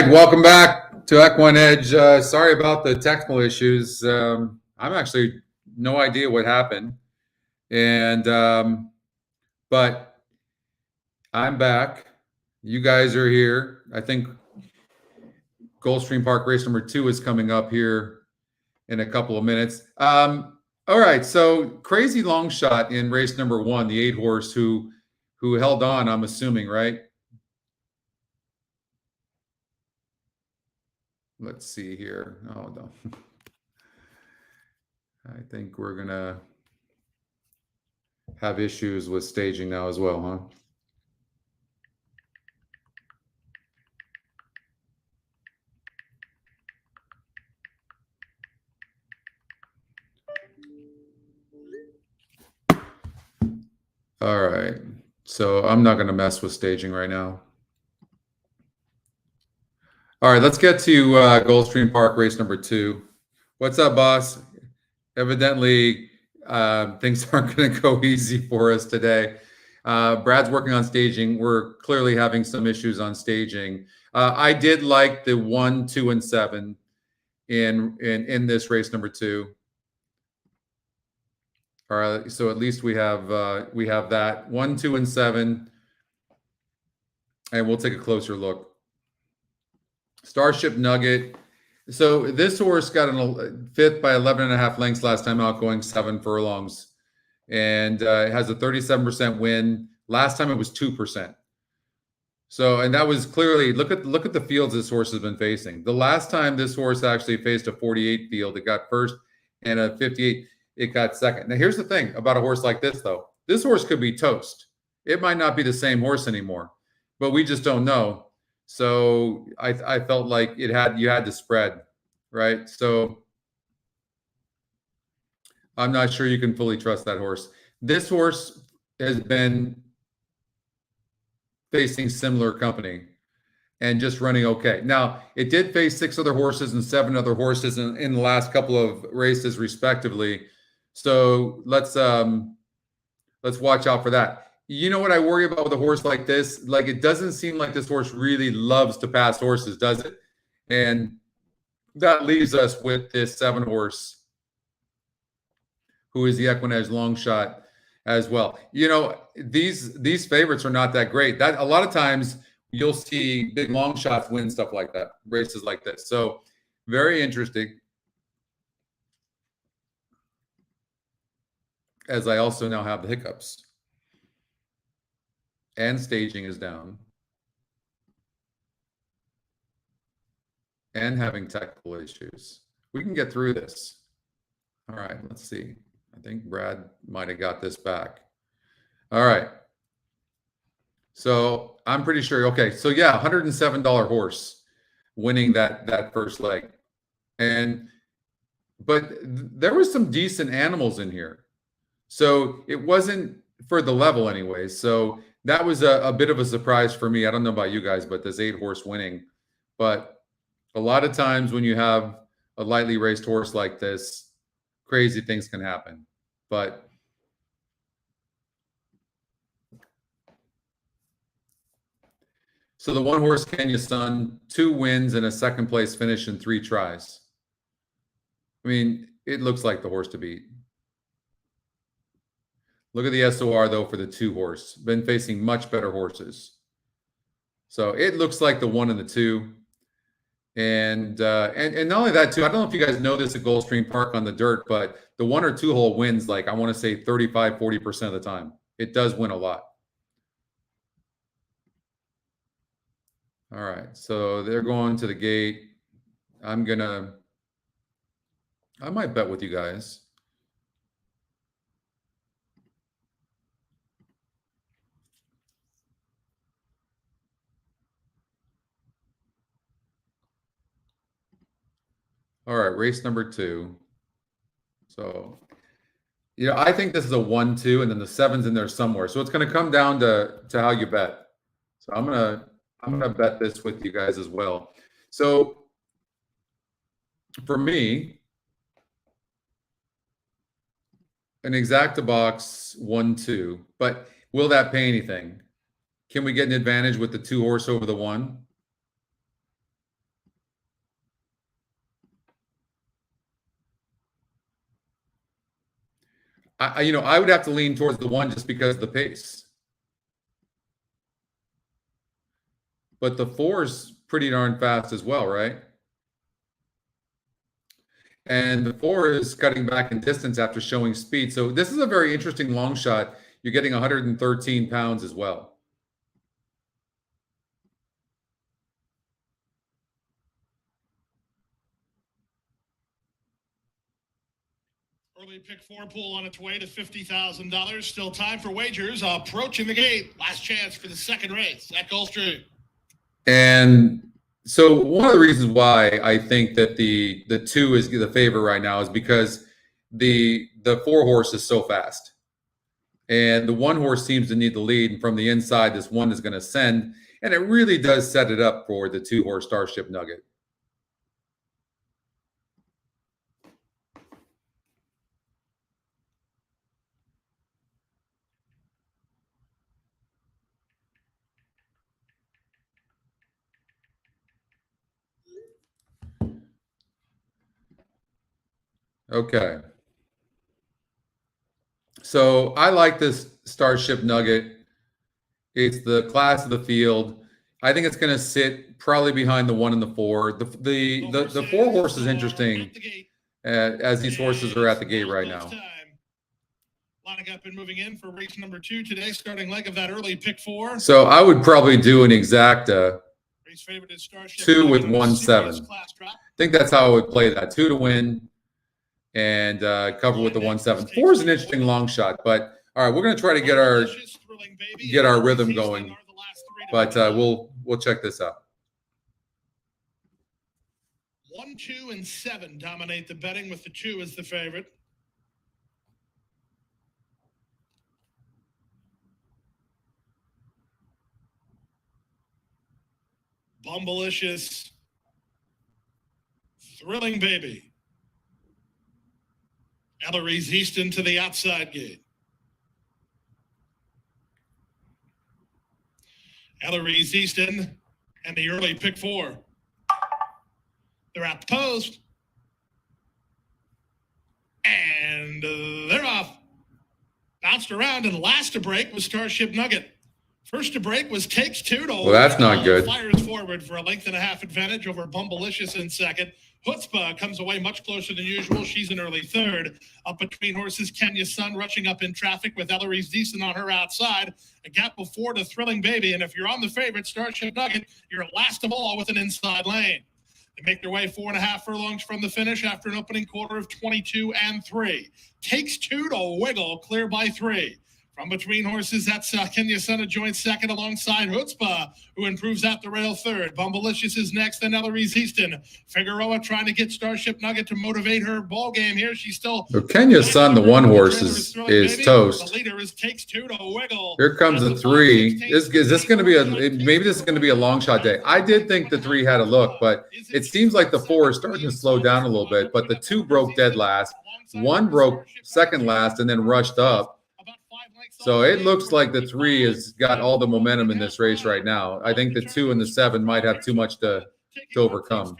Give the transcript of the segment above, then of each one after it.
right, welcome back to EquinEdge. Sorry about the technical issues. I'm actually no idea what happened, and but I'm back. You guys are here. I think Gulfstream Park race number 2 is coming up here in a couple of minutes. All right, so crazy long shot in race number 1, the 8 horse who held on. I'm assuming, right? Let's see here. Oh, no. I think we're going to have issues with staging now as well, huh? All right. So I'm not going to mess with staging right now. All right, let's get to Gulfstream Park race number 2. What's up, boss? Evidently, things aren't going to go easy for us today. Brad's working on staging. We're clearly having some issues on staging. I did like the 1, 2, and 7 in this race number 2. All right, so at least we have that 1, 2, and 7, and we'll take a closer look. Starship Nugget. So this horse got an 5th by 11.5 lengths last time out, going 7 furlongs, and it has a 37% win. Last time it was 2%. So, and that was clearly look at the fields this horse has been facing. The last time this horse actually faced a 48 field, it got first, and a 58, it got second. Now, here's the thing about a horse like this, though. This horse could be toast. It might not be the same horse anymore, but we just don't know. So I felt like you had to spread, right? So I'm not sure you can fully trust that horse. This horse has been facing similar company and just running okay. Now, it did face 6 other horses and 7 other horses in the last couple of races, respectively. So let's watch out for that. You know what I worry about with a horse like this? Like, it doesn't seem like this horse really loves to pass horses, does it? And that leaves us with this 7 horse, who is the EquinEdge long shot as well. You know, these favorites are not that great. That a lot of times you'll see big long shots win stuff like that, races like this. So very interesting. As I also now have the hiccups. And staging is down. And having technical issues. We can get through this. All right, let's see. I think Brad might have got this back. All right. So I'm pretty sure. Okay, so yeah, $107 horse winning that first leg. But there was some decent animals in here. So it wasn't for the level anyway. So that was a bit of a surprise for me. I don't know about you guys, but this 8 horse winning. But a lot of times when you have a lightly raced horse like this, crazy things can happen. But so the 1 horse Kenya Sun, 2 wins and a 2nd place finish in 3 tries. I mean, it looks like the horse to beat. Look at the SOR, though, for the 2 horse. Been facing much better horses. So it looks like the 1 and the 2. And not only that, too, I don't know if you guys know this at Gulfstream Park on the dirt, but the 1 or 2 hole wins, like, I want to say 35, 40% of the time. It does win a lot. All right, so they're going to the gate. I might bet with you guys. All right, race number 2. So, you know, I think this is a 1, 2, and then the 7's in there somewhere. So it's going to come down to how you bet. So I'm gonna bet this with you guys as well. So for me, an exacta box 1, 2, but will that pay anything? Can we get an advantage with the 2 horse over the 1? I would have to lean towards the 1 just because of the pace. But the 4 is pretty darn fast as well, right? And the 4 is cutting back in distance after showing speed. So this is a very interesting long shot. You're getting 113 pounds as well. Early pick 4 pool on its way to $50,000. Still time for wagers. Approaching the gate. Last chance for the second race at Gulfstream. And so one of the reasons why I think that the 2 is the favorite right now is because the 4 horse is so fast. And the 1 horse seems to need the lead. And from the inside, this 1 is going to send. And it really does set it up for the 2 horse Starship Nugget. Okay. So I like this Starship Nugget. It's the class of the field. I think it's going to sit probably behind the 1 and the 4. The 4 horse is interesting as these horses are at the gate right now. Lining up and moving in for race number 2 today, starting leg of that early pick 4. So I would probably do an exacta 2 with 1-7. I think that's how I would play that. 2 to win and cover with the 1-7. 4 is an interesting long shot, but all right, we're going to try to get our rhythm going. But we'll check this out. 1, 2, and 7 dominate the betting, with the 2 as the favorite. Bumbleicious, Thrilling Baby. Eloise Easton to the outside gate. Eloise Easton and the early pick 4. They're at the post. And they're off. Bounced around, and last to break was Starship Nugget. First to break was Takes 2 to Well, that's not good. Fires forward for a length and a half advantage over Bumbleicious in second. Chutzpah comes away much closer than usual. She's an early third. Up between horses, Kenya's Son rushing up in traffic with Eloise Easton on her outside. A gap of 4 to Thrilling Baby. And if you're on the favorite, Starship Nugget, you're last of all with an inside lane. They make their way 4.5 furlongs from the finish after an opening quarter of 22 and 3. Takes 2 to Wiggle, clear by 3. From between horses, that's Kenya's Son, a joint second alongside Chutzpah, who improves out the rail third. Bumbleicious is next, then Eloise Easton. Figueroa trying to get Starship Nugget to motivate her ball game here. She's still... So Kenya's Son, the 1 horse, is toast. The leader is Takes 2 to Wiggle. Here comes the 3. Is this going to be maybe this is going to be a long shot day. I did think the 3 had a look, but it seems like the 4 is starting to slow down a little bit. But the 2 broke dead last. 1 broke second last and then rushed up. So it looks like the 3 has got all the momentum in this race right now. I think the 2 and the 7 might have too much to overcome.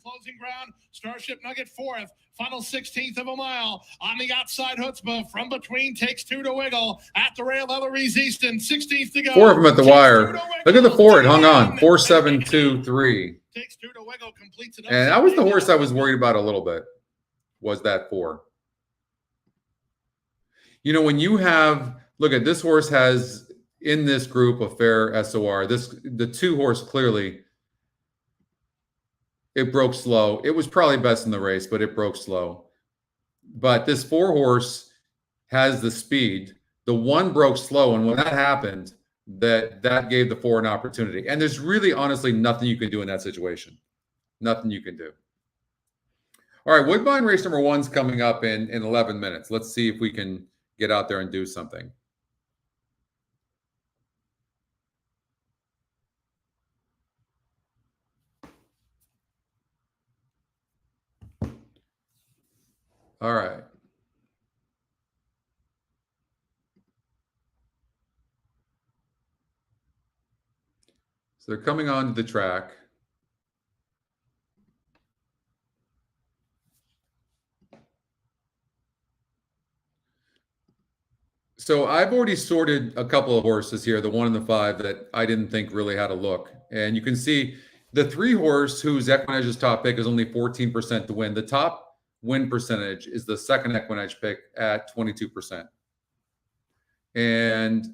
Closing ground, Starship Nugget 4th, final 16th of a mile. On the outside, Chutzpah from between Takes 2 to Wiggle. At the rail, Eloise Easton, 16th to go. 4 of them at the wire. Look at the 4. It hung on. 4, 7, 2, 3. Takes 2 to Wiggle completes it. And that was the horse I was worried about a little bit. Was that 4? You know, when you have, look at this horse has in this group a fair SOR. The 2 horse clearly, it broke slow. It was probably best in the race, but it broke slow. But this 4 horse has the speed. The 1 broke slow, and when that happened, that gave the 4 an opportunity. And there's really, honestly, nothing you can do in that situation. Nothing you can do. All right, Woodbine race number 1's coming up in 11 minutes. Let's see if we can get out there and do something. All right. So they're coming onto the track. So I've already sorted a couple of horses here, the 1 and the 5 that I didn't think really had a look. And you can see the 3 horse whose EquinEdge's top pick is only 14% to win. The top win percentage is the second EquinEdge pick at 22%. And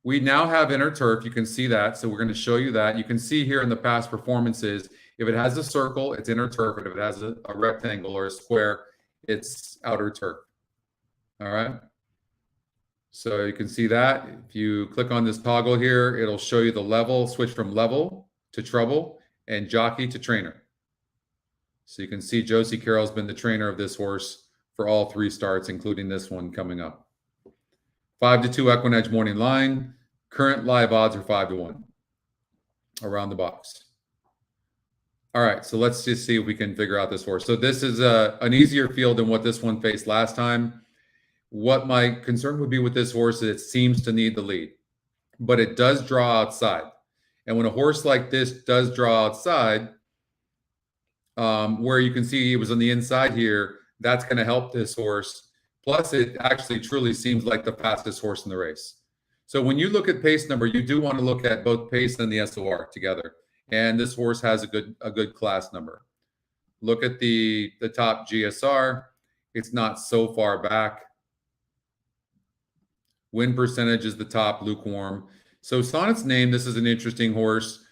we now have inner turf. You can see that. So we're going to show you that. You can see here in the past performances, if it has a circle, it's inner turf. And if it has a rectangle or a square, it's outer turf. All right. So you can see that. If you click on this toggle here, it'll show you the level, switch from level to treble and jockey to trainer. So you can see Josie Carroll's been the trainer of this horse for all 3 starts, including this one coming up. 5-2 EquinEdge morning line. Current live odds are 5-1 around the box. All right, so let's just see if we can figure out this horse. So this is an easier field than what this one faced last time. What my concern would be with this horse is it seems to need the lead, but it does draw outside. And when a horse like this does draw outside, where you can see he was on the inside here, that's going to help this horse. Plus, it actually truly seems like the fastest horse in the race. So when you look at pace number, you do want to look at both pace and the SOR together. And this horse has a good class number. Look at the top GSR. It's not so far back. Win percentage is the top, lukewarm. So Sonnet's name, this is an interesting horse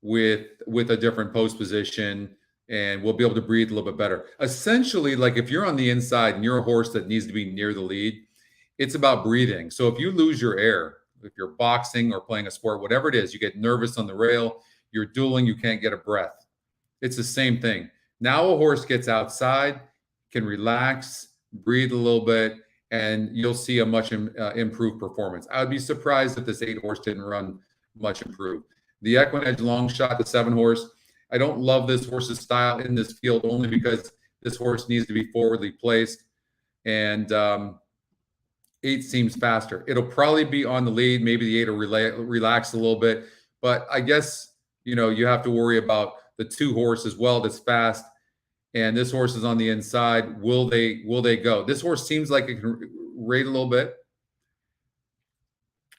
with a different post position, and we'll be able to breathe a little bit better. Essentially, like if you're on the inside and you're a horse that needs to be near the lead, it's about breathing. So if you lose your air, if you're boxing or playing a sport, whatever it is, you get nervous on the rail, you're dueling, you can't get a breath. It's the same thing. Now a horse gets outside, can relax, breathe a little bit, and you'll see a much improved performance. I would be surprised if this 8 horse didn't run much improved. The EquinEdge long shot, the 7 horse, I don't love this horse's style in this field only because this horse needs to be forwardly placed, and 8 seems faster. It'll probably be on the lead. Maybe the 8 will relax a little bit, but I guess, you know, you have to worry about the 2 horse as well that's fast. And this horse is on the inside. Will they go? This horse seems like it can rate a little bit.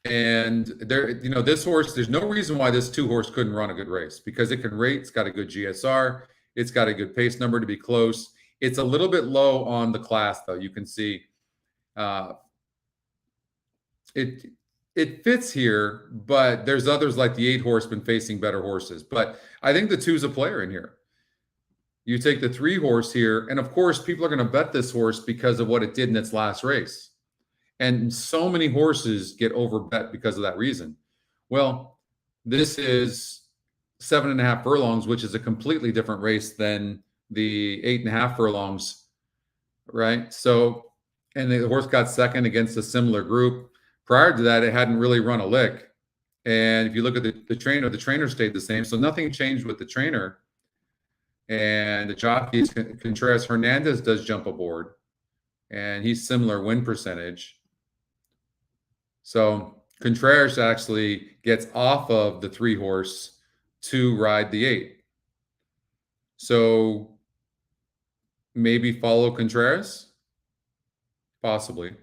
And there, you know, this horse, there's no reason why this 2 horse couldn't run a good race because it can rate. It's got a good GSR. It's got a good pace number to be close. It's a little bit low on the class, though. You can see it fits here, but there's others like the 8 horse been facing better horses. But I think the 2's a player in here. You take the 3 horse here, and of course, people are going to bet this horse because of what it did in its last race. And so many horses get overbet because of that reason. Well, this is 7.5 furlongs, which is a completely different race than the 8.5 furlongs, right? So, and the horse got second against a similar group. Prior to that, it hadn't really run a lick. And if you look at the trainer stayed the same. So nothing changed with the trainer. And the jockeys, Contreras Hernandez does jump aboard, and he's similar win percentage. So Contreras actually gets off of the 3 horse to ride the 8. So maybe follow Contreras, possibly.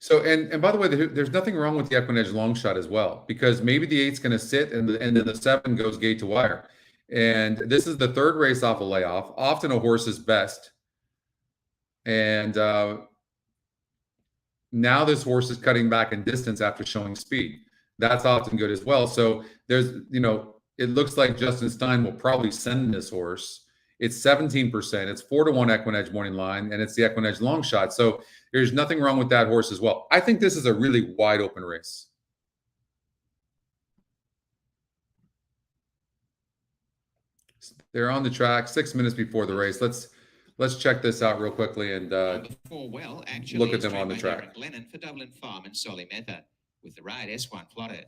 So, and by the way, there's nothing wrong with the EquinEdge long shot as well, because maybe the 8's going to sit and then the 7 goes gate to wire. And this is the 3rd race off a layoff, often a horse's best. And now this horse is cutting back in distance after showing speed. That's often good as well. So there's, you know, it looks like Justin Stein will probably send this horse. It's 17%. It's 4-1 EquinEdge morning line, and it's the EquinEdge long shot. So there's nothing wrong with that horse as well. I think this is a really wide open race. They're on the track 6 minutes before the race. Let's check this out real quickly and look at them on the track. Lennon for Dublin Farm and Solly Meta with the ride S1 Flores.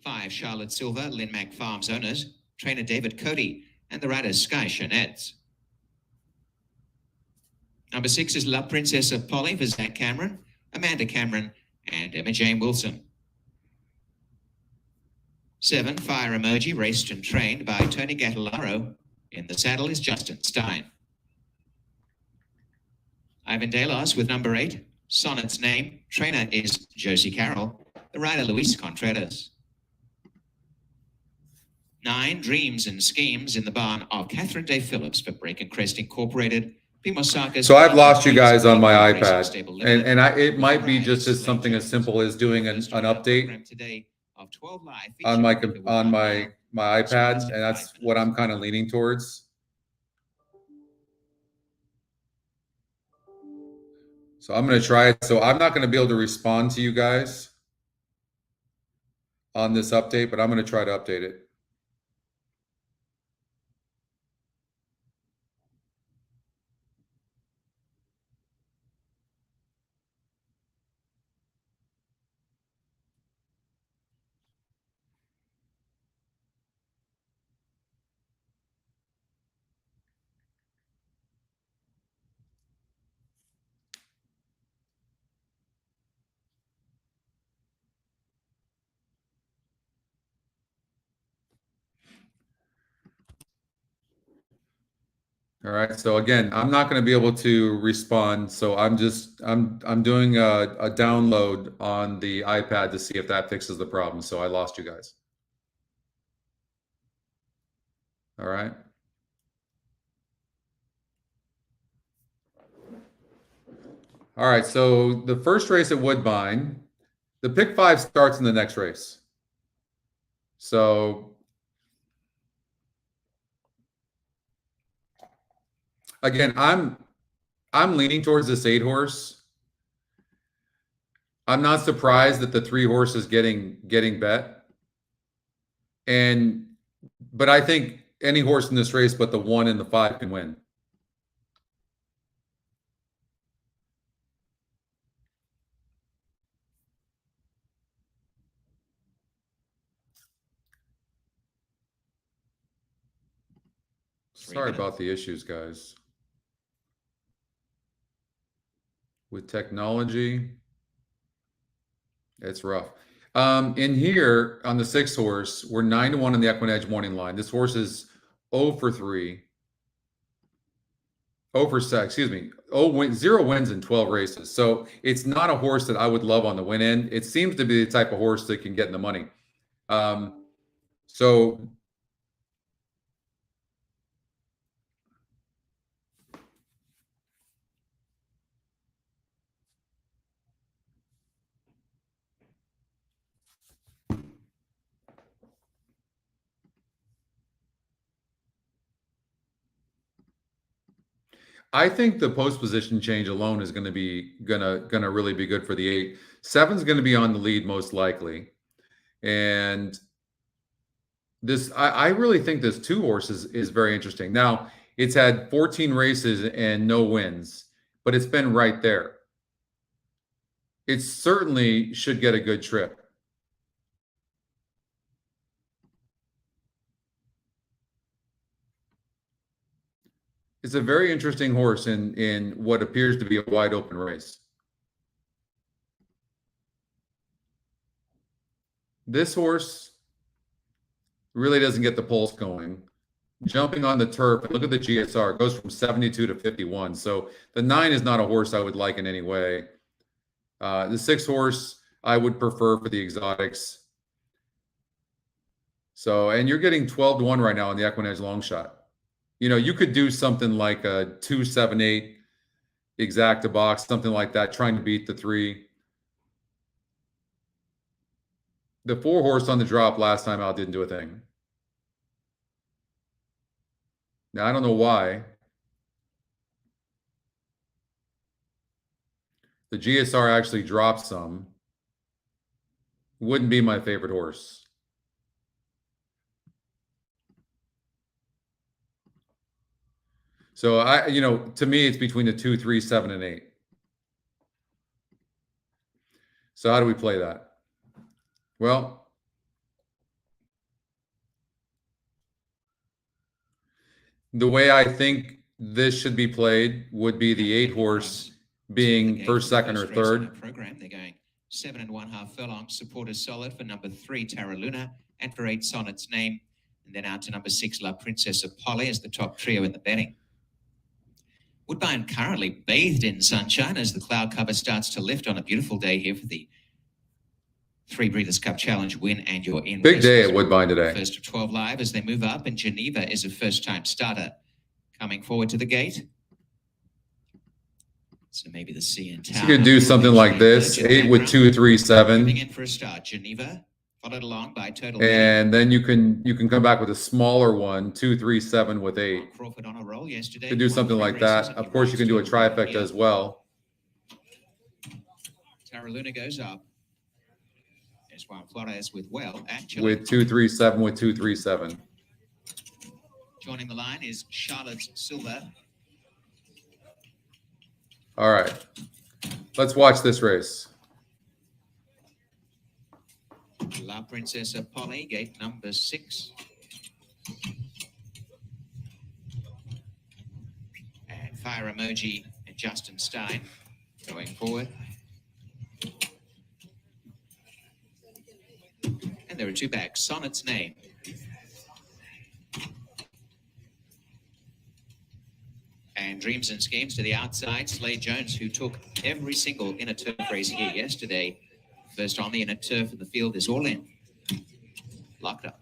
5 Charlotte Silver, Lynn Mac Farms owners, trainer David Cody, and the riders Sky Shernetz. Number 6 is La Princess of Polly for Zach Cameron, Amanda Cameron, and Emma Jane Wilson. 7 Fire Emoji, raced and trained by Tony Gattalaro, In the saddle is Justin Stein. Ivan Delos with number 8. Sonnet's Name. Trainer is Josie Carroll. The rider, Luis Contreras. 9, Dreams and Schemes in the barn of Catherine Day Phillips for Break and Crest Incorporated. So I've lost you guys on my iPad, and it might be just as something as simple as doing an update on my iPad, and that's what I'm kind of leaning towards. So I'm going to try it. So I'm not going to be able to respond to you guys on this update, but I'm going to try to update it. All right. So again, I'm not going to be able to respond. So I'm doing a download on the iPad to see if that fixes the problem. So I lost you guys. All right. All right. So the first race at Woodbine, the pick 5 starts in the next race. So again, I'm leaning towards this 8 horse. I'm not surprised that the 3 horse is getting bet. But I think any horse in this race but the 1 and the 5 can win. Sorry about the issues, guys. With technology, it's rough. In here on the 6 horse, we're 9-1 on the EquinEdge morning line. This horse is 0 for 3. 0 for 6, excuse me. 0 wins in 12 races. So it's not a horse that I would love on the win end. It seems to be the type of horse that can get in the money. So I think the post position change alone is going to be gonna really be good for the 8. 7's going to be on the lead most likely, and this I really think this 2 horse is very interesting. Now it's had 14 races and no wins, but it's been right there. It certainly should get a good trip. It's a very interesting horse in what appears to be a wide open race. This horse really doesn't get the pulse going. Jumping on the turf, look at the GSR, it goes from 72 to 51. So the 9 is not a horse I would like in any way. The 6 horse I would prefer for the exotics. So, and you're getting 12-1 right now on the EquinEdge long shot. You know, you could do something like a 2-7-8 exacta box, something like that, trying to beat the 3. The 4 horse on the drop last time out didn't do a thing. Now, I don't know why. The GSR actually dropped some. Wouldn't be my favorite horse. So to me, it's between the 2, 3, 7, and 8. So how do we play that? Well, the way I think this should be played would be the 8 horse being first, second, or third. Program. They're going 7 1/2 furlongs. Support is solid for number 3, Terra Luna, and for 8, Sonnet's Name. And then out to number 6, La Princess of Polly as the top trio in the betting. Woodbine currently bathed in sunshine as the cloud cover starts to lift on a beautiful day here for the 3 Breeders' Cup Challenge win and your in. Big day at Woodbine today. First of 12 live as they move up, and Geneva is a first-time starter coming forward to the gate. So maybe the C in town. You could do something like this: 8 with 2, 3, 7. Moving in for a start, Geneva followed along by Total. And then you can come back with a smaller one, 2, 3, 7 with 8. Crawford on a roll yesterday. You could do something like that. Of course, you can do a trifecta as well. Taraluna goes up. There's Juan Flores with well, actually. With 2, 3, 7 with 2, 3, 7. Joining the line is Charlotte Silver. All right. Let's watch this race. La Princesa Polly, gate number 6. And Fire Emoji and Justin Stein going forward. And there are 2 backs. Sonnet's Name. And Dreams and Schemes to the outside. Slade Jones, who took every single inner turf race here yesterday. First on the inner turf of the field is all in. Locked up.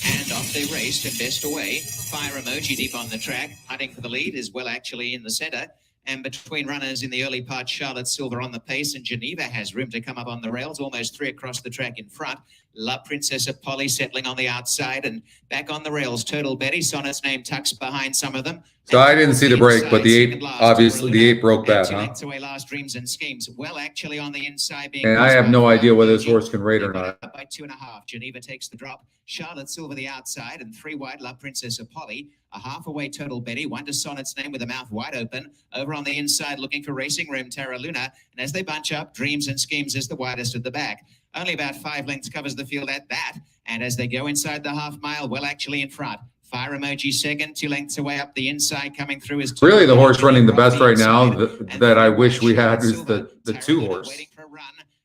And off they raced and best away. Fire Emoji deep on the track. Hunting for the lead is well actually in the center. And between runners in the early part, Charlotte Silver on the pace, and Geneva has room to come up on the rails, almost 3 across the track in front. La Princesa Polly settling on the outside and back on the rails. Total Betty, Sonnet's Name tucks behind some of them. So I didn't see the break, but the 8, obviously the 8 broke bad, huh? Away last Dreams and Schemes. Well, actually on the inside being. And I have no idea whether this horse can rate or not. By 2.5. Geneva takes the drop. Charlotte Silver the outside, and 3 wide La Princesa Polly. A half away Total Betty, 1 to Sonnet's Name with a mouth wide open. Over on the inside looking for Racing Room, Taraluna. And as they bunch up, Dreams and Schemes is the widest at the back. Only about 5 lengths covers the field at that. And as they go inside the half mile, well actually in front. Fire Emoji second, 2 lengths away up the inside. Coming through is really the horse running the best right now that I wish we had is the 2 horse. Waiting for a run.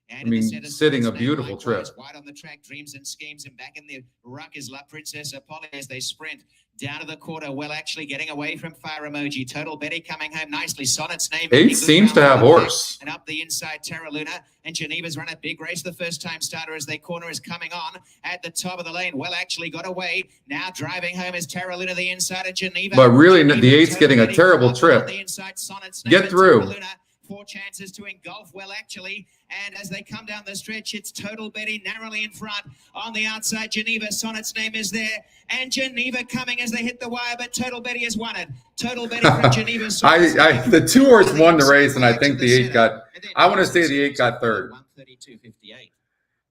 I mean, sitting a beautiful trip. Wide on the track, Dreams and Schemes, and back in the ruck is La Princesa Polly as they sprint down to the quarter. Well, actually getting away from Fire Emoji. Total Betty coming home nicely. Sonnet's Name. 8 seems to have horse. And up the inside, Taraluna. And Geneva's run a big race. The first time starter as they corner is coming on at the top of the lane. Well, actually got away. Now driving home is Taraluna the inside of Geneva. But really, the 8's getting a terrible trip. Get through. 4 chances to engulf well actually, and as they come down the stretch, it's Total Betty narrowly in front. On the outside, Geneva, Sonnet's Name is there, and Geneva coming as they hit the wire, but Total Betty has won it. Total Betty from Geneva. The 2 horse won the race, and I think the 8 got. I want to say the 8 got third. 132.58.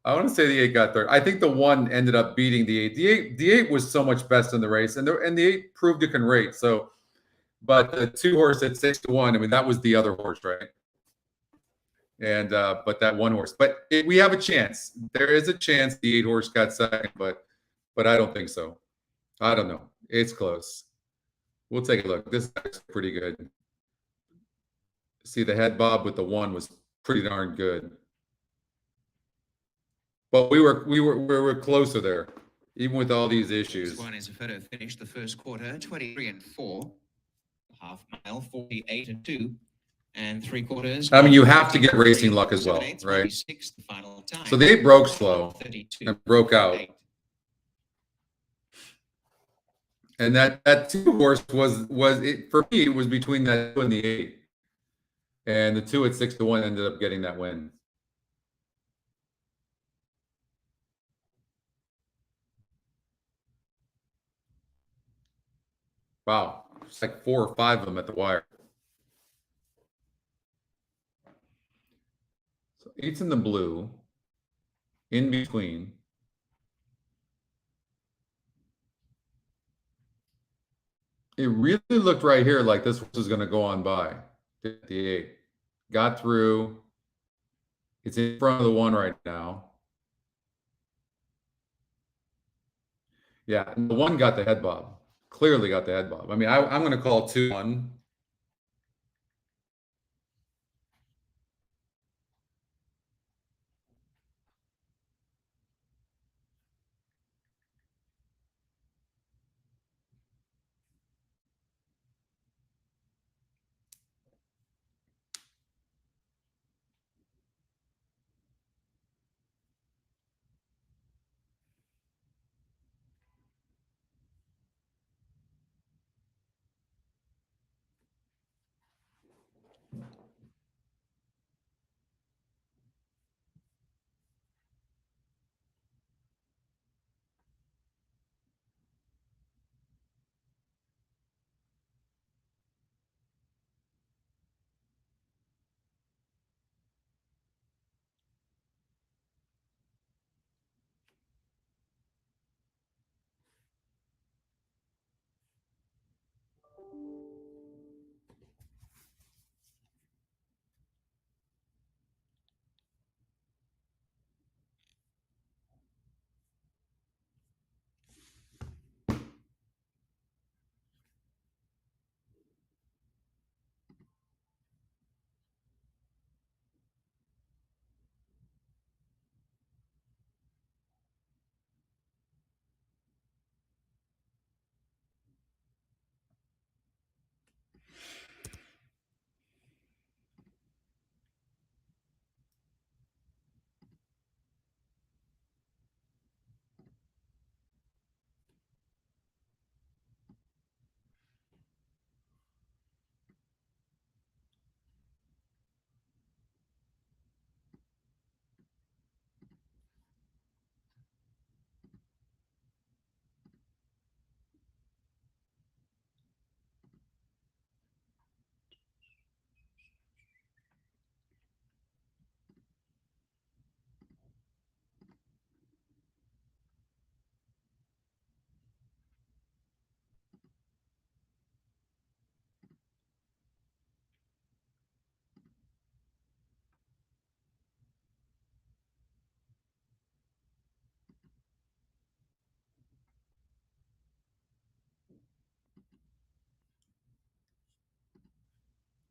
I want to say the 8 got third. I think the 1 ended up beating the 8. The 8 was so much best in the race, and the 8 proved it can rate. So. But the 2 horse at 6 to 1, I mean, that was the other horse, right? And but that 1 horse. But we have a chance. There is a chance the 8 horse got second, but I don't think so. I don't know. It's close. We'll take a look. This is pretty good. See, the head bob with the 1 was pretty darn good. But we were closer there, even with all these issues. This one is a photo finish the first quarter, 23-4. Half mile, 48-2, and 3/4. I mean, you have to get racing luck as well, right? So the 8 broke slow and broke out. And that 2 horse was it for me. It was between that 2 and the 8, and the 2 at 6 to 1 ended up getting that win. Wow. It's like 4 or 5 of them at the wire. So 8's in the blue, in between. It really looked right here like this was going to go on by. The 8 got through. It's in front of the 1 right now. Yeah, and the 1 got the head bob. Clearly got the head bob. I mean, I'm going to call 2-1.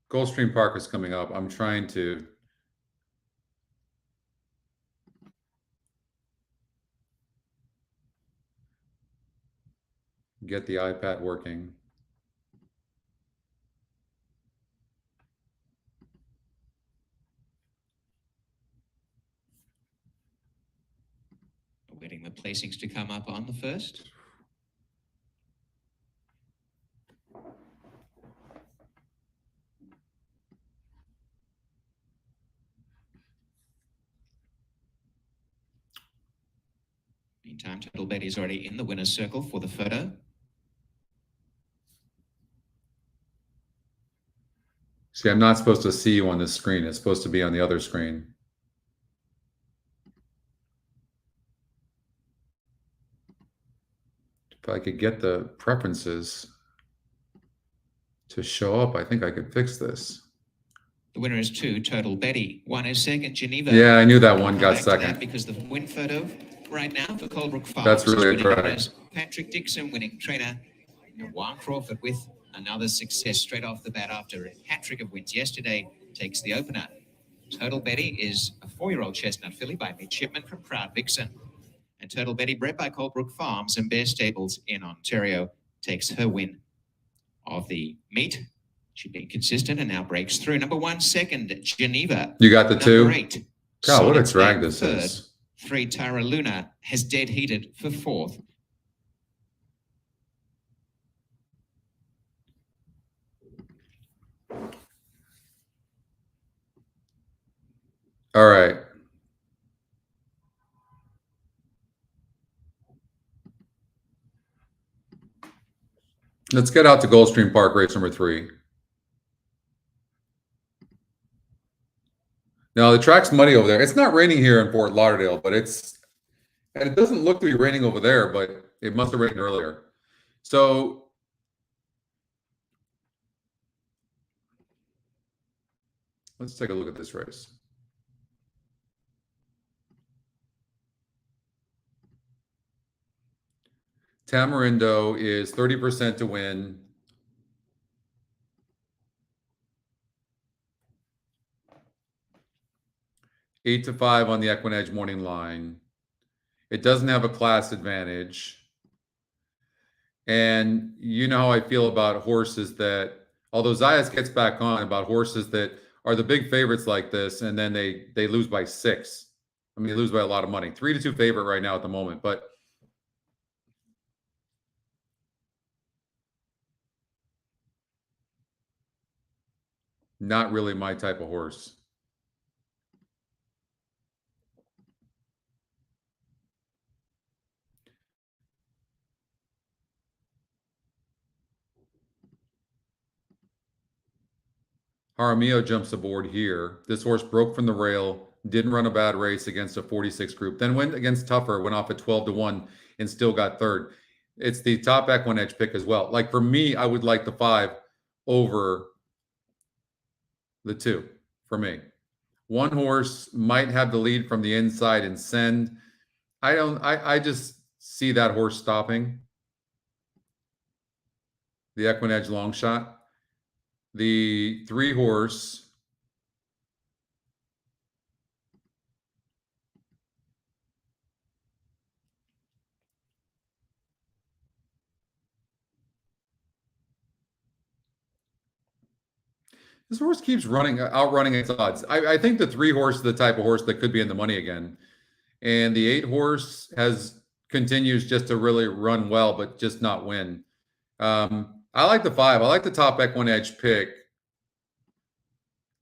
Gulfstream Park is coming up. I'm trying to get the iPad working. Waiting the placings to come up on the first. Meantime, Total Betty's already in the winner's circle for the photo. See, I'm not supposed to see you on this screen. It's supposed to be on the other screen. If I could get the preferences to show up, I think I could fix this. The winner is 2, Total Betty. 1 is second, Geneva. Yeah, I knew that one got second. Because the win photo right now for Colebrook Farms. That's really a drag. Patrick Dixon winning trainer. And Juan Crawford with another success straight off the bat after a hat-trick of wins yesterday takes the opener. Total Betty is a 4-year-old chestnut filly by midshipman from Proud Vixen. And Total Betty, bred by Colebrook Farms and Bear Stables in Ontario, takes her win of the meet. She's been consistent and now breaks through. Number 1, second, Geneva. You got the 2? Number 8. God, what a Sonic drag Snake, this third. is. 3, Tara Luna has dead heated for 4th. All right. Let's get out to Gulfstream Park, race number 3. Now, the track's muddy over there. It's not raining here in Fort Lauderdale, but and it doesn't look to be raining over there, but it must have rained earlier. So let's take a look at this race. Tamarindo is 30% to win. Eight to 5 on the EquinEdge morning line. It doesn't have a class advantage. And you know how I feel about horses that, although Zayas gets back on, about horses that are the big favorites like this, and then they lose by 6. I mean, they lose by a lot of money. 3-2 favorite right now at the moment, but not really my type of horse. Jaramillo jumps aboard here. This horse broke from the rail, didn't run a bad race against a 46 group, then went against tougher, went off at 12 to 1 and still got third. It's the top EquinEdge pick as well. Like for me, I would like the 5 over the 2 for me. One horse might have the lead from the inside and send. I just see that horse stopping. The EquinEdge long shot. The 3 horse. This horse keeps outrunning its odds. I think the 3 horse is the type of horse that could be in the money again. And the 8 horse continues just to really run well, but just not win. I like the 5. I like the top EquinEdge pick.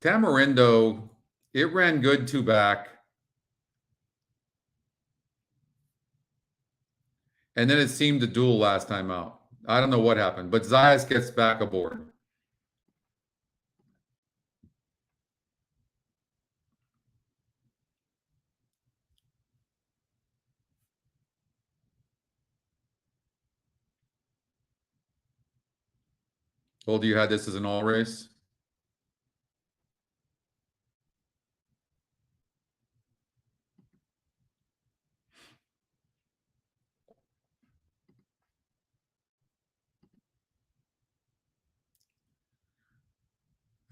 Tamarindo, it ran good 2 back. And then it seemed to duel last time out. I don't know what happened, but Zayas gets back aboard. Told you had this as an all race.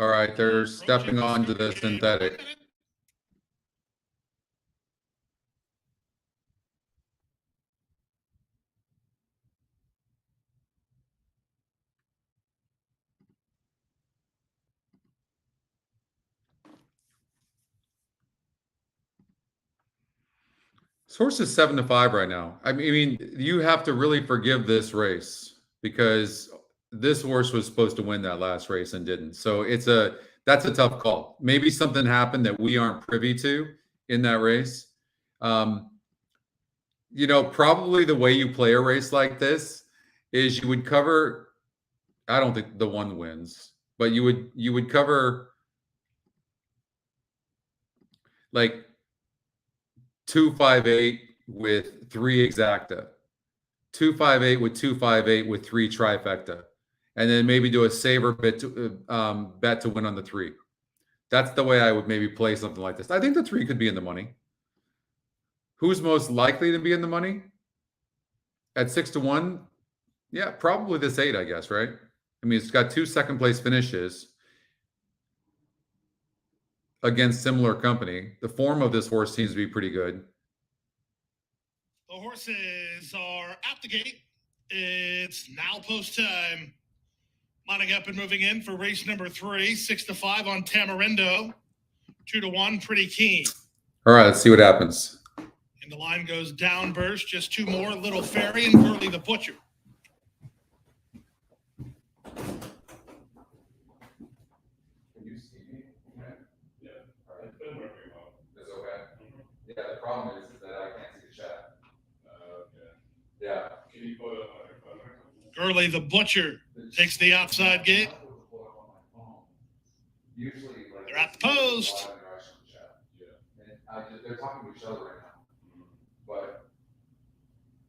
All right, they're stepping onto the synthetic. This horse is 7-5 right now. I mean, you have to really forgive this race because this horse was supposed to win that last race and didn't. So that's a tough call. Maybe something happened that we aren't privy to in that race. Probably the way you play a race like this is you would cover. I don't think the one wins, but you would cover like 258 with 3 exacta, 258 with 258 with 3 trifecta, and then maybe do a saver bet to win on the 3. That's the way I would maybe play something like this. I think the 3 could be in the money. Who's most likely to be in the money? At 6-1? Yeah, probably this 8, I guess, right? I mean, it's got 2 second place finishes against similar company. The form of this horse seems to be pretty good. The horses are at the gate. It's now post time. Lining up and moving in for race number 3, 6-5 on Tamarindo, 2-1, Pretty Keen. All right, let's see what happens. And the line goes down burst, just 2 more, Little Fairy and Curly the Butcher. Can you see me? Yeah. All right. It's been working well. It's okay. Yeah, the problem is that I can't see the chat. Okay. Yeah. Can you put it on your phone? Curly the Butcher takes the outside gate. Usually, they're at the post. They're talking to each other right now. But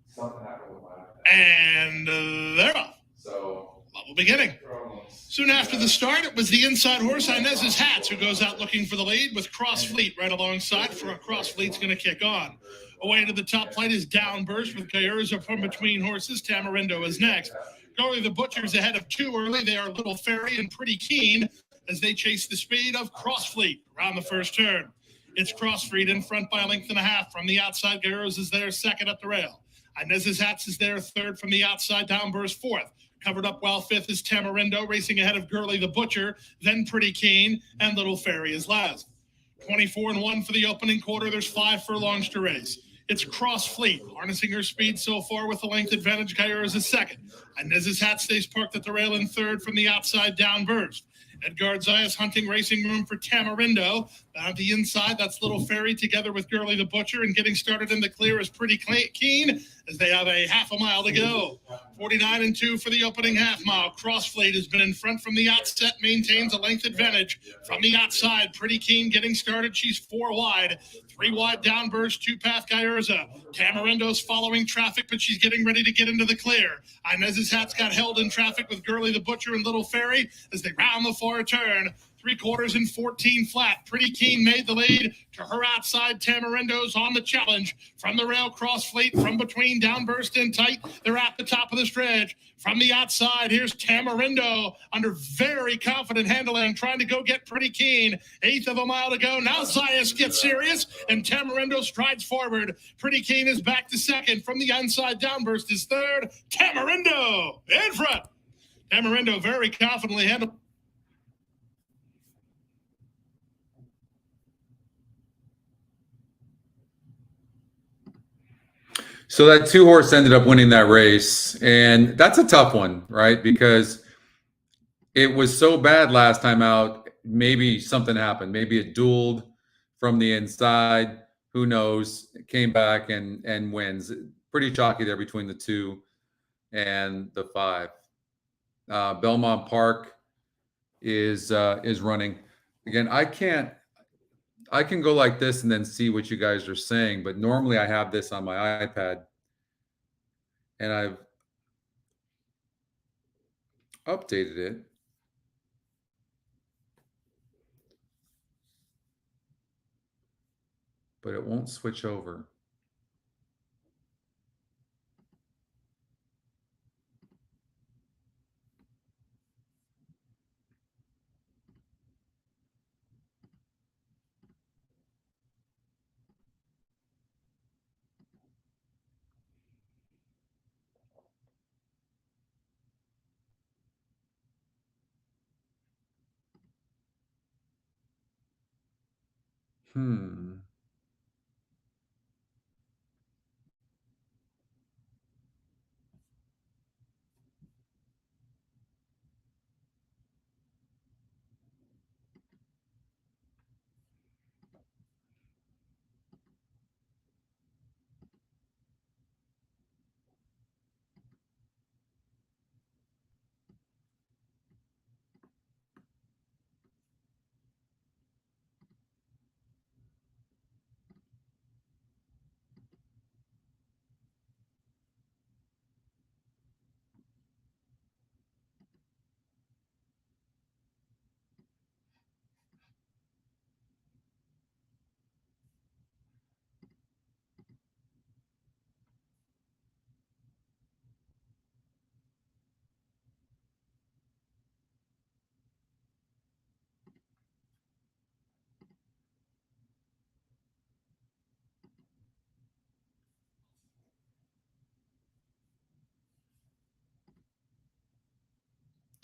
something happened with my iPad. And they're off. So, level beginning. Soon after the start, it was the inside horse, Inez's Hats, who goes out looking for the lead with Cross Fleet right alongside. For Cross Fleet's going to kick on. Away to the top flight is Down Burst with Gayurza from between horses. Tamarindo is next. Curly the Butcher's ahead of 2 early. They are Little Fairy and Pretty Keen as they chase the speed of Cross Fleet around the first turn. It's Cross Fleet in front by a length and a half. From the outside, Gayurza is there second at the rail. Inez's Hats is there third from the outside. Down Burst fourth. Covered up well fifth is Tamarindo, racing ahead of Curly the Butcher, then Pretty Keen, and Little Fairy is last. 24-1 for the opening quarter. There's 5 furlongs to race. It's Cross Fleet, harnessing her speed so far with the length advantage. Gayurza is second. Inez's Hat stays parked at the rail in third from the outside. Down Burst. Edgar Zayas hunting racing room for Tamarindo. On the inside, that's Little Fairy together with Curly the Butcher, and getting started in the clear is Pretty Keen as they have a half a mile to go. 49-2 for the opening half mile. Cross Fleet has been in front from the outset, maintains a length advantage. From the outside, Pretty Keen getting started. She's 4 wide. 3 wide Down Burst, 2 path Gayurza. Tamarindo's following traffic, but she's getting ready to get into the clear. Inez's Hats got held in traffic with Curly the Butcher and Little Fairy as they round the far turn. 3/4 and 14 flat. Pretty Keen made the lead to her outside. Tamarindo's on the challenge. From the rail, Cross Fleet from between. Down Burst in tight. They're at the top of the stretch. From the outside, here's Tamarindo under very confident handling, trying to go get Pretty Keen. 1/8 of a mile to go. Now Zayas gets serious, and Tamarindo strides forward. Pretty Keen is back to second. From the inside, Down Burst is third. Tamarindo in front. Tamarindo very confidently handled. So that 2 horse ended up winning that race, and that's a tough one, right? Because it was so bad last time out. Maybe something happened. Maybe it dueled from the inside. Who knows? It came back and wins. Pretty chalky there between the 2 and the 5. Belmont Park is running again. I can go like this and then see what you guys are saying, but normally I have this on my iPad and I've updated it. But it won't switch over. Hmm.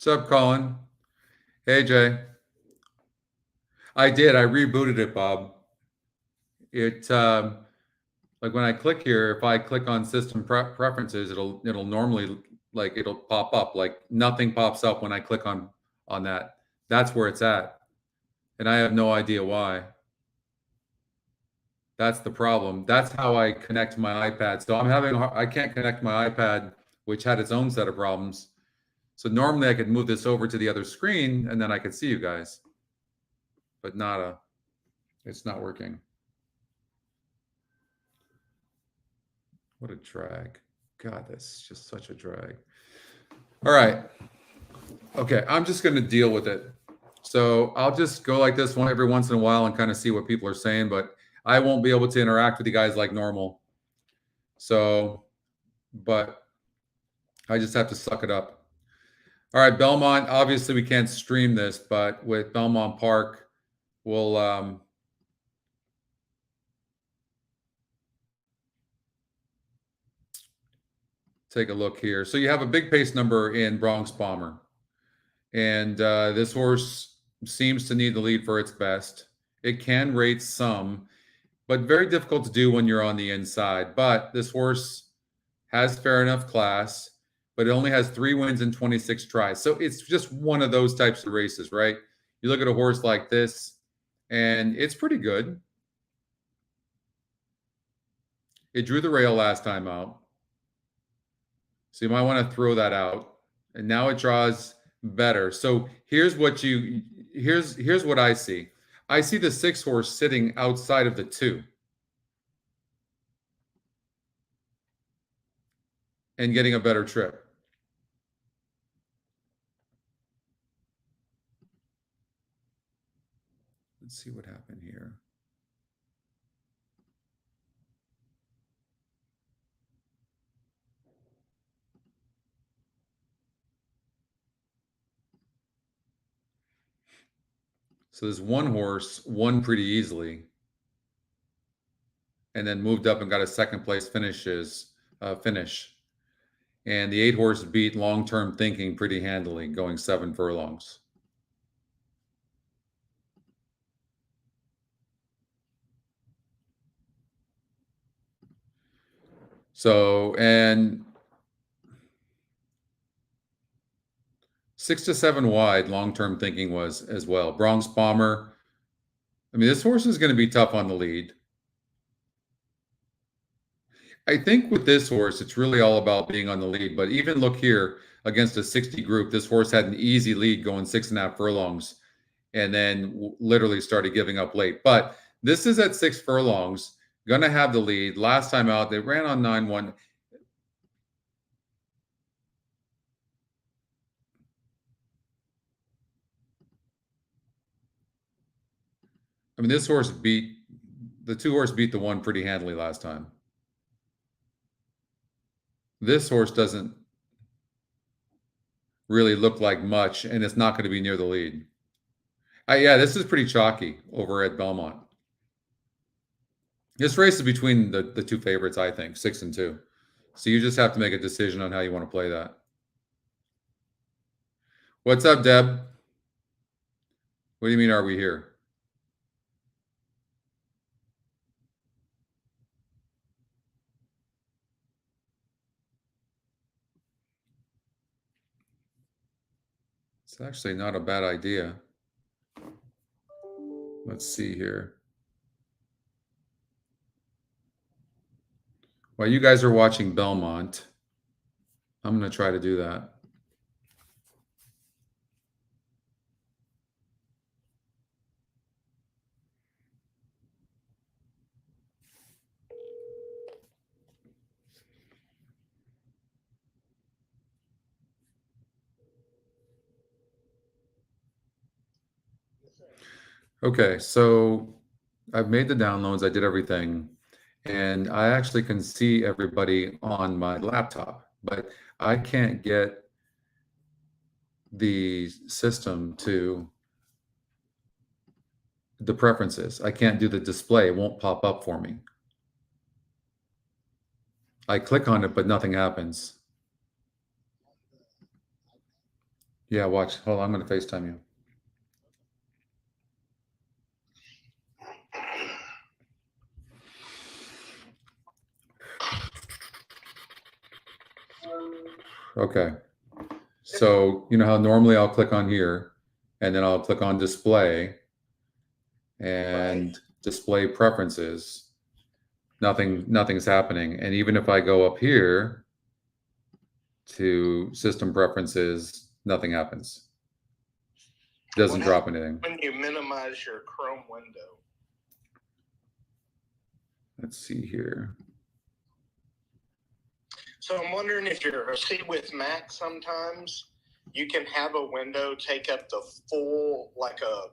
What's up, Colin? Hey, Jay. I did. I rebooted it, Bob. It like when I click here, if I click on system preferences, it'll normally like it'll pop up. Like nothing pops up when I click on that. That's where it's at, and I have no idea why. That's the problem. That's how I connect to my iPad. So I can't connect my iPad, which had its own set of problems. So normally I could move this over to the other screen and then I could see you guys, but it's not working. What a drag. God, that's just such a drag. All right. Okay, I'm just going to deal with it. So I'll just go like this one every once in a while and kind of see what people are saying, but I won't be able to interact with you guys like normal. So, but I just have to suck it up. All right, Belmont, obviously we can't stream this, but with Belmont Park, we'll take a look here. So you have a big pace number in Bronx Bomber. And this horse seems to need the lead for its best. It can rate some, but very difficult to do when you're on the inside. But this horse has fair enough class, but it only has 3 wins in 26 tries. So it's just one of those types of races, right? You look at a horse like this, and it's pretty good. It drew the rail last time out. So you might want to throw that out. And now it draws better. So here's what I see. I see the 6 horse sitting outside of the 2 and getting a better trip. Let's see what happened here. So this 1 horse won pretty easily and then moved up and got a second place finish. And the 8 horse beat Long-Term Thinking pretty handily, going 7 furlongs. So, and 6 to 7 wide, Long-Term Thinking was as well. Bronx Bomber. I mean, this horse is going to be tough on the lead. I think with this horse, it's really all about being on the lead. But even look here against a 60 group, this horse had an easy lead going 6.5 furlongs and then literally started giving up late. But this is at 6 furlongs, going to have the lead. Last time out, they ran on 9-1. I mean, this horse beat the 2 horse beat the 1 pretty handily last time. This horse doesn't really look like much, and it's not going to be near the lead. Yeah, this is pretty chalky over at Belmont. This race is between the 2 favorites, I think, 6 and 2. So you just have to make a decision on how you want to play that. What's up, Deb? What do you mean, are we here? It's actually not a bad idea. Let's see here. While you guys are watching Belmont, I'm going to try to do that. Okay, so I've made the downloads, I did everything, and I actually can see everybody on my laptop, but I can't get the system to the preferences. I can't do the display, it won't pop up for me. I click on it, but nothing happens. Yeah, watch. Hold on, I'm going to FaceTime you. Okay. So, you know how normally I'll click on here and then I'll click on display and display preferences. Nothing's happening. And even if I go up here to system preferences, nothing happens. Doesn't drop anything. When you minimize your Chrome window. Let's see here. So I'm wondering if you're, see with Mac sometimes you can have a window take up the full, like a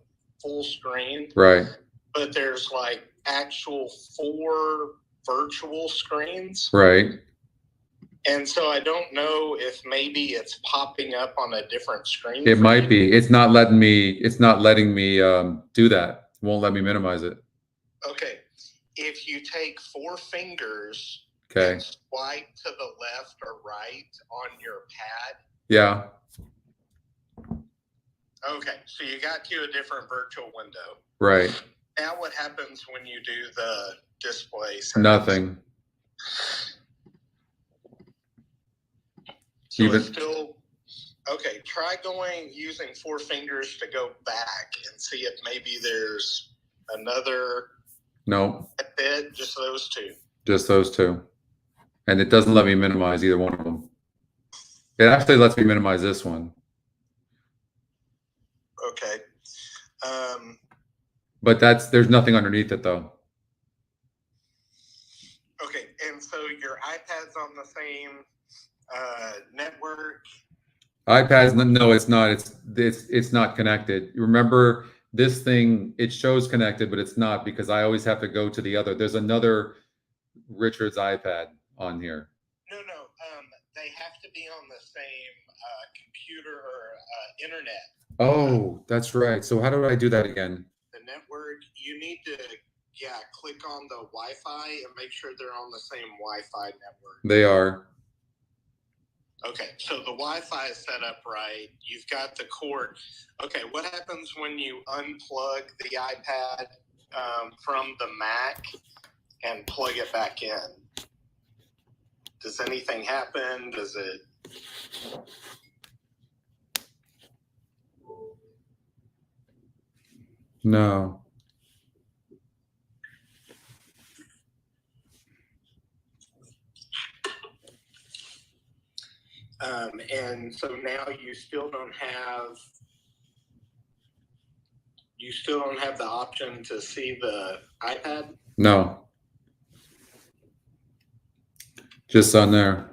full screen. Right. But there's like actual 4 virtual screens. Right. And so I don't know if maybe it's popping up on a different screen. It might be. It's not letting me do that. It won't let me minimize it. Okay. If you take 4 fingers Okay. and swipe to the left or right on your pad. Yeah. Okay. So you got to a different virtual window. Right. Now what happens when you do the display settings? Nothing. So Even it's still okay. Try using 4 fingers to go back and see if maybe there's another. no, bit. Just those 2. just those 2, and it doesn't let me minimize either one of them. It actually lets me minimize this one. Okay. But there's nothing underneath it though. Okay, and so your iPad's on the same network. iPads, no, it's not. It's not connected. Remember, this thing, it shows connected, but it's not, because I always have to go to the other. There's another Richard's iPad on here. No. They have to be on the same computer or internet. Oh, that's right. So how do I do that again? The network, you need to, click on the Wi-Fi and make sure they're on the same Wi-Fi network. They are. Okay, so the Wi-Fi is set up right. You've got the cord. Okay, what happens when you unplug the iPad from the Mac and plug it back in? Does anything happen? Does it? No. And so now you still don't have the option to see the iPad? No. Just on there.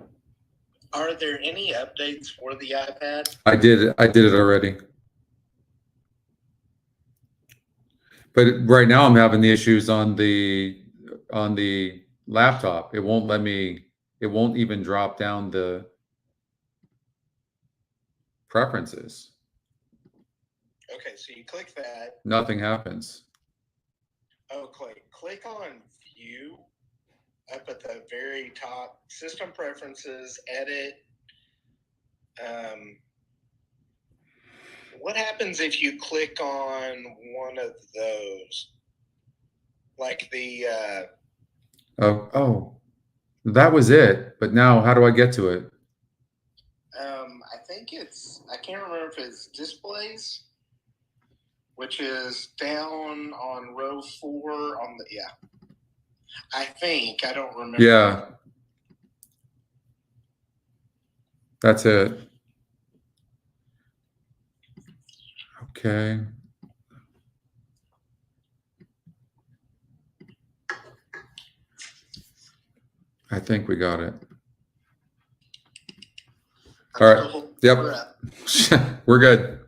Are there any updates for the iPad? I did it already. But right now I'm having the issues on the laptop. It won't let me, it won't even drop down the preferences. Okay, so you click that. Nothing happens. Oh, click on View up at the very top. System Preferences, Edit. What happens if you click on one of those? Like the... Oh, that was it. But now how do I get to it? I think I can't remember if it's displays, which is down on row 4 on the, I think, I don't remember. Yeah. That's it. Okay. I think we got it. All right. Yep. We're good.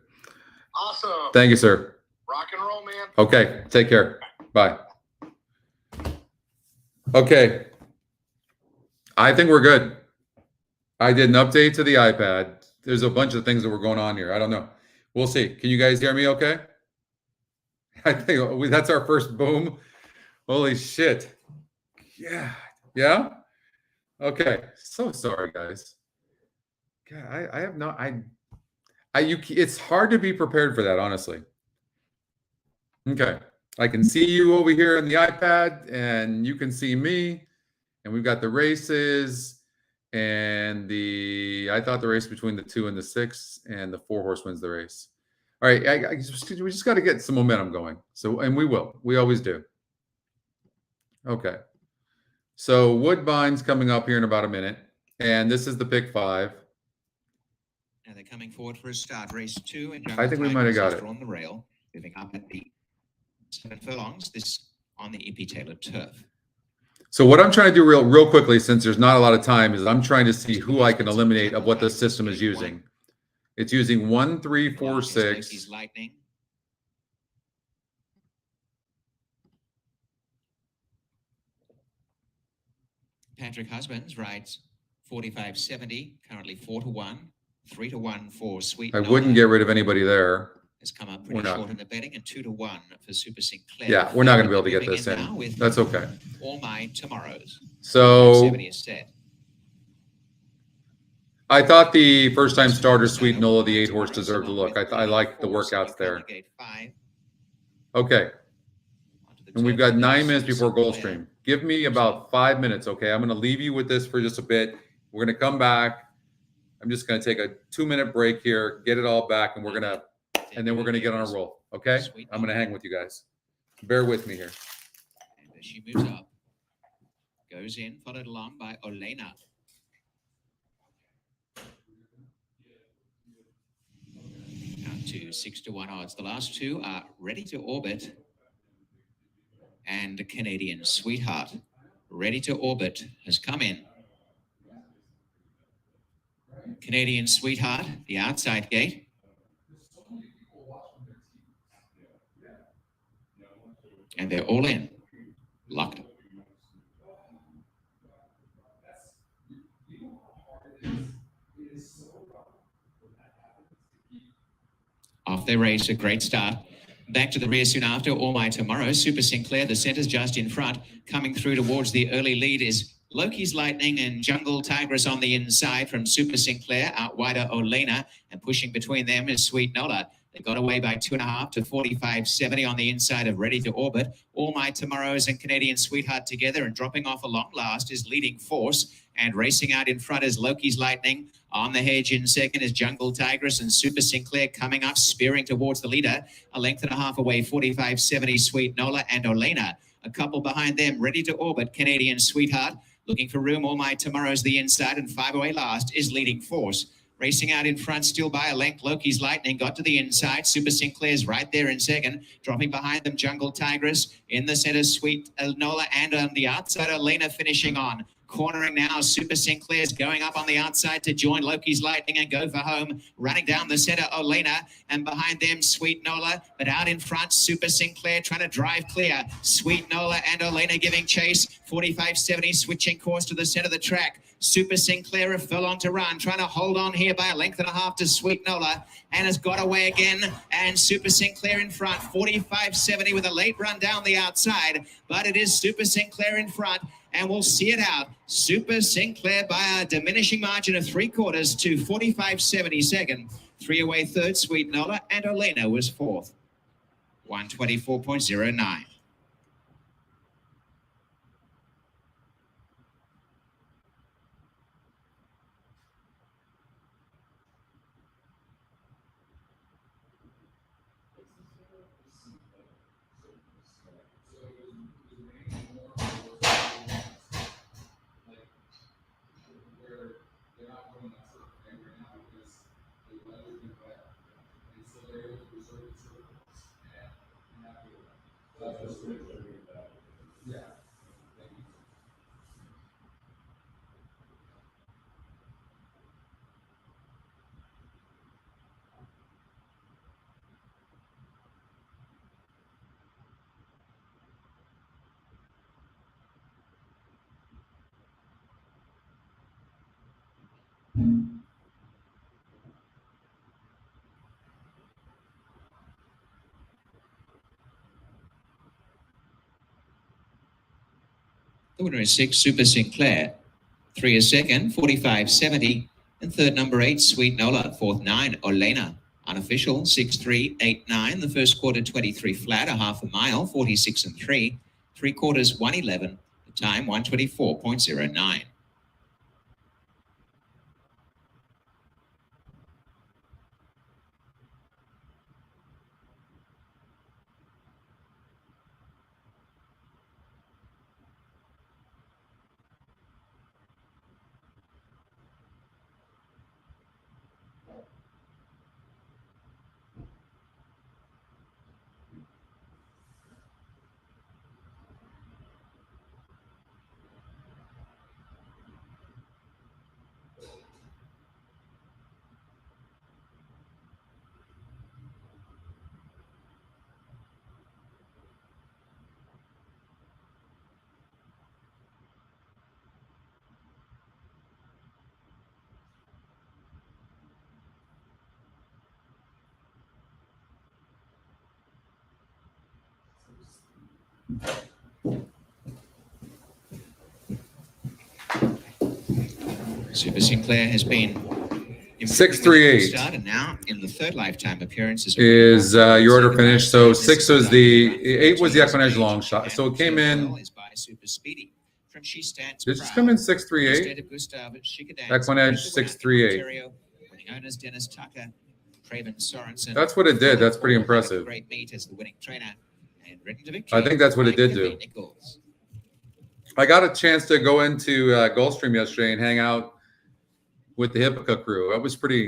Awesome. Thank you, sir. Rock and roll, man. Okay. Take care. Bye. Okay. I think we're good. I did an update to the iPad. There's a bunch of things that were going on here. I don't know. We'll see. Can you guys hear me okay? I think that's our first boom. Holy shit. Yeah. Yeah? Okay. So sorry, guys. God, I have not, it's hard to be prepared for that, honestly. Okay. I can see you over here on the iPad and you can see me, and we've got the races and I thought the race between the 2 and the 6 and the 4 horse wins the race. All right. We just got to get some momentum going. So, and we will, we always do. Okay. So Woodbine's coming up here in about a minute, and this is the pick 5. Now they're coming forward for a start. Race 2. And I think we might have got it. On the rail, moving up at the 7 furlongs. This on the Taylor turf. So what I'm trying to do real quickly, since there's not a lot of time, is I'm trying to see who I can eliminate of what the system is using. It's using 1, 3, 4, 6. Lightning. Patrick Husbands rides 45.70, currently 4-1, 3-1 for Sweet. I wouldn't get rid of anybody there. Has come up pretty short in the betting, and 2-1 for Super Sinclair. Yeah, we're not going to be able to get this in. That's okay. All my tomorrows. So 70 is set. I thought the first time starter Sweet Nola, the 8 horse, deserved a look. I like the workouts there. Okay. And we've got 9 minutes before Gulfstream. Give me about 5 minutes, okay? I'm going to leave you with this for just a bit. We're going to come back. I'm just going to take a 2-minute break here, get it all back, and then we're going to get on a roll, okay? I'm going to hang with you guys. Bear with me here. And as she moves up, goes in, followed along by Olena. Down to 6-1 odds. The last 2 are Ready to Orbit and Canadian Sweetheart. Ready to Orbit has come in. Canadian Sweetheart, the outside gate. And they're all in. Locked. Off their race, a great start. Back to the rear soon after, All My Tomorrow. Super Sinclair, the center's just in front. Coming through towards the early lead is Loki's Lightning and Jungle Tigress on the inside from Super Sinclair. Out wider, Olena. And pushing between them is Sweet Nola. They got away by 2.5 to 45.70 on the inside of Ready to Orbit. All My Tomorrows and Canadian Sweetheart together, and dropping off a long last is Leading Force. And racing out in front is Loki's Lightning. On the hedge in second is Jungle Tigress, and Super Sinclair coming up, spearing towards the leader. A length and a half away, 45.70, Sweet Nola and Olena. A couple behind them, Ready to Orbit, Canadian Sweetheart. Looking for room, All My Tomorrow's the inside, and 5 away last is Leading Force. Racing out in front, still by a length, Loki's Lightning got to the inside. Super Sinclair's right there in second. Dropping behind them, Jungle Tigress. In the center, Sweet Nola, and on the outside, Olena finishing on. Cornering now, Super Sinclair's going up on the outside to join Loki's Lightning and go for home. Running down the center, Olena, and behind them, Sweet Nola. But out in front, Super Sinclair trying to drive clear. Sweet Nola and Olena giving chase. 45.70, switching course to the center of the track. Super Sinclair a furlong to run, trying to hold on here by a length and a half to Sweet Nola, and has got away again. And Super Sinclair in front, 45.70 with a late run down the outside, but it is Super Sinclair in front, and we'll see it out. Super Sinclair by a diminishing margin of 3/4 to 45.70 second. 3 away third, Sweet Nola, and Olena was fourth. 124.09. The winner is 6, Super Sinclair. 3 is second, 45.70. And third, number 8, Sweet Nola. Fourth, 9, Olena. Unofficial, 6.389. The first quarter, 23 flat, a half a mile, 46 and 3. 3 quarters, 111. The time, 124.09. Super Sinclair has been 638 start, and now in the third lifetime appearance is your order finished. So 6 was the 8 was the EquinEdge long shot. So it came in. Did it just come in 638? EquinEdge 638. That's what it did. That's pretty impressive. I think that's what it did do. I got a chance to go into Gulfstream yesterday and hang out with the Hippica crew.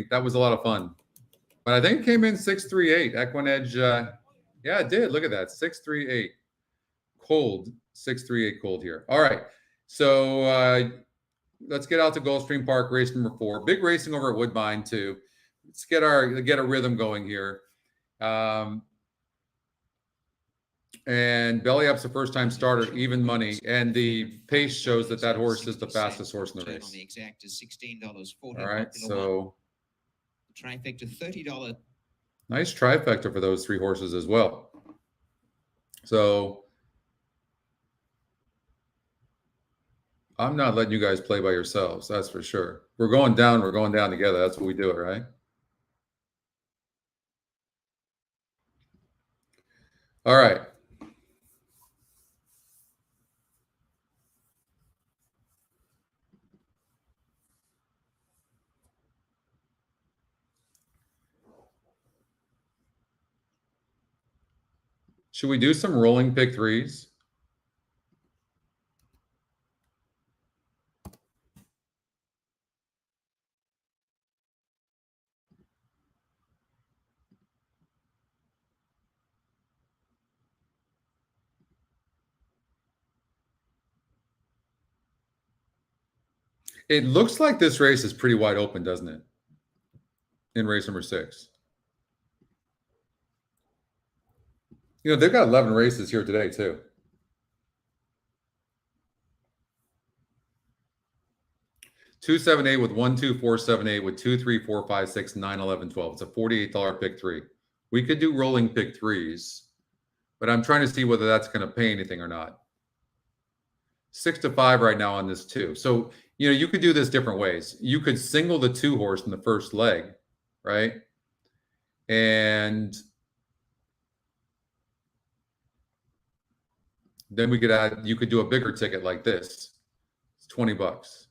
That was a lot of fun. But I think it came in 638. EquinEdge, yeah, it did. Look at that, 638. Cold, 638 cold here. All right, so let's get out to Gulfstream Park, race number 4. Big racing over at Woodbine too. Let's get a rhythm going here. And Belly Up's a first-time starter, even money, and the pace shows that horse is the fastest horse in the race. On the exact is $16.40. All right, so Trifecta $30. Nice trifecta for those 3 horses as well. So I'm not letting you guys play by yourselves, that's for sure. We're going down together. That's what we do it, right? All right. Should we do some rolling pick 3s? It looks like this race is pretty wide open, doesn't it? In race number 6. You know, they've got 11 races here today, too. $278 with 1, 2, 4, 7, 8 with 2, 3, 4, 5, 6, 9, 11, 12. It's a $48 pick 3. We could do rolling pick 3s, but I'm trying to see whether that's going to pay anything or not. 6 to 5 right now on this too. So, you know, you could do this different ways. You could single the 2 horse in the first leg, right? And then we could add, you could do a bigger ticket like this. It's $20.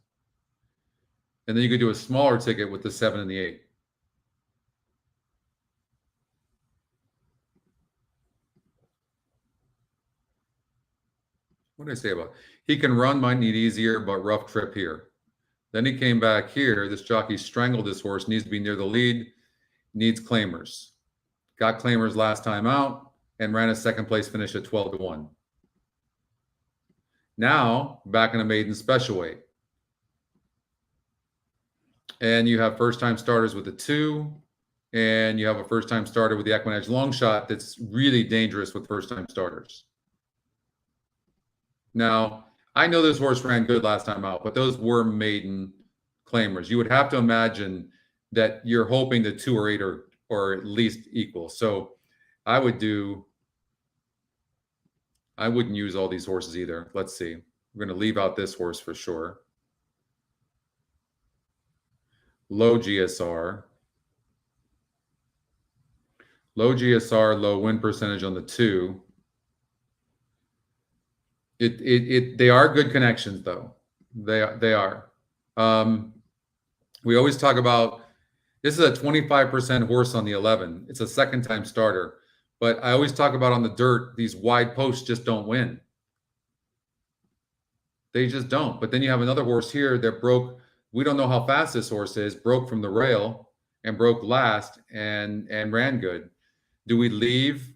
And then you could do a smaller ticket with the 7 and the 8. What did I say about? He can run, might need easier, but rough trip here. Then he came back here. This jockey strangled this horse, needs to be near the lead, needs claimers. Got claimers last time out and ran a second place finish at 12 to 1. Now back in a maiden special weight. And you have first time starters with the 2, and you have a first time starter with the EquinEdge long shot that's really dangerous with first time starters. Now, I know this horse ran good last time out, but those were maiden claimers. You would have to imagine that you're hoping that 2 or 8 or at least equal. So I wouldn't use all these horses either. Let's see. We're going to leave out this horse for sure. Low GSR. Low GSR, low win percentage on the 2. They are good connections though. They are. We always talk about, this is a 25% horse on the 11. It's a second time starter, but I always talk about on the dirt, these wide posts just don't win. They just don't. But then you have another horse here that broke. We don't know how fast this horse is, broke from the rail and broke last and ran good. Do we leave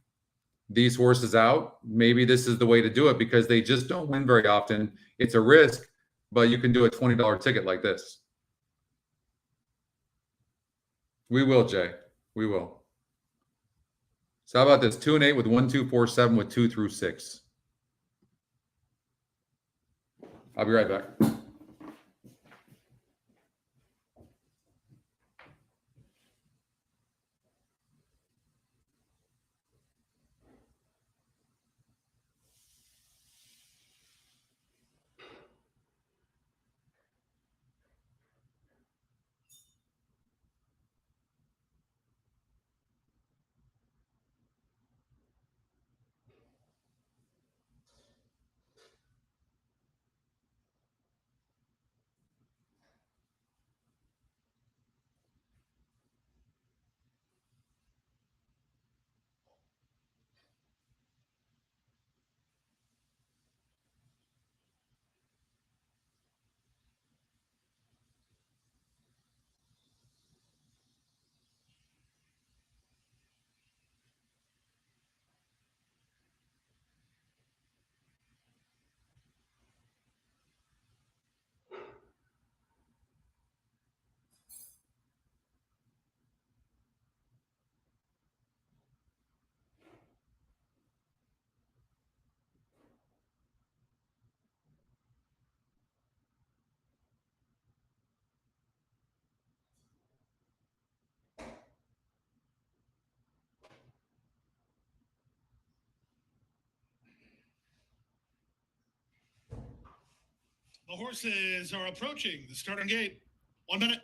these horses out? Maybe this is the way to do it because they just don't win very often. It's a risk, but you can do a $20 ticket like this. We will, Jay. We will. So how about this? 2 and 8 with 1, 2, 4, 7 with 2 through 6. I'll be right back. The horses are approaching the starting gate. 1 minute.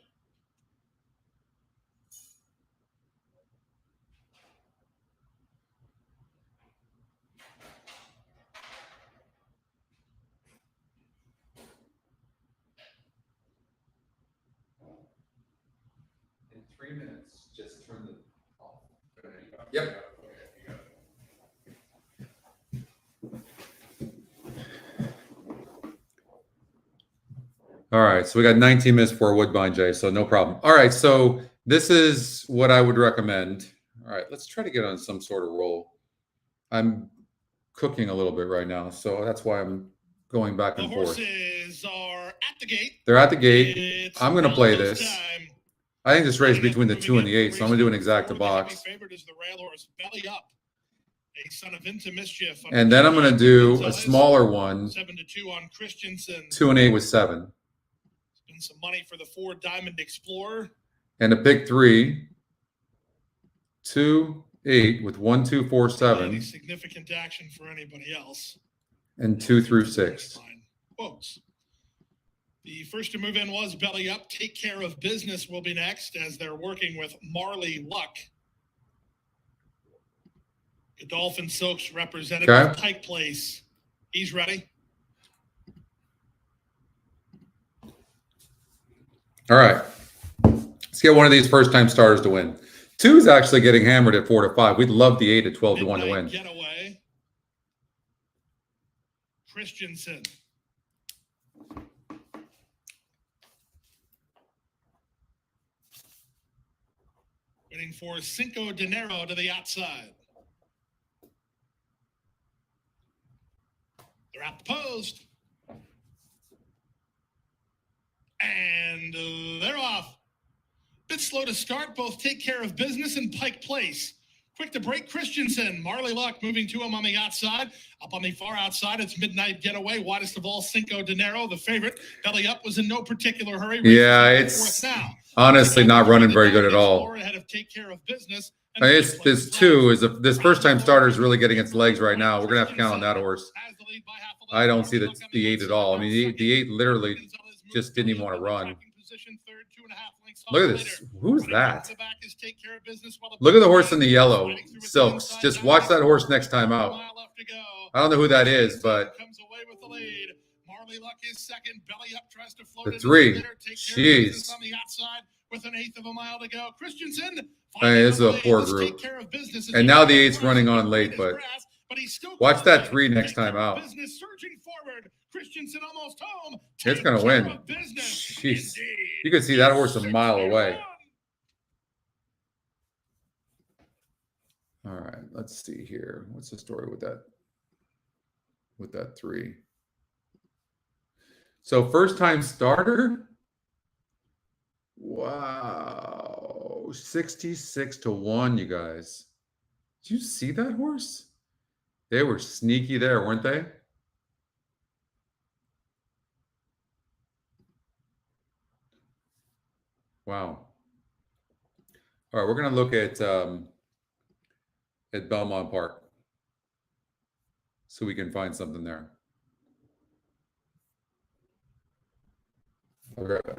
In 3 minutes, just turn the off. Yep. All right, so we got 19 minutes for Woodbine, Jay, so no problem. All right, so this is what I would recommend. All right, let's try to get on some sort of roll. I'm cooking a little bit right now, so that's why I'm going back and forth. The horses are at the gate. They're at the gate. It's I'm going to play almost this. time. I think this race between the 2 and the 8, so I'm going to do an exacta box. Favorite is the rail horse Belly Up, a son of Into Mischief. And then I'm going to do a smaller one. 7-2 on Christensen. 2 and 8 with 7. Spend some money for the 4 Diamond Explorer. And a pick 3. 2, 8 with 1, 2, 4, 7. Any significant action for anybody else. And 2 through 6. Quotes. The first to move in was Belly Up. Take Care of Business will be next as they're working with Marley Luck. Godolphin Silks representative Pike Place. He's ready. All right. Let's get one of these first-time starters to win. 2 is actually getting hammered at 4 to 5. We'd love the 8 at 12 to 1 to win. Getaway. Christensen. Waiting for Cinco de Nero to the outside. They're at the post. And they're off. Bit slow to start. Both Take Care of Business and Pike Place Quick to break, Christensen. Marley Luck moving to him on the outside. Up on the far outside, it's Midnight Getaway. Widest of all, Cinco de Nero, the favorite. Belly Up was in no particular hurry. Yeah, it's honestly not running very good at all. Ahead of Take Care of Business. I guess this two is this first time starter is really getting its legs right now. We're gonna have to count on that horse. I don't see the 8 at all. I mean, the 8 literally just didn't even want to run. Look at this. Who's that? Look at the horse in the yellow silks. Just watch that horse next time out. I don't know who that is, but the 3. Jeez. With an eighth of a mile to go, Christensen. I mean, this is a poor group. And now the 8's running on late, but watch that 3 next time out. It's going to win. Jeez. You can see that horse a mile away. All right, let's see here. What's the story with that 3? So first time starter? Wow. 66-1, you guys. Did you see that horse? They were sneaky there, weren't they? Wow. All right, we're going to look at Belmont Park so we can find something there. I'll be right back.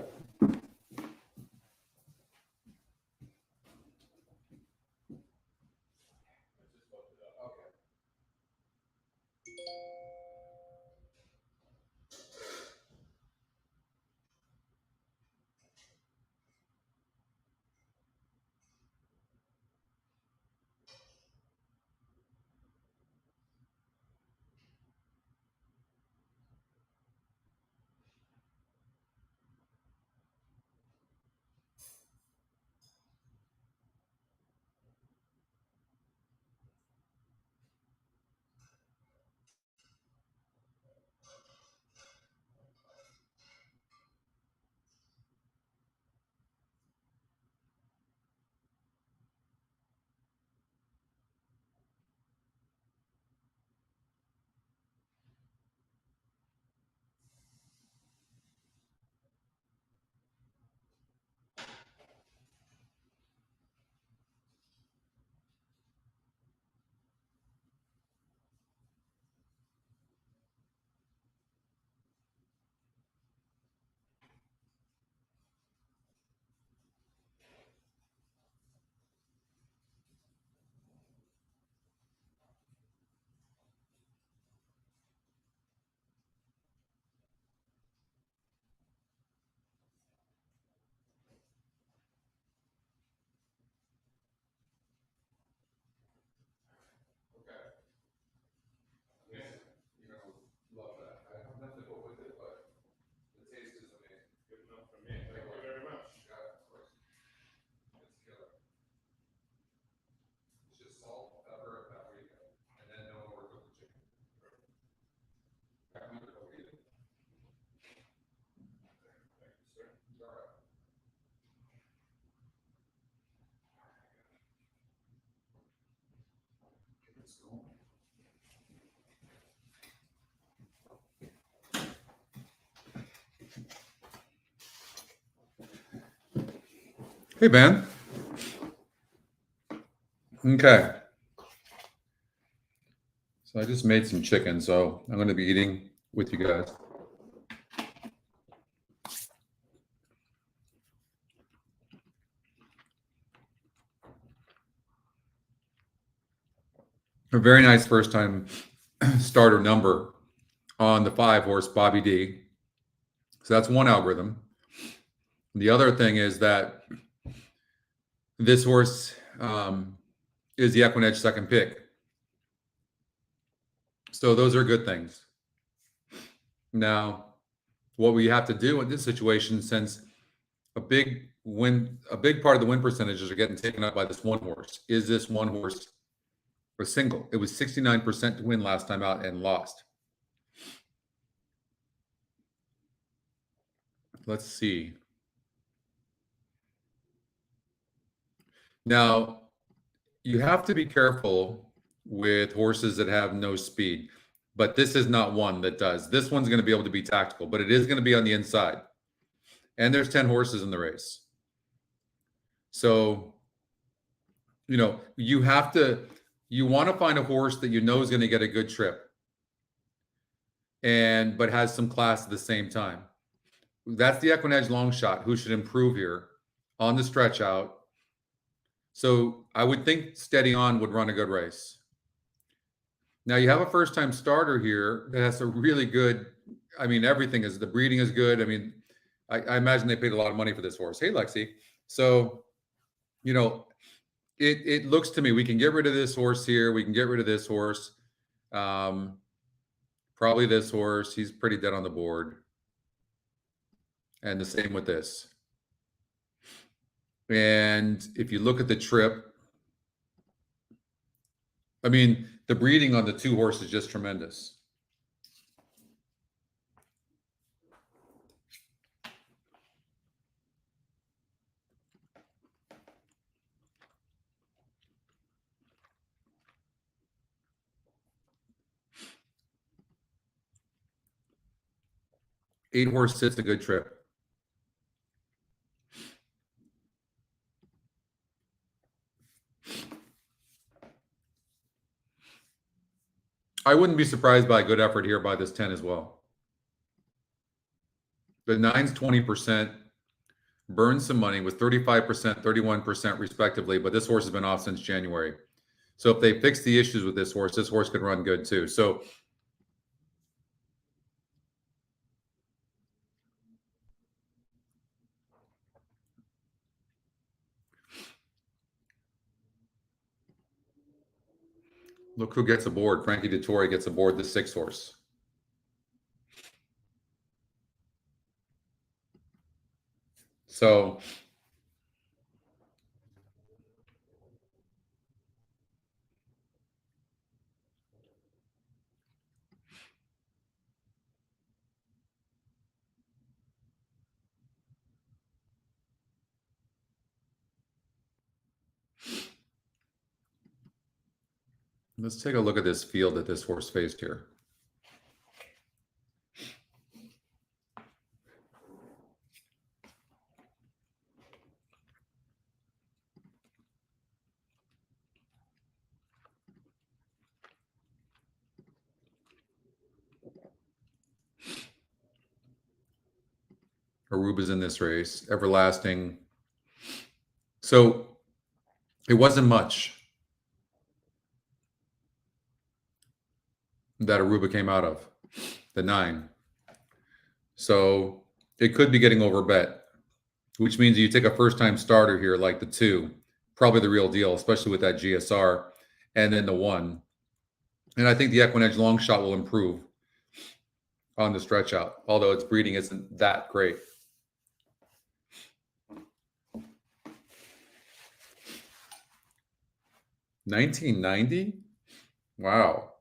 Hey, Ben. Okay. So I just made some chicken, so I'm going to be eating with you guys. A very nice first time starter number on the 5 horse Bobby D. So that's one algorithm. The other thing is that this horse is the EquinEdge second pick. So those are good things. Now, what we have to do in this situation, since a big part of the win percentages are getting taken up by this one horse, is this one horse a single? It was 69% to win last time out and lost. Let's see. Now, you have to be careful with horses that have no speed, but this is not one that does. This one's going to be able to be tactical, but it is going to be on the inside. And there's 10 horses in the race. So, you know, you want to find a horse that you know is going to get a good trip but has some class at the same time. That's the EquinEdge long shot, who should improve here on the stretch out. So I would think Steady On would run a good race. Now you have a first-time starter here that has a really good, I mean, the breeding is good. I mean, I imagine they paid a lot of money for this horse. Hey, Lexi. So, you know, it looks to me, we can get rid of this horse here. We can get rid of this horse. Probably this horse. He's pretty dead on the board. And the same with this. And if you look at the trip, I mean, the breeding on the two horses is just tremendous. Eight horse sits a good trip. I wouldn't be surprised by a good effort here by this 10 as well. The 9's 20%, burns some money, was 35%, 31% respectively, but this horse has been off since January. So if they fix the issues with this horse could run good too. So look who gets aboard. Frankie Dettori gets aboard the 6 horse. So let's take a look at this field that this horse faced here. Aruba's in this race, Everlasting. So it wasn't much that Aruba came out of, the 9. So it could be getting overbet, which means you take a first-time starter here like the 2, probably the real deal, especially with that GSR, and then the 1. And I think the EquinEdge long shot will improve on the stretch out, although its breeding isn't that great. $19.90? Wow.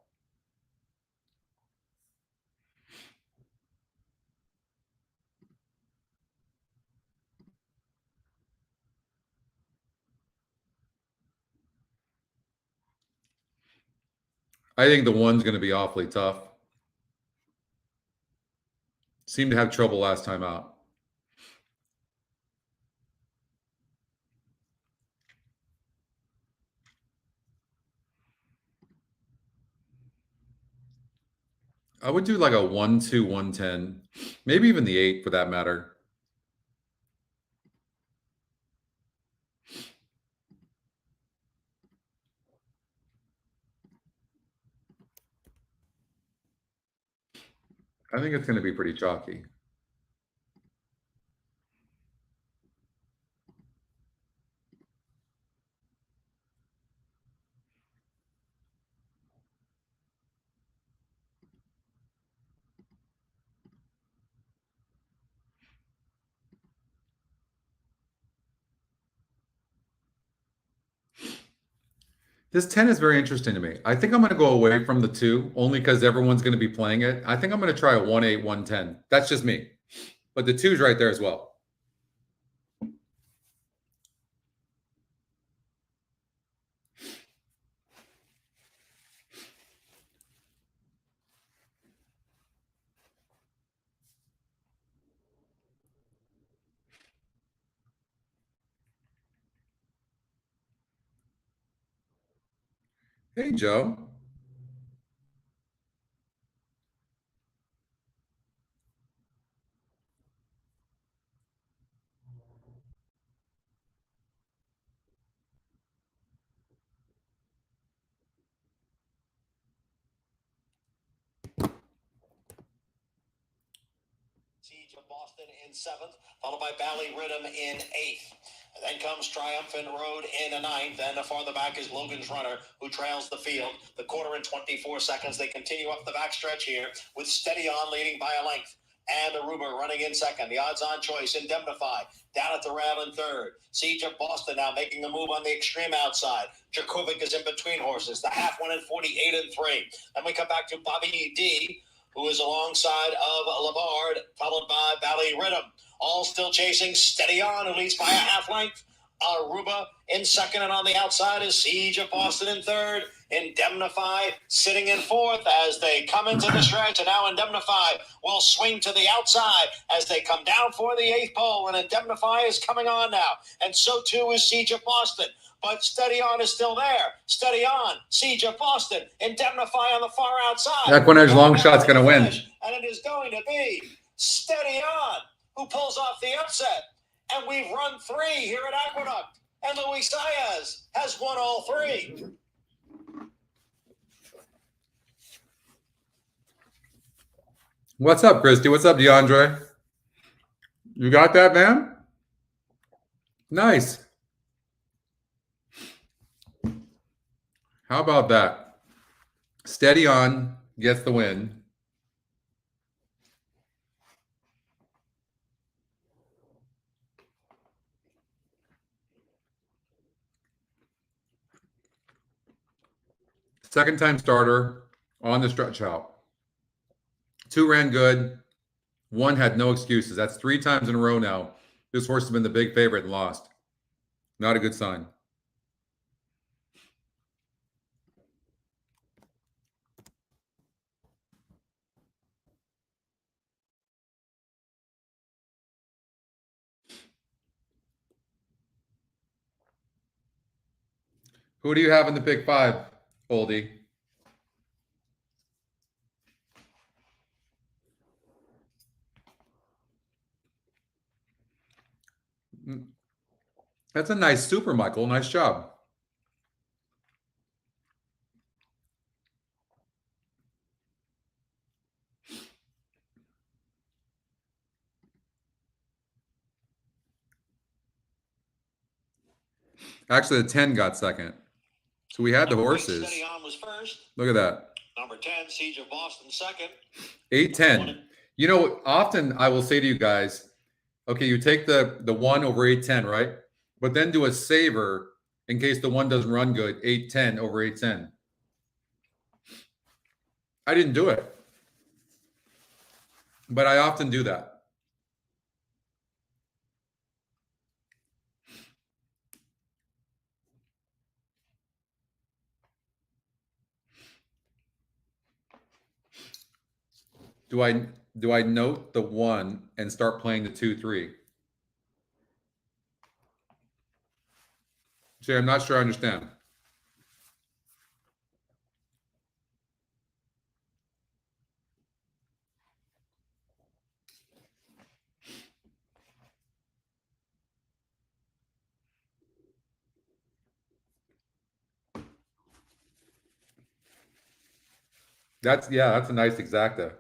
I think the 1's going to be awfully tough. Seemed to have trouble last time out. I would do like a 1, 2, 110, maybe even the 8 for that matter. I think it's going to be pretty chalky. This 10 is very interesting to me. I think I'm going to go away from the 2 only because everyone's going to be playing it. I think I'm going to try a 1-8, 110. That's just me. But the 2's right there as well. Hey, Joe. Siege of Boston in 7th, followed by Bally Rhythm in 8th. And then comes Triumphant Road in a 9th. Then farther back is Logan's Runner, who trails the field. The quarter in 24 seconds. They continue up the backstretch here with Steady On leading by a length. And Aruba running in second. The odds-on choice, Indemnify, down at the rail in third. Siege of Boston now making the move on the extreme outside. Djokovic is in between horses. The half one in 48 and 3. Then we come back to Bobby D, who is alongside of Labard, followed by Bally Rhythm. All still chasing Steady On, who leads by a half length. Aruba in second, and on the outside is Siege of Boston in third. Indemnify sitting in fourth as they come into the stretch, and now Indemnify will swing to the outside as they come down for the 8th pole, and Indemnify is coming on now, and so too is Siege of Boston. But Steady On is still there. Steady On, Siege of Boston, Indemnify on the far outside. EquinEdge long shot's going to win. And it is going to be Steady On who pulls off the upset. And we've run 3 here at Aqueduct. And Luis Saez has won all 3. What's up, Christy? What's up, DeAndre? You got that, man? Nice. How about that? Steady On gets the win. Second time starter on the stretch out. 2 ran good. 1 had no excuses. That's 3 times in a row now. This horse has been the big favorite and lost. Not a good sign. Who do you have in the Big 5, Oldie? That's a nice super, Michael. Nice job. Actually, the 10 got second. So we had the horses. Steady On was first. Look at that. Number 10, Siege of Boston second. 8-10. You know, often I will say to you guys, okay, you take the 1 over 8-10, right? But then do a saver in case the 1 doesn't run good, 8-10 over 8-10. I didn't do it. But I often do that. Do I note the 1 and start playing the 2-3? See, I'm not sure I understand. That's a nice exacta.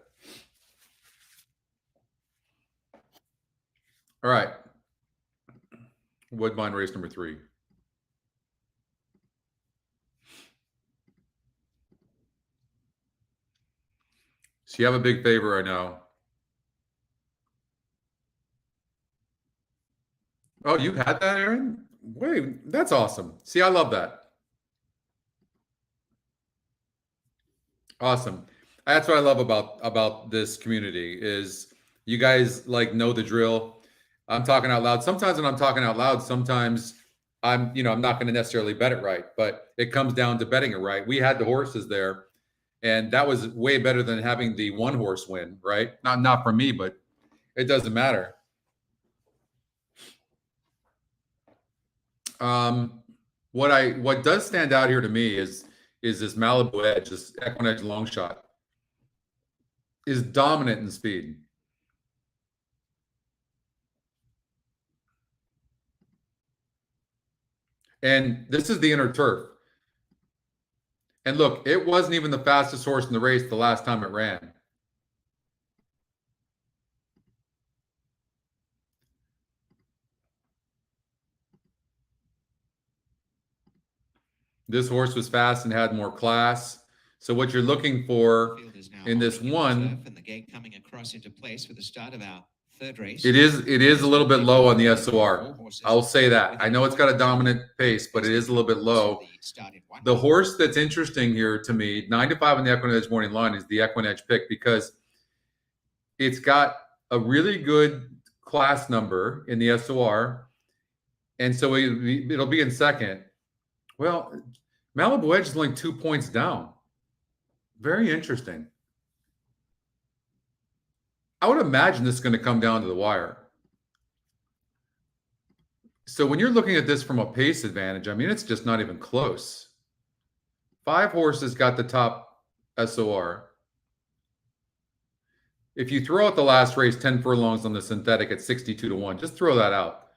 All right. Woodbine race number 3. So you have a big favor right now. Oh, you had that, Aaron? Wait, that's awesome. See, I love that. Awesome. That's what I love about this community is you guys like know the drill. I'm talking out loud. Sometimes when I'm talking out loud, sometimes I'm not going to necessarily bet it right, but it comes down to betting it right. We had the horses there, and that was way better than having the 1 horse win, right? Not for me, but it doesn't matter. What does stand out here to me is is this Malibu Edge, this EquinEdge long shot, is dominant in speed. And this is the inner turf. And look, it wasn't even the fastest horse in the race the last time it ran. This horse was fast and had more class. So what you're looking for in this one, and the gate coming across into place for the start of our third race. it is a little bit low on the SOR. I'll say that. I know it's got a dominant pace, but it is a little bit low. The horse that's interesting here to me, 9 to 5 on the EquinEdge morning line, is the EquinEdge pick because it's got a really good class number in the SOR, and so it'll be in second. Well, Malibu Edge is only 2 points down. Very interesting. I would imagine this is going to come down to the wire. So when you're looking at this from a pace advantage, I mean, it's just not even close. 5 horses got the top SOR. If you throw out the last race, 10 furlongs on the synthetic at 62 to 1, just throw that out.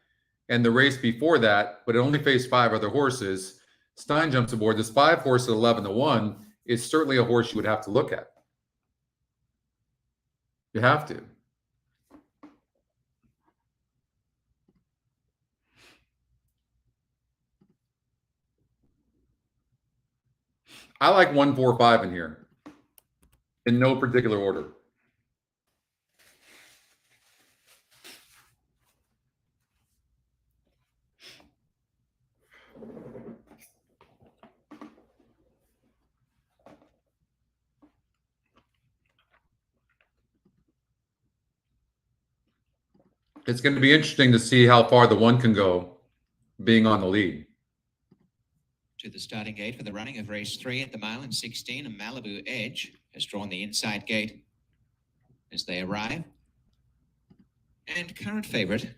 And the race before that, but it only faced 5 other horses, Stein jumps aboard. This 5 horse at 11 to 1 is certainly a horse you would have to look at. You have to. I like 1, 4, 5 in here, in no particular order. It's going to be interesting to see how far the 1 can go being on the lead. To the starting gate for the running of race 3 at the mile and 16, and Malibu Edge has drawn the inside gate as they arrive. And current favorite,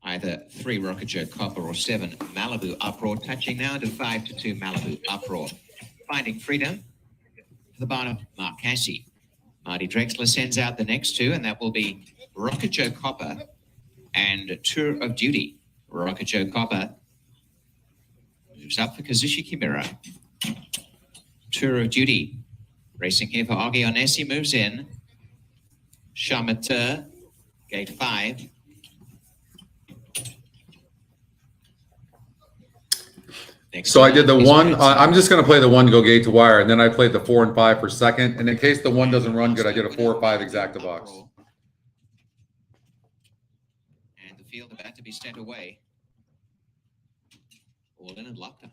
either 3 Rocket Joe Copper or 7 Malibu Uproar, touching now to 5 to 2 Malibu Uproar. Finding Freedom for the barn of Mark Cassie. Marty Drexler sends out the next 2, and that will be Rocket Joe Copper and Tour of Duty. Rocket Joe Copper moves up for Kazushi Kimura. Tour of Duty racing here for Augie Onesi moves in. Chamateur, gate 5. So I did the 1. I'm just going to play the 1 to go gate to wire, and then I played the 4 and 5 for second. And in case the 1 doesn't run good, I did a 4 or 5 exacta box. And the field about to be sent away. All in and locked up.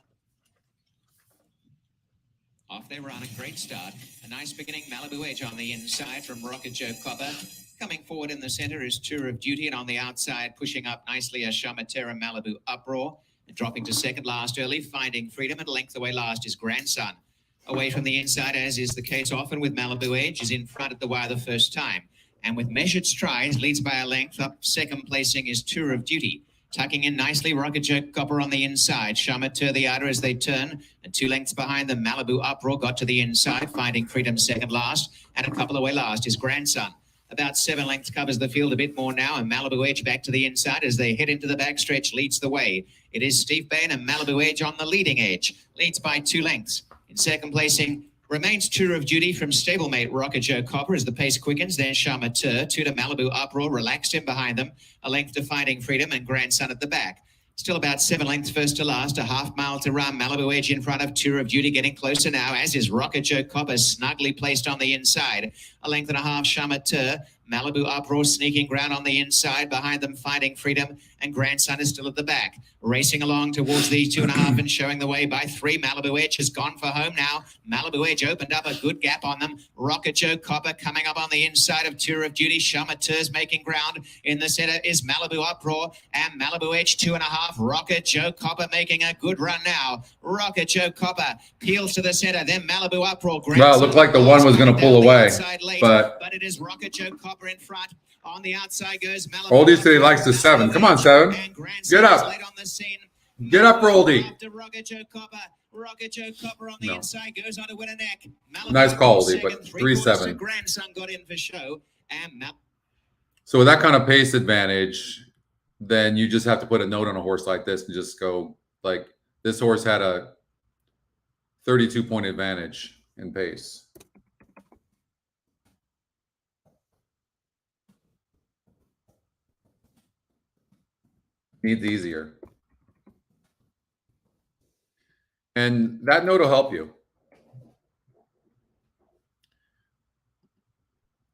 Off they run, a great start. A nice beginning, Malibu Edge on the inside from Rocket Joe Copper. Coming forward in the center is Tour of Duty, and on the outside, pushing up nicely, a Chamateur Malibu Uproar. And dropping to second last early, Finding Freedom, and a length away last is Grandson. Away from the inside, as is the case often with Malibu Edge, is in front at the wire the first time. And with measured strides, leads by a length. Up second placing is Tour of Duty. Tucking in nicely, Rocket Joe Copper on the inside. Chamateur the outer as they turn. And 2 lengths behind them, Malibu Uproar got to the inside. Finding Freedom second last. And a couple away last is Grandson. About 7 lengths covers the field a bit more now. And Malibu Edge back to the inside as they head into the backstretch, leads the way. It is Steve Bain and Malibu Edge on the leading edge. Leads by 2 lengths. In second placing remains Tour of Duty from stablemate Rocket Joe Copper as the pace quickens. Then Chamateur, 2 to Malibu Uproar, relaxed in behind them. A length to Finding Freedom and Grandson at the back. Still about 7 lengths first to last, a half mile to run. Malibu Edge in front of Tour of Duty, getting closer now, as is Rocket Joe Copper, snugly placed on the inside. A length and a half, Chamateur. Malibu Uproar sneaking ground on the inside. Behind them, Finding Freedom, and Grandson is still at the back. Racing along towards the 2.5 and showing the way by 3. Malibu Edge has gone for home now. Malibu Edge opened up a good gap on them. Rocket Joe Copper coming up on the inside of Tour of Duty. Chamateur's making ground. In the center is Malibu Uproar and Malibu Edge 2.5. Rocket Joe Copper making a good run now. Rocket Joe Copper peels to the center. Then Malibu Uproar. Well, it looked like the 1 was going to pull away, but it is Rocket Joe Copper in front. On the outside goes Malibu. Oldie said he likes the 7. Come on, 7. Get up. Get up, Oldie. After Rocket Joe Copper, Rocket Joe Copper on the No. inside goes on to win a neck. Nice call, Lee, second, but 3/4 3-7. Grandson got in for show. And So with that kind of pace advantage, then you just have to put a note on a horse like this and just go, like, this horse had a 32-point advantage in pace. Needs easier. And that note will help you.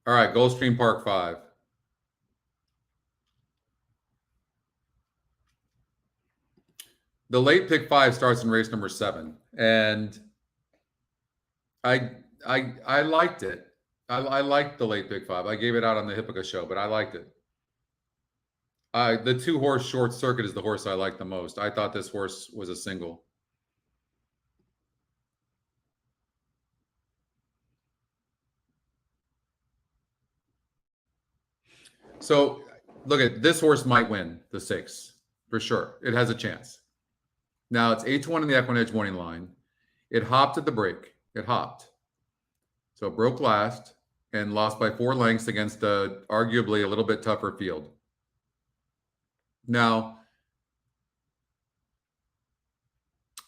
All right, Gulfstream Park 5. The late pick 5 starts in race number 7, and I liked it. I liked the late pick 5. I gave it out on the Hippica show, but I liked it. The 2-horse Short Circuit is the horse I like the most. I thought this horse was a single. So look at this horse might win the 6 for sure. It has a chance. Now it's 8-1 in the EquinEdge morning line. It hopped at the break. It hopped. So it broke last and lost by 4 lengths against arguably a little bit tougher field. Now,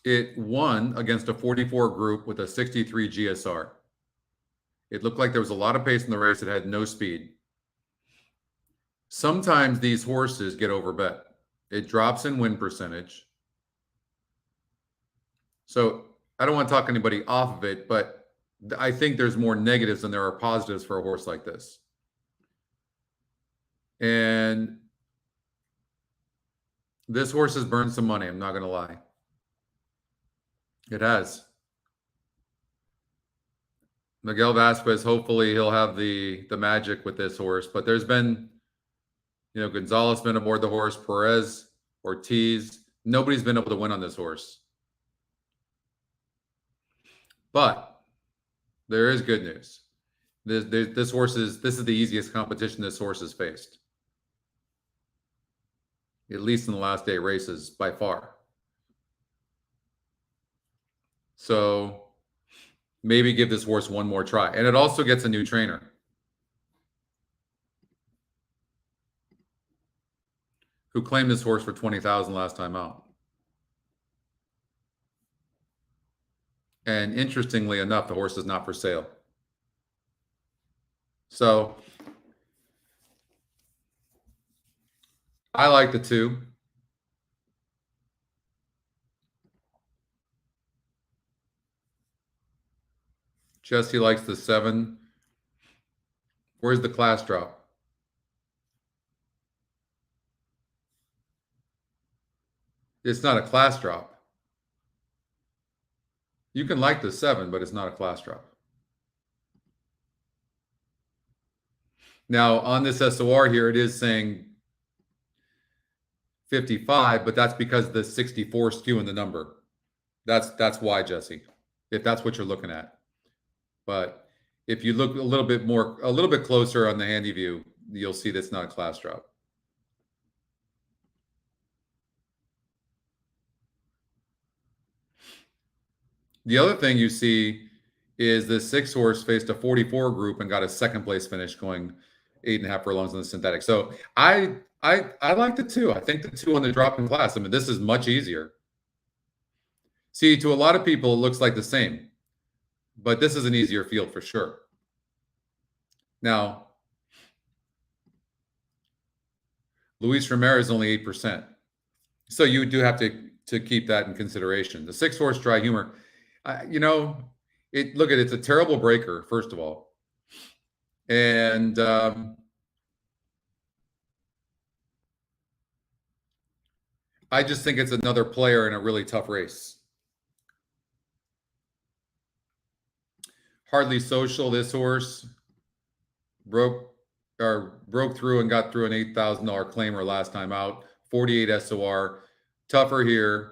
it won against a 44 group with a 63 GSR. It looked like there was a lot of pace in the race. It had no speed. Sometimes these horses get overbet. It drops in win percentage. So I don't want to talk anybody off of it, but I think there's more negatives than there are positives for a horse like this. And this horse has burned some money. I'm not going to lie. It has. Miguel Vasquez, hopefully he'll have the magic with this horse. But there's been, Gonzalez been aboard the horse, Perez, Ortiz. Nobody's been able to win on this horse. But there is good news. This is the easiest competition this horse has faced. At least in the last 8 races, by far. So maybe give this horse one more try. And it also gets a new trainer. Who claimed this horse for $20,000 last time out. And interestingly enough, the horse is not for sale. So I like the 2. Jesse likes the 7. Where's the class drop? It's not a class drop. You can like the 7, but it's not a class drop. Now, on this SOR here, it is saying 55, but that's because the 64 skew in the number. That's why, Jesse, if that's what you're looking at. But if you look a little bit closer on the handy view, you'll see that's not a class drop. The other thing you see is the 6-horse faced a 44 group and got a 2nd place finish going 8.5 furlongs on the synthetic. So I like the 2. I think the 2 on the drop in class. I mean, this is much easier. See, to a lot of people, it looks like the same, but this is an easier field for sure. Now, Luis Ramirez is only 8%. So you do have to keep that in consideration. The 6-horse Dry Humor, it's a terrible breaker, first of all. And I just think it's another player in a really tough race. Hardly Social, this horse broke through and got through an $8,000 claimer last time out. 48 SOR, tougher here.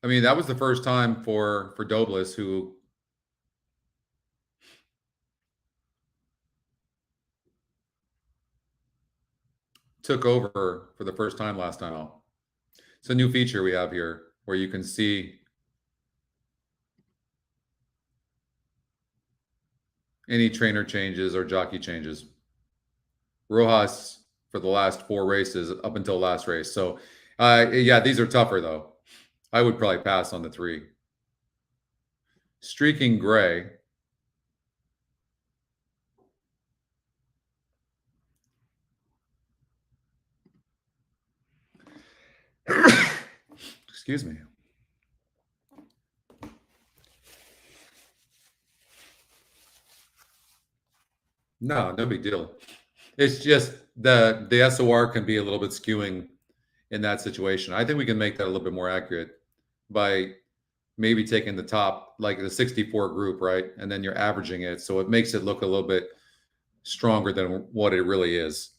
I mean, that was the first time for Douglas, who took over for the first time last time. It's a new feature we have here where you can see any trainer changes or jockey changes. Rojas for the last 4 races up until last race. So, yeah, these are tougher though. I would probably pass on the 3. Streaking Gray. Excuse me. No big deal. It's just the SOR can be a little bit skewing in that situation. I think we can make that a little bit more accurate by maybe taking the top, like the 64 group, right? And then you're averaging it. So it makes it look a little bit stronger than what it really is.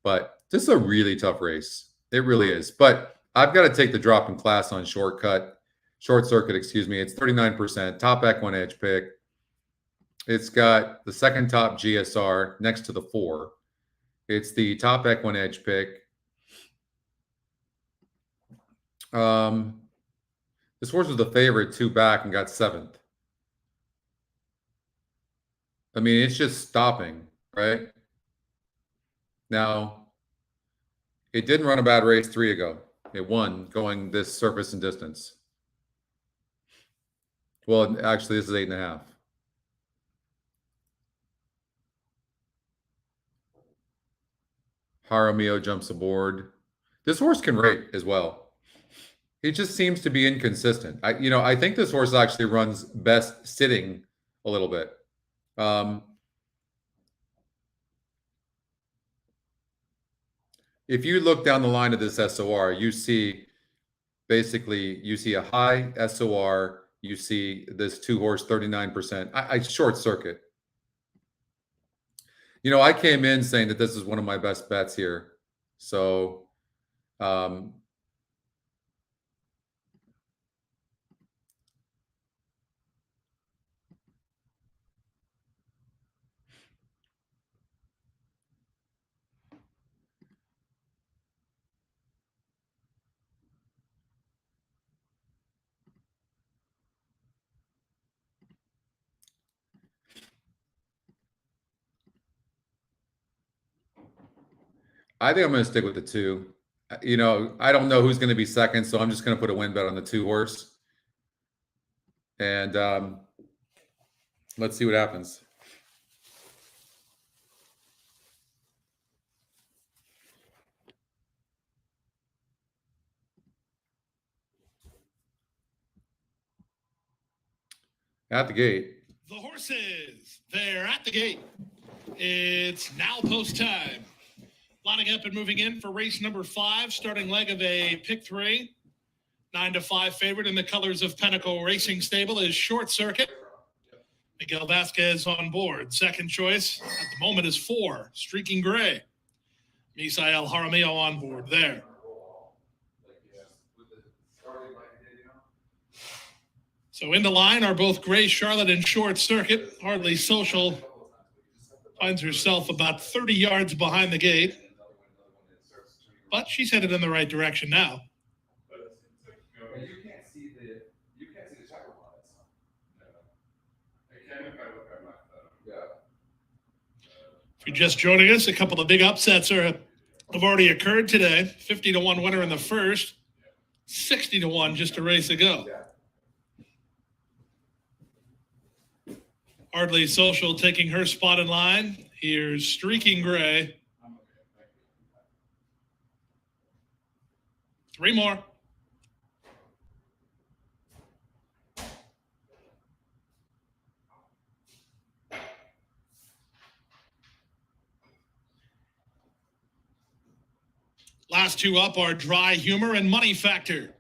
But this is a really tough race. It really is. But I've got to take the drop in class on short circuit, excuse me. It's 39%, top EquinEdge pick. It's got the second top GSR next to the 4. It's the top EquinEdge pick. This horse was the favorite 2 back and got 7th. I mean, it's just stopping, right? Now, it didn't run a bad race 3 ago. It won going this surface and distance. Well, actually, this is 8.5. Jaramillo jumps aboard. This horse can rate as well. He just seems to be inconsistent. I think this horse actually runs best sitting a little bit. If you look down the line of this SOR, you see a high SOR. You see this 2-horse 39%. I short circuit. I came in saying that this is one of my best bets here. So, I think I'm going to stick with the 2. I don't know who's going to be second, so I'm just going to put a win bet on the 2-horse. And let's see what happens. At the gate. The horses, they're at the gate. It's now post time. Lining up and moving in for race number 5, starting leg of a pick 3. 9-5 favorite in the colors of Pinnacle Racing Stable is Short Circuit. Miguel Vasquez on board. Second choice at the moment is 4, Streaking Gray. Misael Jaramillo on board there. So in the line are both Gray Charlotte and Short Circuit. Hardly Social finds herself about 30 yards behind the gate. But she's headed in the right direction now. You can't see the checker line. If you're just joining us, a couple of big upsets have already occurred today. 50-1 winner in the first, 60-1 just a race ago. Hardly Social taking her spot in line. Here's Streaking Gray. 3 more. Last 2 up are Dry Humor and Money Factor.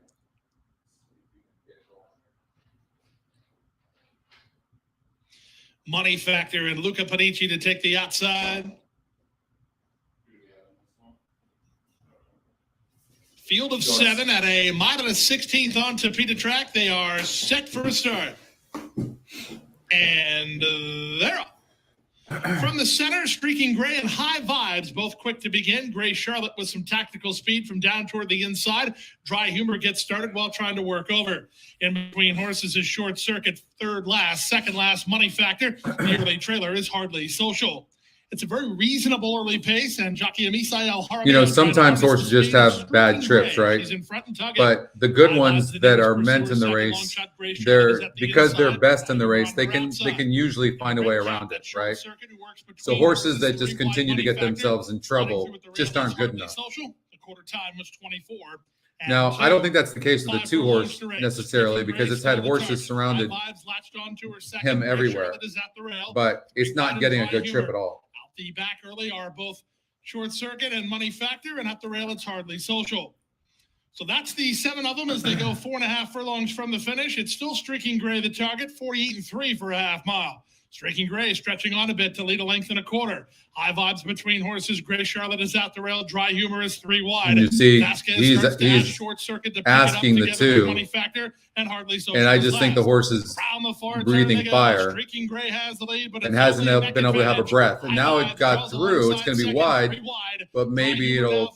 Money Factor and Luca Panici to take the outside. Field of 7 at a mile and a 16th on Tapeta track. They are set for a start. And they're off. From the center, Streaking Gray and High Vibes, both quick to begin. Gray Charlotte with some tactical speed from down toward the inside. Dry Humor gets started while trying to work over. In between horses is Short Circuit, third last. Second last, Money Factor. The early trailer is Hardly Social. It's a very reasonable early pace, and jockey Misael Harvey. You know, sometimes horses just have bad trips, right? But the good ones that are meant in the race, because they're best in the race, they can usually find a way around it, right? So horses that just continue to get themselves in trouble just aren't good enough. The quarter time was 24. Now, I don't think that's the case with the 2-horse necessarily, because it's had horses surrounded him everywhere, but it's not getting a good trip at all. The back early are both Short Circuit and Money Factor, and at the rail, it's Hardly Social. So that's the 7 of them as they go 4.5 furlongs from the finish. It's still Streaking Gray, the target, 48-3 for a half mile. Streaking Gray stretching on a bit to lead a length and a quarter. High Vibes between horses. Gray Charlotte is out the rail. Dry Humor is 3 wide. And you see, Vasquez he's Short Circuit to asking the 2. Money Factor and Hardly Social. And I just think the horse is breathing fire Gray has the lead, but and hasn't been able to have a breath. And now it got through. It's going to be wide, but maybe it'll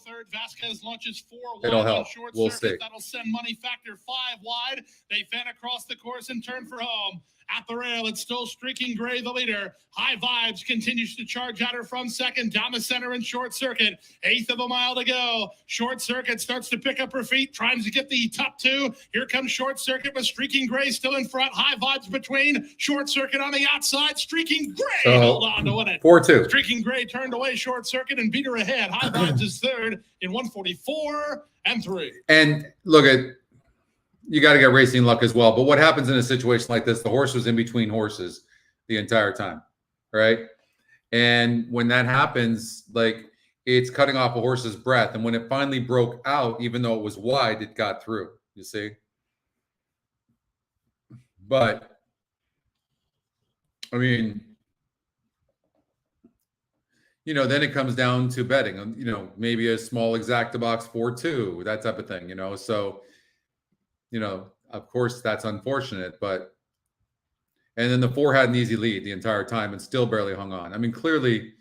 help. We'll see. That'll send Money Factor 5 wide. They fan across the course and turn for home. At the rail, it's still Streaking Gray, the leader. High Vibes continues to charge at her from second. Down the center in Short Circuit. 1/8 of a mile to go. Short Circuit starts to pick up her feet, trying to get the top 2. Here comes Short Circuit with Streaking Gray still in front. High Vibes between. Short Circuit on the outside. Streaking Gray held on to win it. 4-2. Streaking Gray turned away Short Circuit and beat her ahead. High Vibes is third in 1:44-3. And look at, you got to get racing luck as well. But what happens in a situation like this? The horse was in between horses the entire time, right? And when that happens, like, it's cutting off a horse's breath. And when it finally broke out, even though it was wide, it got through, you see? But, I mean, you know, then it comes down to betting, you know, maybe a small exacta box 4-2, that type of thing, you know? So, you know, of course, that's unfortunate, but, and then the 4 had an easy lead the entire time and still barely hung on. I mean, clearly,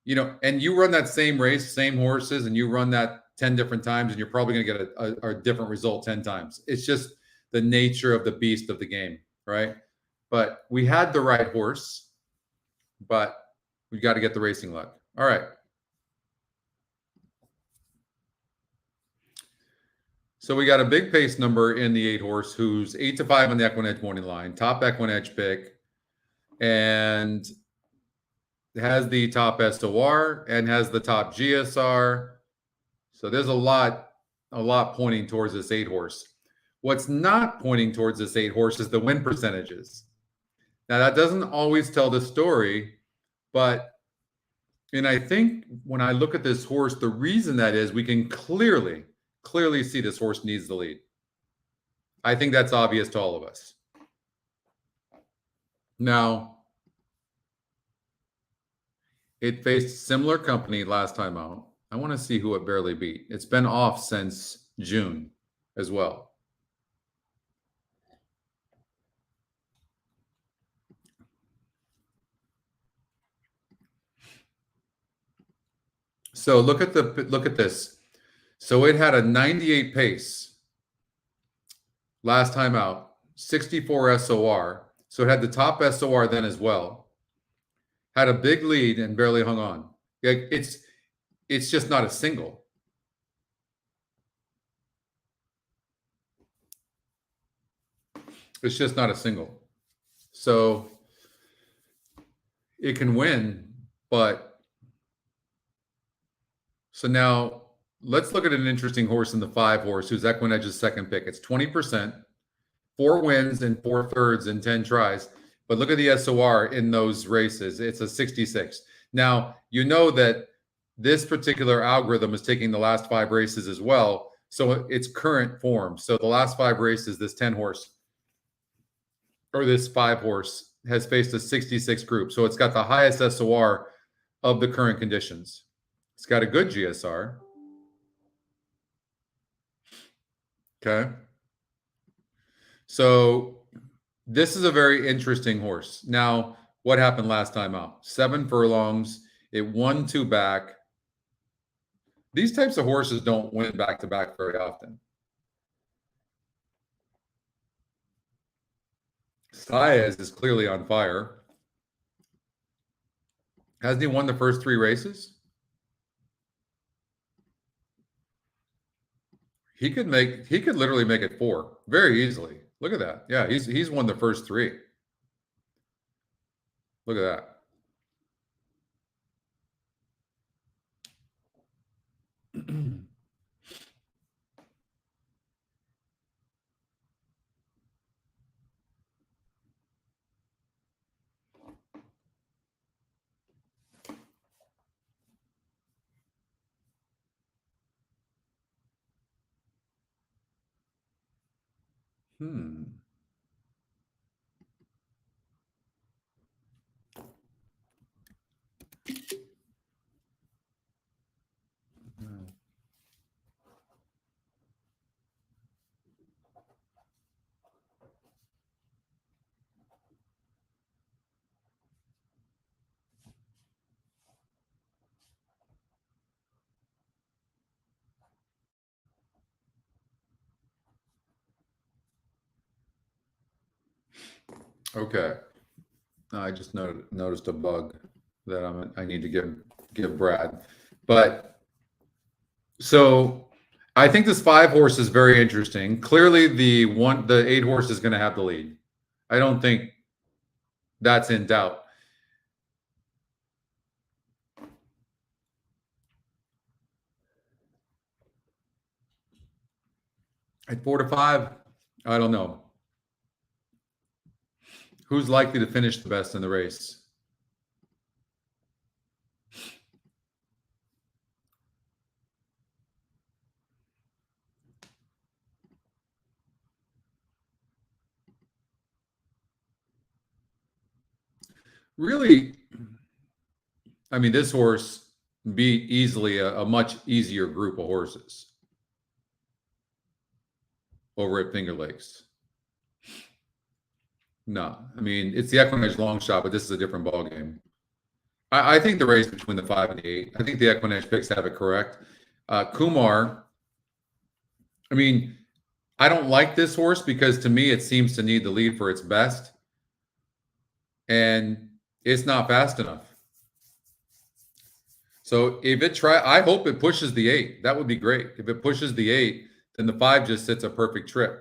you know, and you run that same race, same horses, and you run that 10 different times, and you're probably going to get a different result 10 times. It's just the nature of the beast of the game, right? But we had the right horse, but we got to get the racing luck. All right. So we got a big pace number in the 8-horse who's 8-5 on the EquinEdge morning line, top EquinEdge pick, and has the top SOR and has the top GSR. So there's a lot pointing towards this 8-horse. What's not pointing towards this 8-horse is the win percentages. Now that doesn't always tell the story, but, and I think when I look at this horse, the reason that is, we can clearly see this horse needs the lead. I think that's obvious to all of us. Now, it faced similar company last time out. I want to see who it barely beat. It's been off since June as well. So look at this. So it had a 98 pace last time out, 64 SOR. So it had the top SOR then as well. Had a big lead and barely hung on. It's just not a single. It's just not a single. So it can win, but so now let's look at an interesting horse in the 5-horse who's EquinEdge's second pick. It's 20%, 4 wins and 4 thirds in 10 tries. But look at the SOR in those races. It's a 66. Now, you know that this particular algorithm is taking the last 5 races as well. So it's current form. So the last 5 races, this 10-horse or this 5-horse has faced a 66 group. So it's got the highest SOR of the current conditions. It's got a good GSR. Okay. So this is a very interesting horse. Now, What happened last time out? 7 furlongs. It won 2 back. These types of horses don't win back-to-back very often. Saez is clearly on fire. Hasn't he won the first 3 races? He could literally make it 4 very easily. Look at that. Yeah, he's won the first 3. Look at that. Okay. I just noticed a bug that I need to give Brad. But so I think this 5 horse is very interesting. Clearly the 8 horse is going to have the lead. I don't think that's in doubt. At 4 to 5, I don't know. Who's likely to finish the best in the race? Really, I mean, this horse beat easily a much easier group of horses over at Finger Lakes. No, I mean, it's the EquinEdge long shot, but this is a different ballgame. I think the race between the 5 and the 8, I think the EquinEdge picks have it correct. Kumar, I mean, I don't like this horse because to me, it seems to need the lead for its best. And it's not fast enough. So if I hope it pushes the 8. That would be great. If it pushes the 8, then the 5 just sits a perfect trip.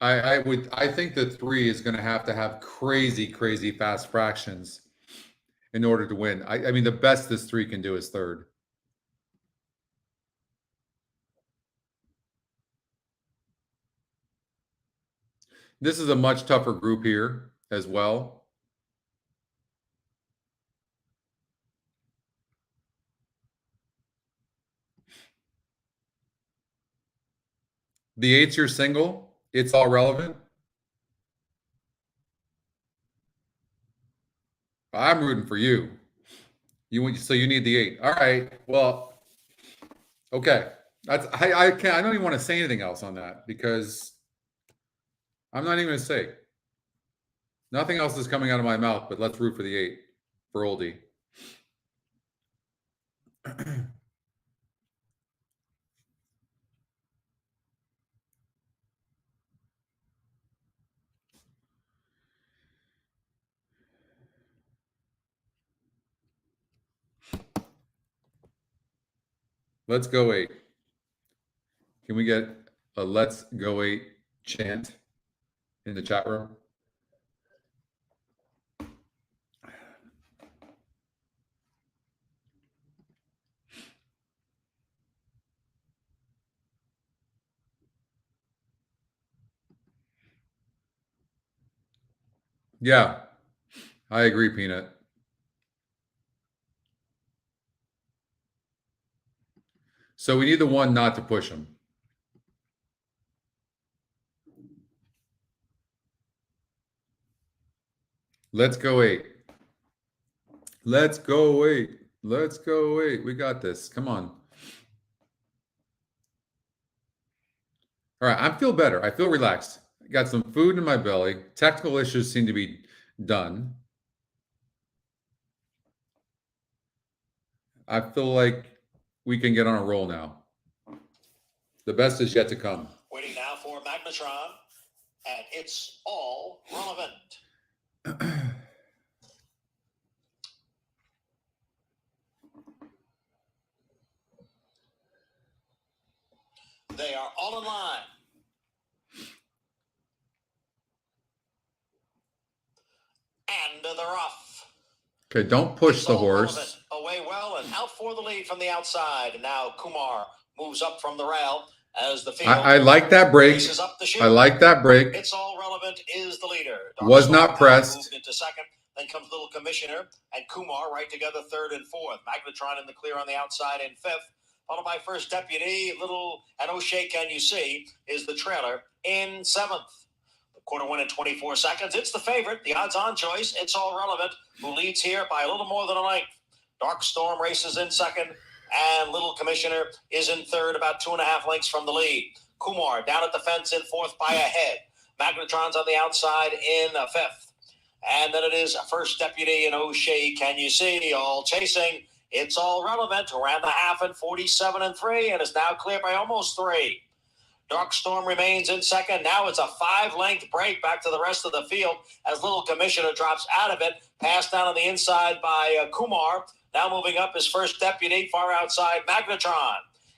I think that 3 is going to have crazy fast fractions in order to win. I mean, the best this 3 can do is 3rd. This is a much tougher group here as well. The 8's your single. It's all relevant. I'm rooting for you. So you need the 8. All right. Well, okay. I can't. I don't even want to say anything else on that because I'm not even going to say. Nothing else is coming out of my mouth, but let's root for the 8 for Oldie. Let's go 8. Can we get a let's go 8 chant in the chat room? Yeah, I agree, Peanut. So we need the 1 not to push him. Let's go 8. Let's go 8. Let's go 8. We got this. Come on. All right, I feel better. I feel relaxed. I got some food in my belly. Technical issues seem to be done. I feel like we can get on a roll now. The best is yet to come. Waiting now for Magnetron, and it's all relevant. They are all in line. And they're off. Okay, don't push the All horse. relevant. Away well and out for the lead from the outside. And now Kumar moves up from the rail as the field. I like that break. Races up the chute. I like that break. It's all relevant is the leader. Was Dark not Star pressed. Moved into second. Then comes Little Commissioner and Kumar right together third and fourth. Magnetron in the clear on the outside in fifth. Followed by First Deputy. Little and O'Shea Can You See is the trailer in seventh. The quarter win in 24 seconds. It's the favorite. The odds-on choice. It's all relevant. Who leads here by a little more than a length. Dark Storm races in second. And Little Commissioner is in third, about 2.5 lengths from the lead. Kumar down at the fence in fourth by a head. Magnetron's on the outside in fifth. And then it is First Deputy and O'Shea Can You See all chasing. It's all relevant. Around the half in 47 and 3 and is now clear by almost 3. Dark Storm remains in second. Now it's a 5-length break back to the rest of the field as Little Commissioner drops out of it. Passed down on the inside by Kumar. Now moving up is First Deputy, far outside Magnetron.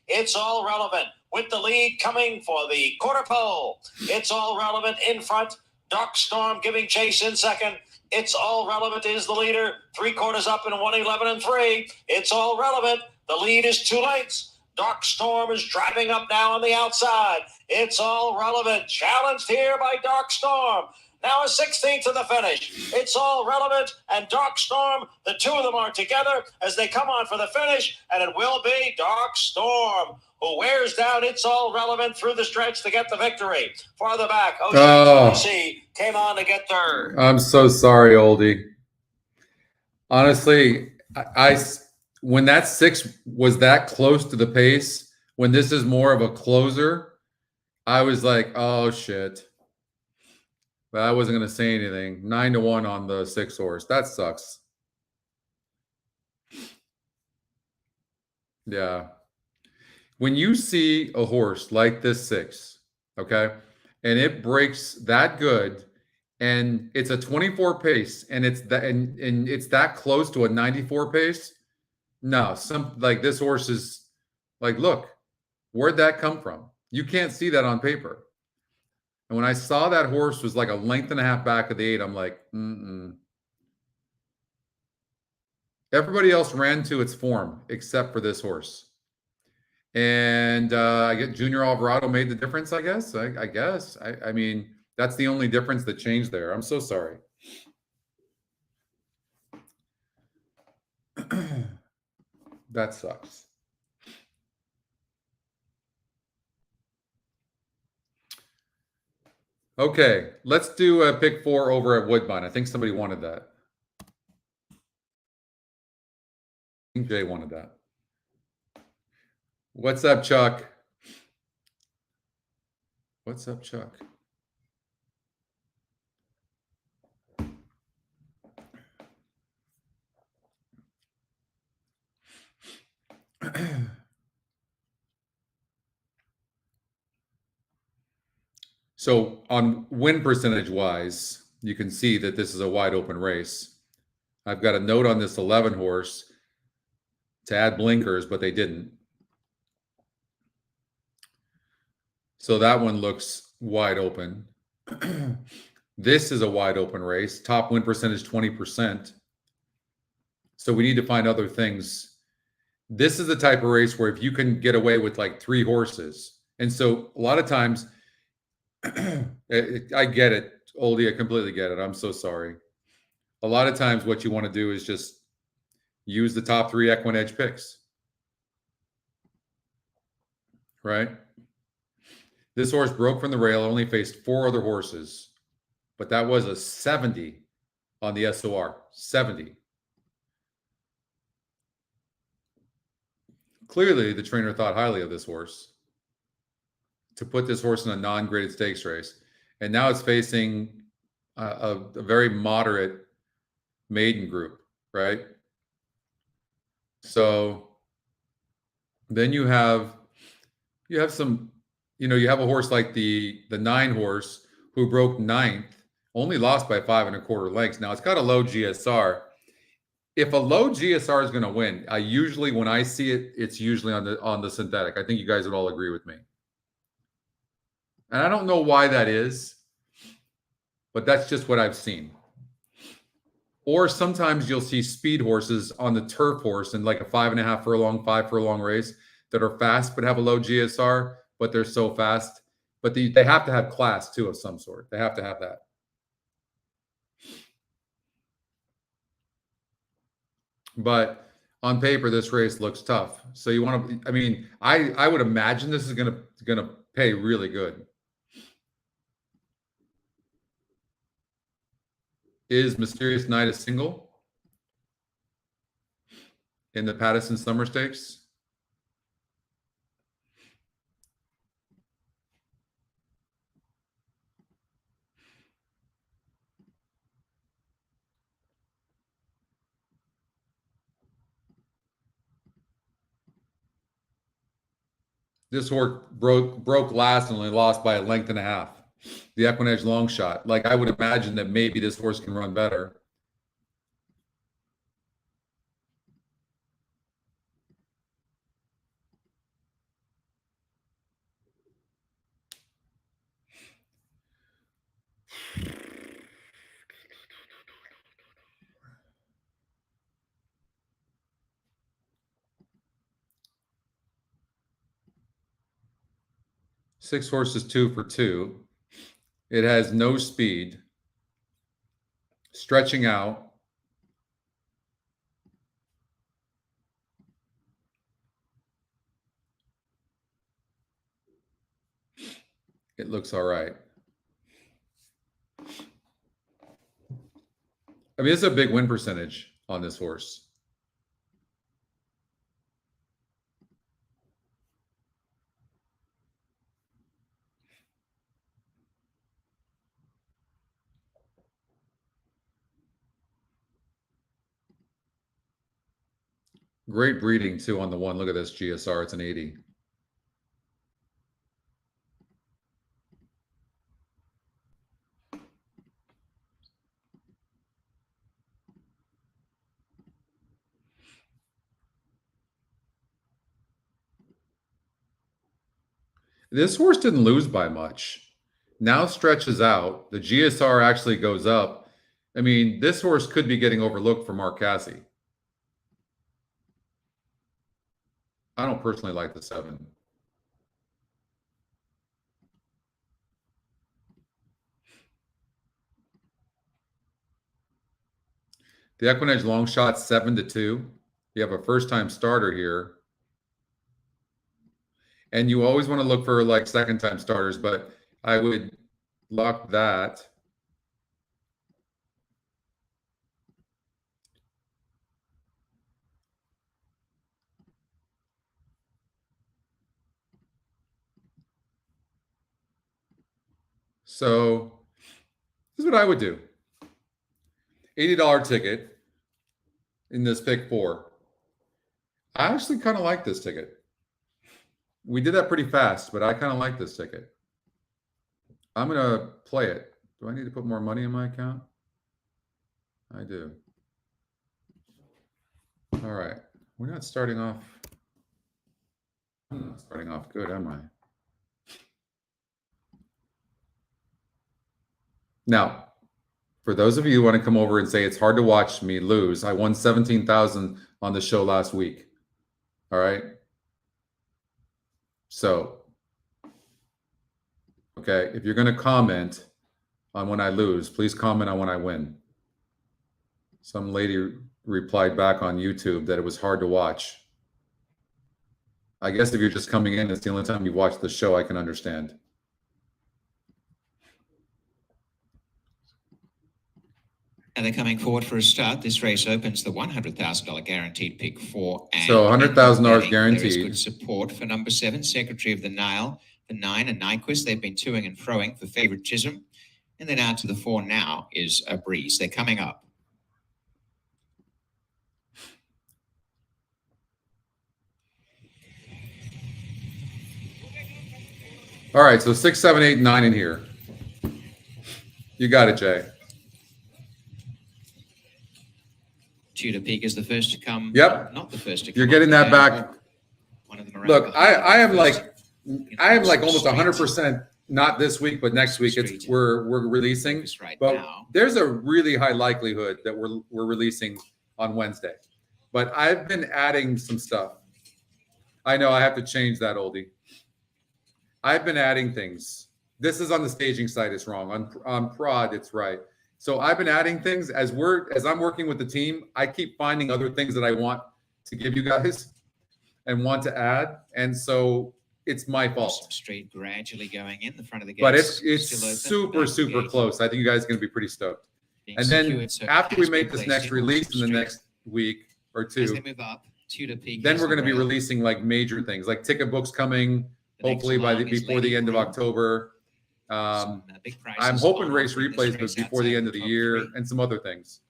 It's all relevant with the lead coming for the quarter pole. It's all relevant in front. Dark Storm giving chase in second. It's all relevant is the leader. 3/4 up in 1:11 and 3. It's all relevant. The lead is 2 lengths. Dark Storm is driving up now on the outside. It's all relevant. Challenged here by Dark Storm. Now a 16th to the finish. It's all relevant and Dark Storm. The two of them are together as they come on for the finish, and it will be Dark Storm who wears down It's All Relevant through the stretch to get the victory. Farther back, O'Shea came on to get third. I'm so sorry, oldie. Honestly, I when that 6 was that close to the pace, when this is more of a closer, I was like, oh shit. But I wasn't going to say anything. 9-1 on the 6 horse. That sucks. Yeah. When you see a horse like this 6, okay, and it breaks that good, and it's a 24 pace, and it's that, and it's that close to a 94 pace. No, like this horse is like, look, where'd that come from? You can't see that on paper. And when I saw that horse was like a length and a half back of the 8, I'm like, Everybody else ran to its form except for this horse. And I get Junior Alvarado made the difference, I guess. I guess. I mean, that's the only difference that changed there. I'm so sorry. That sucks. Okay, let's do a pick 4 over at Woodbine. I think somebody wanted that. I think Jay wanted that. What's up, Chuck? What's up, Chuck? So on win percentage wise, you can see that this is a wide open race. I've got a note on this 11 horse to add blinkers, but they didn't. So that one looks wide open. This is a wide open race. Top win percentage 20%. So we need to find other things. This is the type of race where if you can get away with like 3 horses. And so a lot of times, I get it, oldie. I completely get it. I'm so sorry. A lot of times what you want to do is just use the top 3 EquinEdge picks. Right? This horse broke from the rail, only faced 4 other horses. But that was a 70 on the SOR, 70. Clearly, the trainer thought highly of this horse to put this horse in a non-graded stakes race. And now it's facing a very moderate maiden group, right? So then you have some, you have a horse like the 9 horse who broke 9th, only lost by 5 1/4 lengths. Now it's got a low GSR. If a low GSR is going to win, I usually, when I see it, it's usually on the synthetic. I think you guys would all agree with me. And I don't know why that is, but that's just what I've seen. Or sometimes you'll see speed horses on the turf horse in like a 5.5 furlong, 5 furlong race that are fast but have a low GSR, but they're so fast. But they have to have class too of some sort. They have to have that. But on paper, this race looks tough. So you want to, I mean, I would imagine this is gonna pay really good. Is Mysterious Night a single in the Pattison Summer Stakes? This horse broke last and only lost by 1.5 lengths. The EquinEdge long shot. Like, I would imagine that maybe this horse can run better. Six horses, 2 for 2. It has no speed. Stretching out. It looks all right. I mean, it's a big win percentage on this horse. Great breeding too on the one. Look at this GSR. It's an 80. This horse didn't lose by much. Now stretches out. The GSR actually goes up. I mean, this horse could be getting overlooked for Mark Casse. I don't personally like the 7. The EquinEdge long shot 7-2. You have a first-time starter here. And you always want to look for like second-time starters, but I would lock that. So this is what I would do. $80 ticket in this pick 4. I actually kind of like this ticket. We did that pretty fast, but I kind of like this ticket. I'm going to play it. Do I need to put more money in my account? I do. All right. We're not starting off. I'm not starting off good, am I? Now, for those of you who want to come over and say it's hard to watch me lose, I won 17,000 on the show last week. All right. So, okay, if you're going to comment on when I lose, please comment on when I win. Some lady replied back on YouTube that it was hard to watch. I guess if you're just coming in, it's the only time you watch the show, I can understand. And they're coming forward for a start. This race opens the $100,000 guaranteed pick 4. And So $100,000 guaranteed. There is good support for number 7, Secretary of the Nile, the 9 and Nyquist. They've been toing and froing for favoritism. And then out to the 4 now is A Breeze. They're coming up. All right, so 6, 7, 8, 9 in here. You got it, Jay. Tudor Peak is the first to come. Yep. Not the first to come. You're getting that back. One of them around Look, behind. I am like almost 100% not this week, but next week we're releasing. But there's a really high likelihood that we're releasing on Wednesday. But I've been adding some stuff. I know I have to change that, oldie. I've been adding things. This is on the staging side, it's wrong. On prod, it's right. So I've been adding things as I'm working with the team. I keep finding other things that I want to give you guys and want to add, and so it's my fault. Straight gradually going in the front of the gate. But it's super close. I think you guys are going to be pretty stoked. And then after we make this next release in the next week or two, then we're going to be releasing like major things, like ticket books coming hopefully before the end of October. I'm hoping race replays before the end of the year and some other things.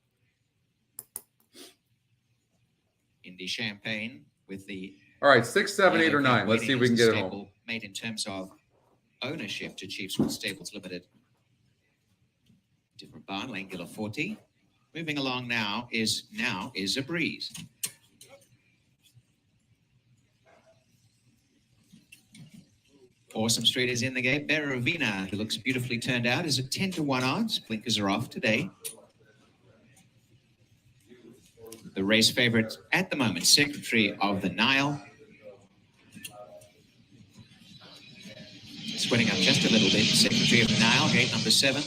Indy Champagne with the. All right, 6, 7, 8, or 9. Let's see if we can get it home. Made in terms of ownership to Chiefswood Stables Limited. Different barn, Angular 40. Moving along now is A Breeze. Awesome Street is in the gate. Beravina, who looks beautifully turned out, is at 10-1 odds. Blinkers are off today. The race favorite at the moment, Secretary of the Nile. Sweating up just a little bit. Secretary of the Nile, gate number 7.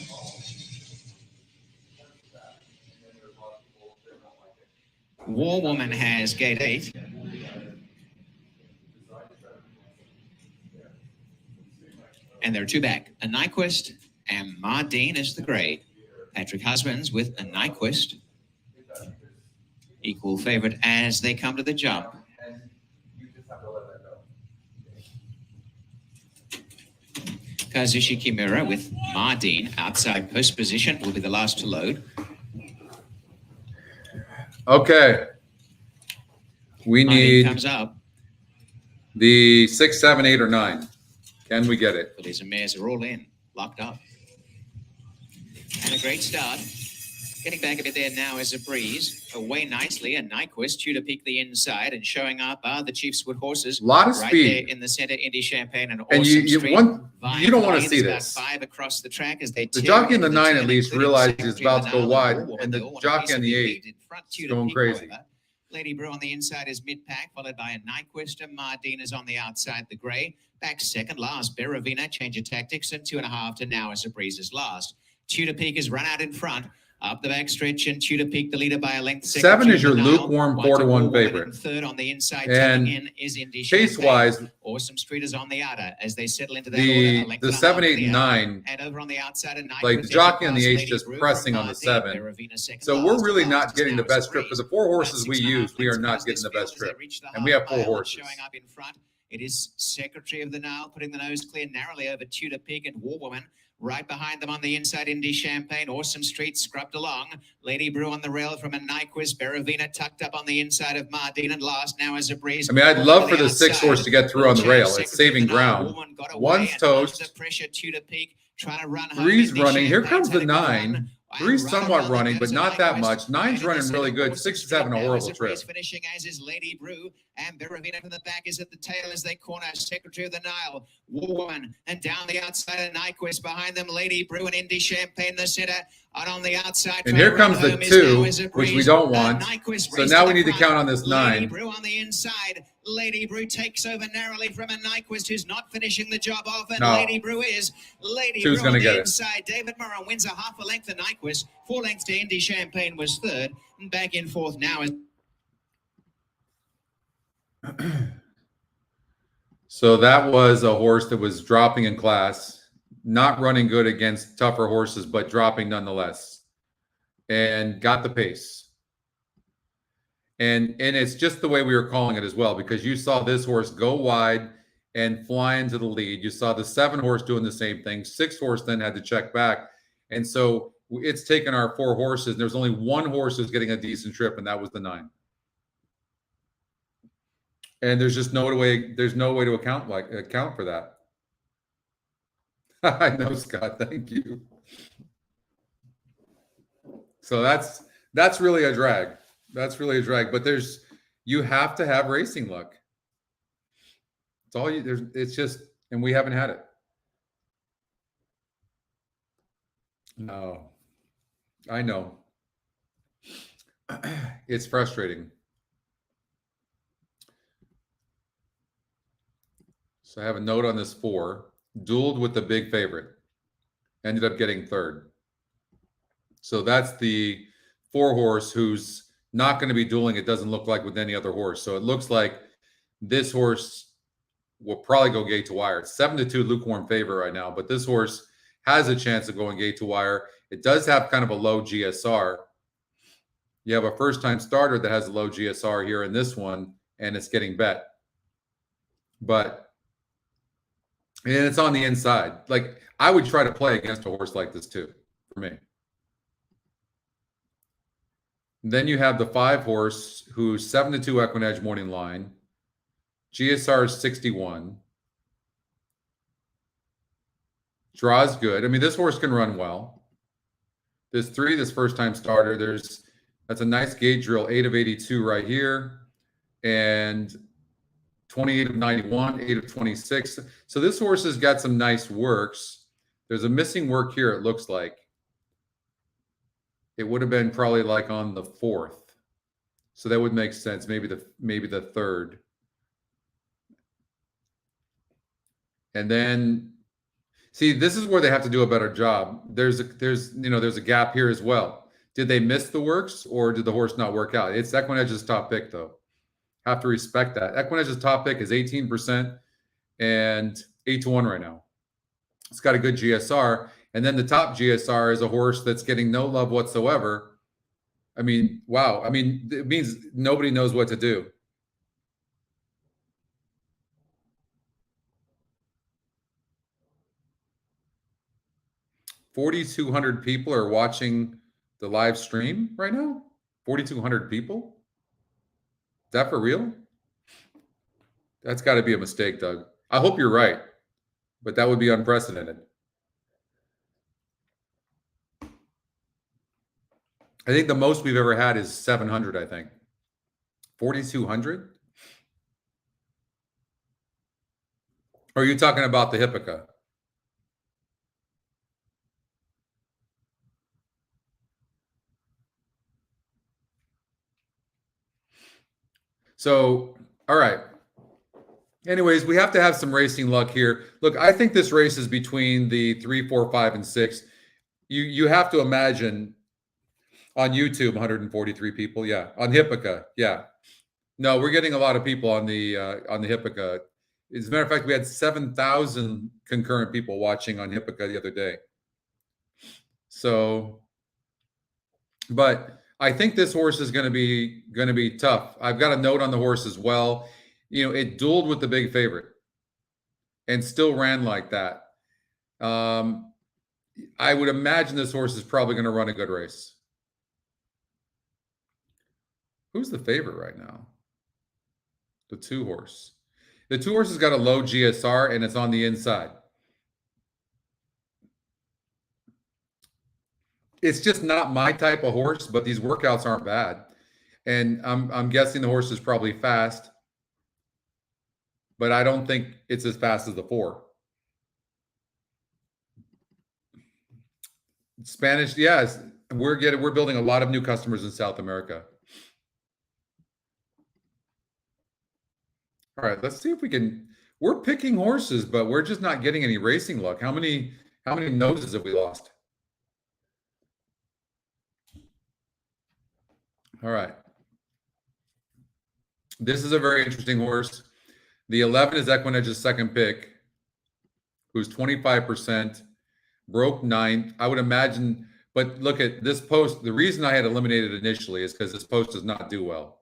War Woman has gate 8. And there are 2 back. A Nyquist and Mardine is the gray. Patrick Husbands with a Nyquist. Equal favorite as they come to the jump. Kazushi Kimura with Mardine outside post position will be the last to load. Okay. We Mardine need comes up. the 6, 7, 8, or 9. Can we get it? Fillies and mares are all in, locked up. And a great start. Getting back a bit there now is A Breeze. Away nicely, a Nyquist, Tudor Peak the inside, and showing up are the Chiefswood horses. A lot of right speed. There in the center, Indy Champagne and And Awesome you Street. don't want to see this. 5 across the track as they The jockey in the 9 at turn, least including realizes he's Secretary of about to the go Nile wide, War Woman. and They the all want a jockey piece on of the the 8 lead. In front, is Tudor going Peak, crazy. however. Lady Brew on the inside is mid-pack, followed by a Nyquist, and Mardine is on the outside, the grey. Back second, last, Beravina, change of tactics, and 2.5 to now as A Breeze is last. Tudor Peak is run out in front. Up the back stretch, and Tudor Peak the leader by a length. 7 is your lukewarm 4-1 favorite. Third on the inside, and in is Indy pace-wise, Awesome Street is on the outer as they settle into that order. the 7, 8, and 9, and over on the outside, like the jockey on the 8 is just pressing on the 7. So we're really not getting the best trip. For the 4 horses we use, we are not getting the best trip. And we have 4 horses. Showing up in front. It is Secretary of the Nile putting the nose clear narrowly over Tudor Peak and War Woman. Right behind them on the inside, Indy Champagne. Awesome Street scrubbed along. Lady Brew on the rail from a Nyquist. Beravina tucked up on the inside of Mardine, and last now as A Breeze. I mean, I'd love for the 6 horse to get through on the rail. It's saving ground. One's toast. Pressure, Tudor Peak trying to run. 3's running. Here comes the 9. 3's somewhat running, but not that much. 9's running really good. 6 is having a horrible trip. Finishing as is Lady Brew, and Beravina from the back is at the tail as they corner Secretary of the Nile. War Woman, and down the outside of Nyquist behind them, Lady Brew and Indy Champagne in the center, and on the outside. And here comes the 2, which we don't want. So now we need to count on this 9. Lady Brew on the inside. Lady Brew takes over narrowly from a Nyquist who's not finishing the job off, and Lady Brew is. Lady Brew on the inside. David Murrow wins a half a length of Nyquist. 4 lengths to Indy Champagne was third, and back in fourth now is. So that was a horse that was dropping in class, not running good against tougher horses, but dropping nonetheless. and got the pace. And it's just the way we were calling it as well, because you saw this horse go wide and fly into the lead. You saw the 7 horse doing the same thing. 6 horse then had to check back. And so it's taken our 4 horses. And there's only 1 horse who's getting a decent trip, and that was the 9. And there's just no way. There's no way to account for that. I know, Scott. Thank you. So that's really a drag. That's really a drag. But you have to have racing luck. It's all you. It's just, and we haven't had it. No, I know. It's frustrating. So I have a note on this 4. Dueled with the big favorite. Ended up getting 3rd. So that's the 4 horse who's not going to be dueling, it doesn't look like, with any other horse. So it looks like this horse will probably go gate to wire. It's 7-2 lukewarm favor right now, but this horse has a chance of going gate to wire. It does have kind of a low GSR. You have a first-time starter that has a low GSR here in this one, and it's getting bet. And it's on the inside. Like, I would try to play against a horse like this too, for me. Then you have the 5 horse who's 7-2 EquinEdge morning line. GSR is 61. Draws good. I mean, this horse can run well. There's 3, this first time starter. That's a nice gate drill, 8 of 82 right here. And 28 of 91, 8 of 26. So this horse has got some nice works. There's a missing work here, it looks like. It would have been probably like on the 4th. So that would make sense. Maybe the 3rd. And then, see, this is where they have to do a better job. There's a gap here as well. Did they miss the works, or did the horse not work out? It's EquinEdge's top pick, though. Have to respect that. EquinEdge's top pick is 18% and 8-1 right now. It's got a good GSR. And then the top GSR is a horse that's getting no love whatsoever. I mean, wow. I mean, it means nobody knows what to do. $4,200 people are watching the live stream right now. 4,200 people. Is that for real? That's got to be a mistake, Doug. I hope you're right, but that would be unprecedented. I think the most we've ever had is 700, I think. 4,200? Or are you talking about the Hippica? So, all right. Anyways, we have to have some racing luck here. Look, I think this race is between the 3, 4, 5, and 6. You have to imagine on YouTube, 143 people. Yeah. On Hippica. Yeah. No, we're getting a lot of people on the Hippica. As a matter of fact, we had 7,000 concurrent people watching on Hippica the other day. So, but I think this horse is going to be tough. I've got a note on the horse as well. You know, it dueled with the big favorite and still ran like that. I would imagine this horse is probably going to run a good race. Who's the favorite right now? The 2 horse. The 2 horse has got a low GSR and it's on the inside. It's just not my type of horse, but these workouts aren't bad. And I'm guessing the horse is probably fast, but I don't think it's as fast as the 4. Spanish, yes. We're building a lot of new customers in South America. All right, let's see if we can. We're picking horses, but we're just not getting any racing luck. How many noses have we lost? All right. This is a very interesting horse. The 11 is EquinEdge's second pick, who's 25%, broke 9th. I would imagine But look at this post. The reason I had eliminated initially is because this post does not do well.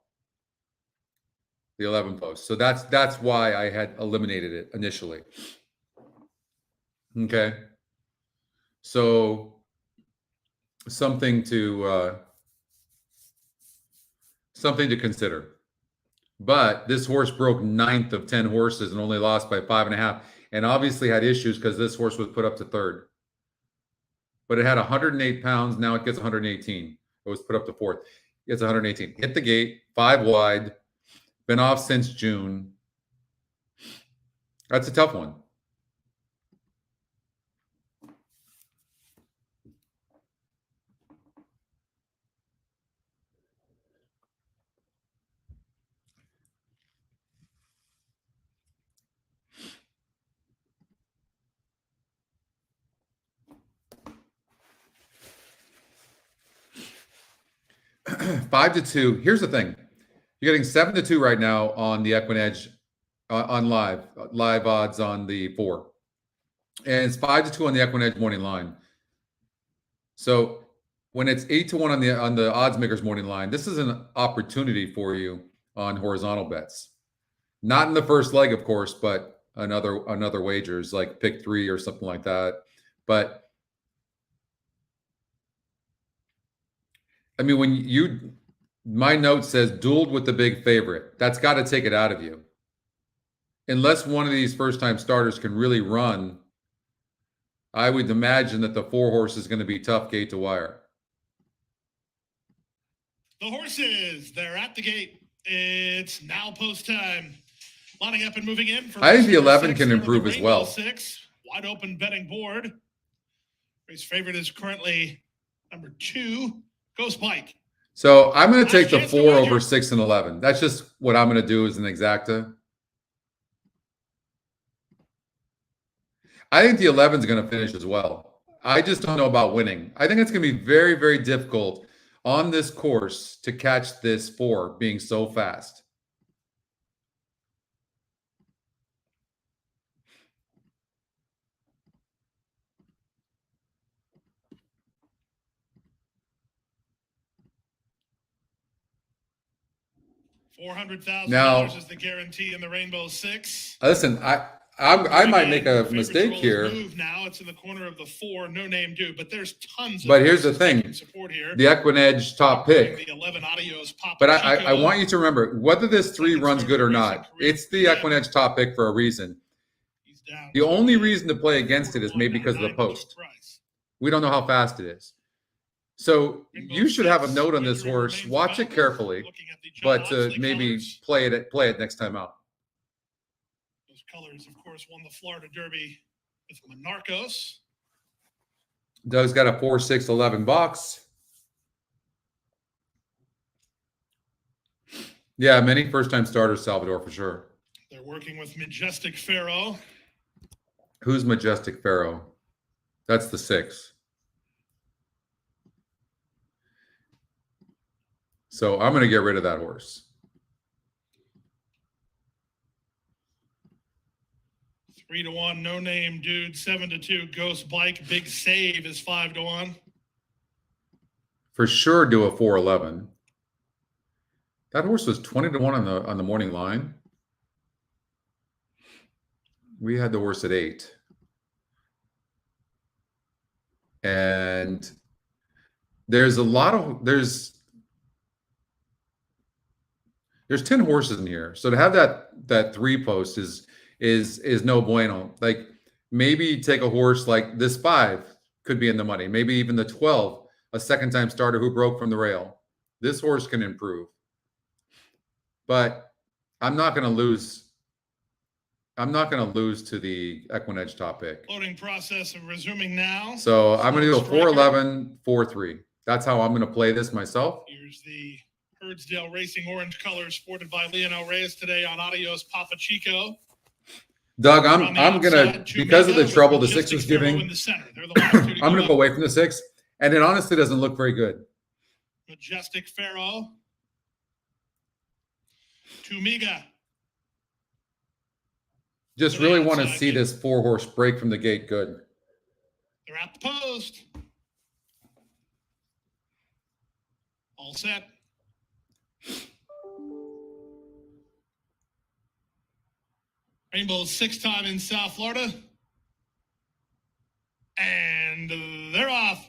The 11 post. So that's why I had eliminated it initially. Okay. So something to consider. But this horse broke 9th of 10 horses and only lost by 5.5, and obviously had issues because this horse was put up to 3rd. But it had 108 pounds. Now it gets 118. It was put up to 4th. It gets 118. Hit the gate, 5 wide. Been off since June. That's a tough one. Five to 2. Here's the thing. You're getting 7 to 2 right now on the EquinEdge on live odds on the 4. And it's 5 to 2 on the EquinEdge morning line. So when it's 8 to 1 on the odds makers morning line, this is an opportunity for you on horizontal bets. Not in the first leg, of course, but another wagers like pick 3 or something like that. But I mean, when my note says dueled with the big favorite, that's got to take it out of you. Unless one of these first-time starters can really run, I would imagine that the 4 horse is going to be tough gate to wire. The horses, they're at the gate. It's now post time. Lining up and moving in. For I think the 11 can improve as well. 6, wide open betting board. Race favorite is currently number 2, Ghost Bike. So I'm going to take the 4 over 6 and 11. That's just what I'm going to do as an exacta. I think the 11 is going to finish as well. I just don't know about winning. I think it's going to be very, very difficult on this course to catch this 4 being so fast. $400,000 is the guarantee in the Rainbow 6. Listen, I might make a mistake here. Move now. It's in the corner of the 4, no name due, but there's tons. But here's the thing: support here. The EquinEdge top pick. The 11 Adios Papa But I want you to remember, whether this 3 runs good or not, it's the EquinEdge top pick for a reason. The only reason to play against it is maybe because of the post. We don't know how fast it is. So you should have a note on this horse. Watch it carefully, but maybe play it next time out. Those colors, of course, won the Florida Derby with Monarchos. Doug's got a 4, 6, 11 box. Yeah, many first-time starters, Salvador, for sure. They're working with Majestic Pharaoh. Who's Majestic Pharaoh? That's the 6. So I'm going to get rid of that horse. 3 to 1, no name dude. 7 to 2, Ghost Bike. Big Save is 5 to 1. For sure, do a 4-11. That horse was 20 to 1 on the morning line. We had the horse at 8. And there's a lot of there's 10 horses in here. So to have that 3 post is no bueno. Like maybe take a horse like this 5 could be in the money. Maybe even the 12, a second-time starter who broke from the rail. This horse can improve. But I'm not going to lose. I'm not going to lose to the EquinEdge top pick. Loading process of resuming now. So I'm going to do a 4-11, 4-3. That's how I'm going to play this myself. Here's the Herdsdale Racing orange colors sported by Leonel Reyes today on Adios Papa Chico. Doug, I'm going to, because of the trouble the 6 was giving, I'm going to go away from the 6. And it honestly doesn't look very good. Majestic Pharaoh. Tumiga. Just really want to see this 4 horse break from the gate good. They're at the post. All set. Rainbow's 6th time in South Florida. And they're off.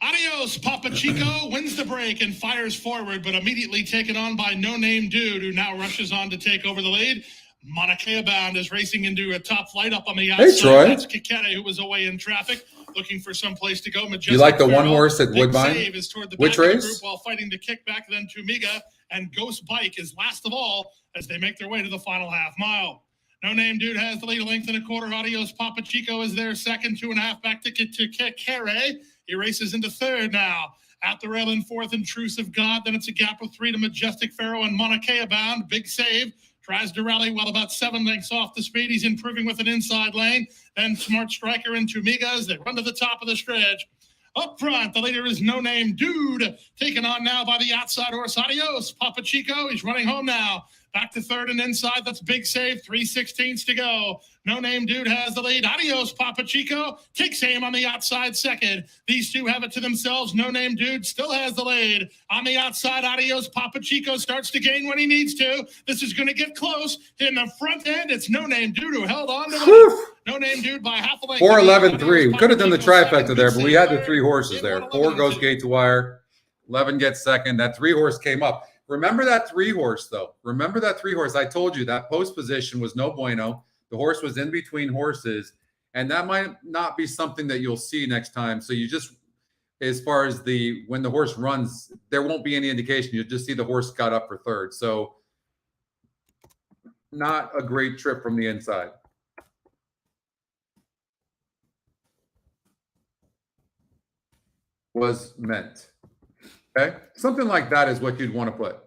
Adios, Papa Chico wins the break and fires forward, but immediately taken on by No Name Dude, who now rushes on to take over the lead. Mauna Kea Bound is racing into a top flight up on the outside. Hey, Troy. That's Kikete, who was away in traffic, looking for some place to go. Majestic You like the Pharaoh. one horse at Big Woodbine? Save is toward the Which back of the race? group while fighting the kickback. Then Tumiga and Ghost Bike is last of all as they make their way to the final half mile. No Name Dude has the lead, a length and a quarter. Adios Papa Chico is there second, 2.5 back to Kere. He races into third now. At the rail in fourth, Intrusive God. Then it's a gap of 3 to Majestic Pharaoh and Mauna Kea Bound. Big Save tries to rally well about 7 lengths off the speed. He's improving with an inside lane. Then Smart Striker and Tumiga as they run to the top of the stretch. Up front, the leader is No Name Dude, taken on now by the outside horse Adios Papa Chico. He's running home now. Back to third and inside. That's Big Save. 3/16 to go. No Name Dude has the lead. Adios Papa Chico takes aim on the outside second. These two have it to themselves. No Name Dude still has the lead. On the outside, Adios Papa Chico starts to gain when he needs to. This is going to get close. In the front end, it's No Name Dude who held on to the lead. No Name Dude by half a length. 4-11-3. We could have done the trifecta there, but we had the 3 horses there. 4 goes gate to wire. 11 gets second. That 3 horse came up. Remember that 3 horse, though. Remember that 3 horse. I told you that post position was no bueno. The horse was in between horses, and that might not be something that you'll see next time. So you just, as far as when the horse runs, there won't be any indication. You'll just see the horse got up for third. So not a great trip from the inside. Was meant. Okay, something like that is what you'd want to put.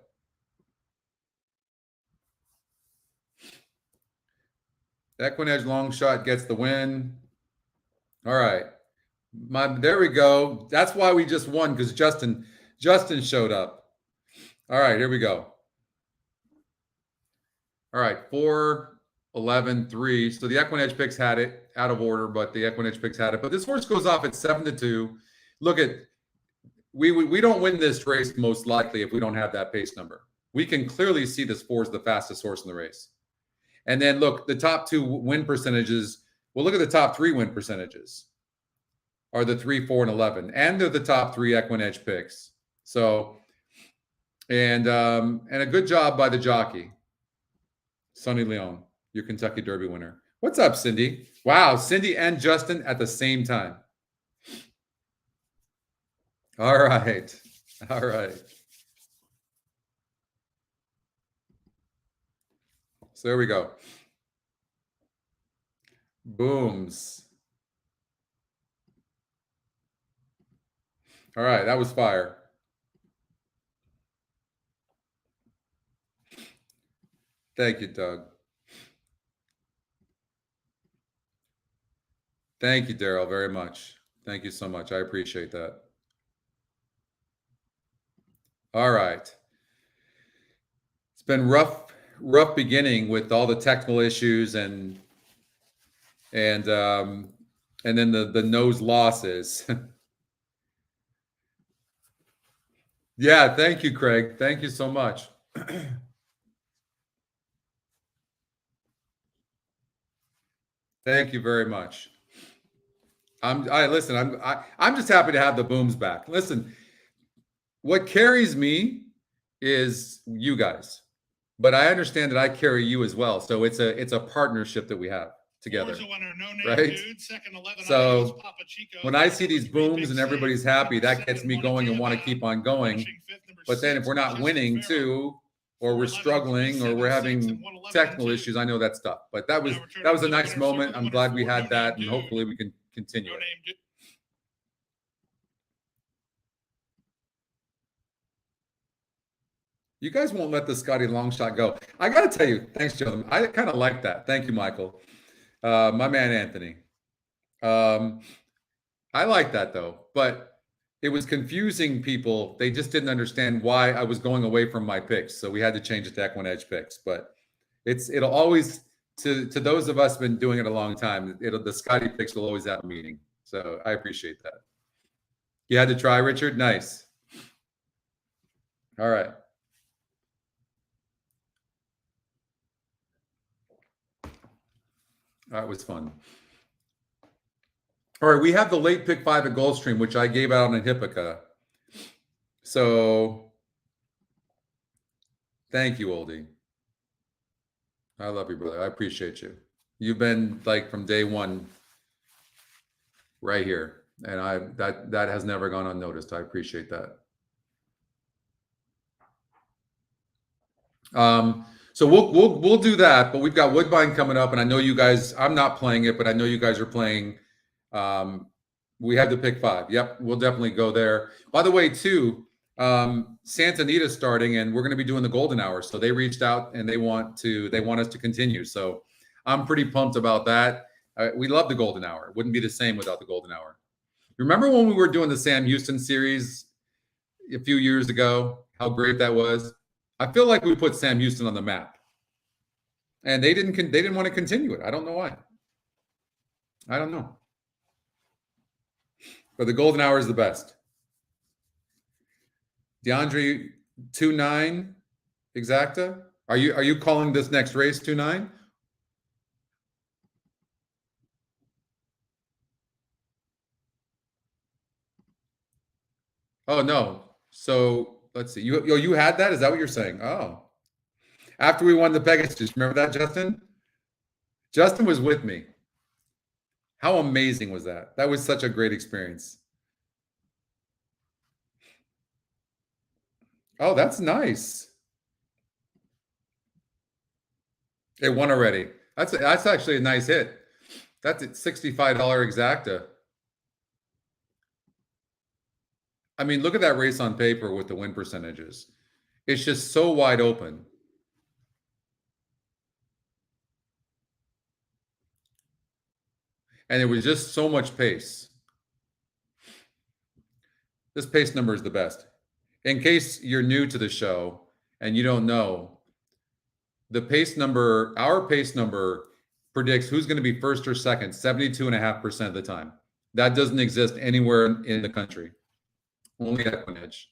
EquinEdge long shot gets the win. All right, there we go. That's why we just won, because Justin showed up. All right, here we go. All right, 4-11-3. So the EquinEdge picks had it out of order, but the EquinEdge picks had it. But this horse goes off at 7-2. Look at. We don't win this race most likely if we don't have that pace number. We can clearly see this 4 is the fastest horse in the race. And then look, the top 2 win percentages. Well, look at the top 3 win percentages are the 3, 4, and 11, and they're the top 3 EquinEdge picks. So, and a good job by the jockey, Sonny Leon, your Kentucky Derby winner. What's up, Cindy? Wow, Cindy and Justin at the same time. All right. All right. So there we go. Booms. All right. That was fire. Thank you, Doug. Thank you, Daryl, very much. Thank you so much. I appreciate that. All right. It's been rough beginning with all the technical issues and then the nose losses. Yeah, thank you, Craig. Thank you so much. Thank you very much. I'm just happy to have the booms back. Listen, what carries me is you guys, but I understand that I carry you as well. So it's a partnership that we have together, right? So when I see these booms and everybody's happy, that gets me going and want to keep on going. But then if we're not winning too, or we're struggling, or we're having technical issues, I know that's tough. But that was a nice moment. I'm glad we had that, and hopefully we can continue it. You guys won't let the Scotty long shot go. I got to tell you, thanks, Joe. I kind of like that. Thank you, Michael. My man, Anthony. I like that, though. But it was confusing people. They just didn't understand why I was going away from my picks. So we had to change it to EquinEdge picks. But it'll always, to those of us been doing it a long time, the Scotty picks will always have a meaning. So I appreciate that. You had to try, Richard? Nice. All right. That was fun. All right, we have the late pick 5 at Gulfstream, which I gave out on Hippica. So thank you, Oldie. I love you, brother. I appreciate you. You've been like from day one right here. And that has never gone unnoticed. I appreciate that. So we'll do that, but we've got Woodbine coming up, and I know you guys, I'm not playing it, but I know you guys are playing. We have to pick 5. Yep, we'll definitely go there. By the way, too, Santa Anita's starting, and we're going to be doing the golden hour. So they reached out and they want us to continue. So I'm pretty pumped about that. We love the golden hour. It wouldn't be the same without the golden hour. Remember when we were doing the Sam Houston series a few years ago, how great that was? I feel like we put Sam Houston on the map, and they didn't want to continue it. I don't know why. I don't know. But the golden hour is the best. DeAndre 2-9 exacta. Are you calling this next race 2-9? Oh no. So let's see. You had that? Is that what you're saying? Oh. After we won the Pegasus, remember that, Justin? Justin was with me. How amazing was that? That was such a great experience. Oh, that's nice. It won already. That's actually a nice hit. That's at $65 exacta. I mean, look at that race on paper with the win percentages. It's just so wide open. And it was just so much pace. This pace number is the best. In case you're new to the show and you don't know, the pace number, our pace number predicts who's going to be first or second 72.5% of the time. That doesn't exist anywhere in the country. Only EquinEdge.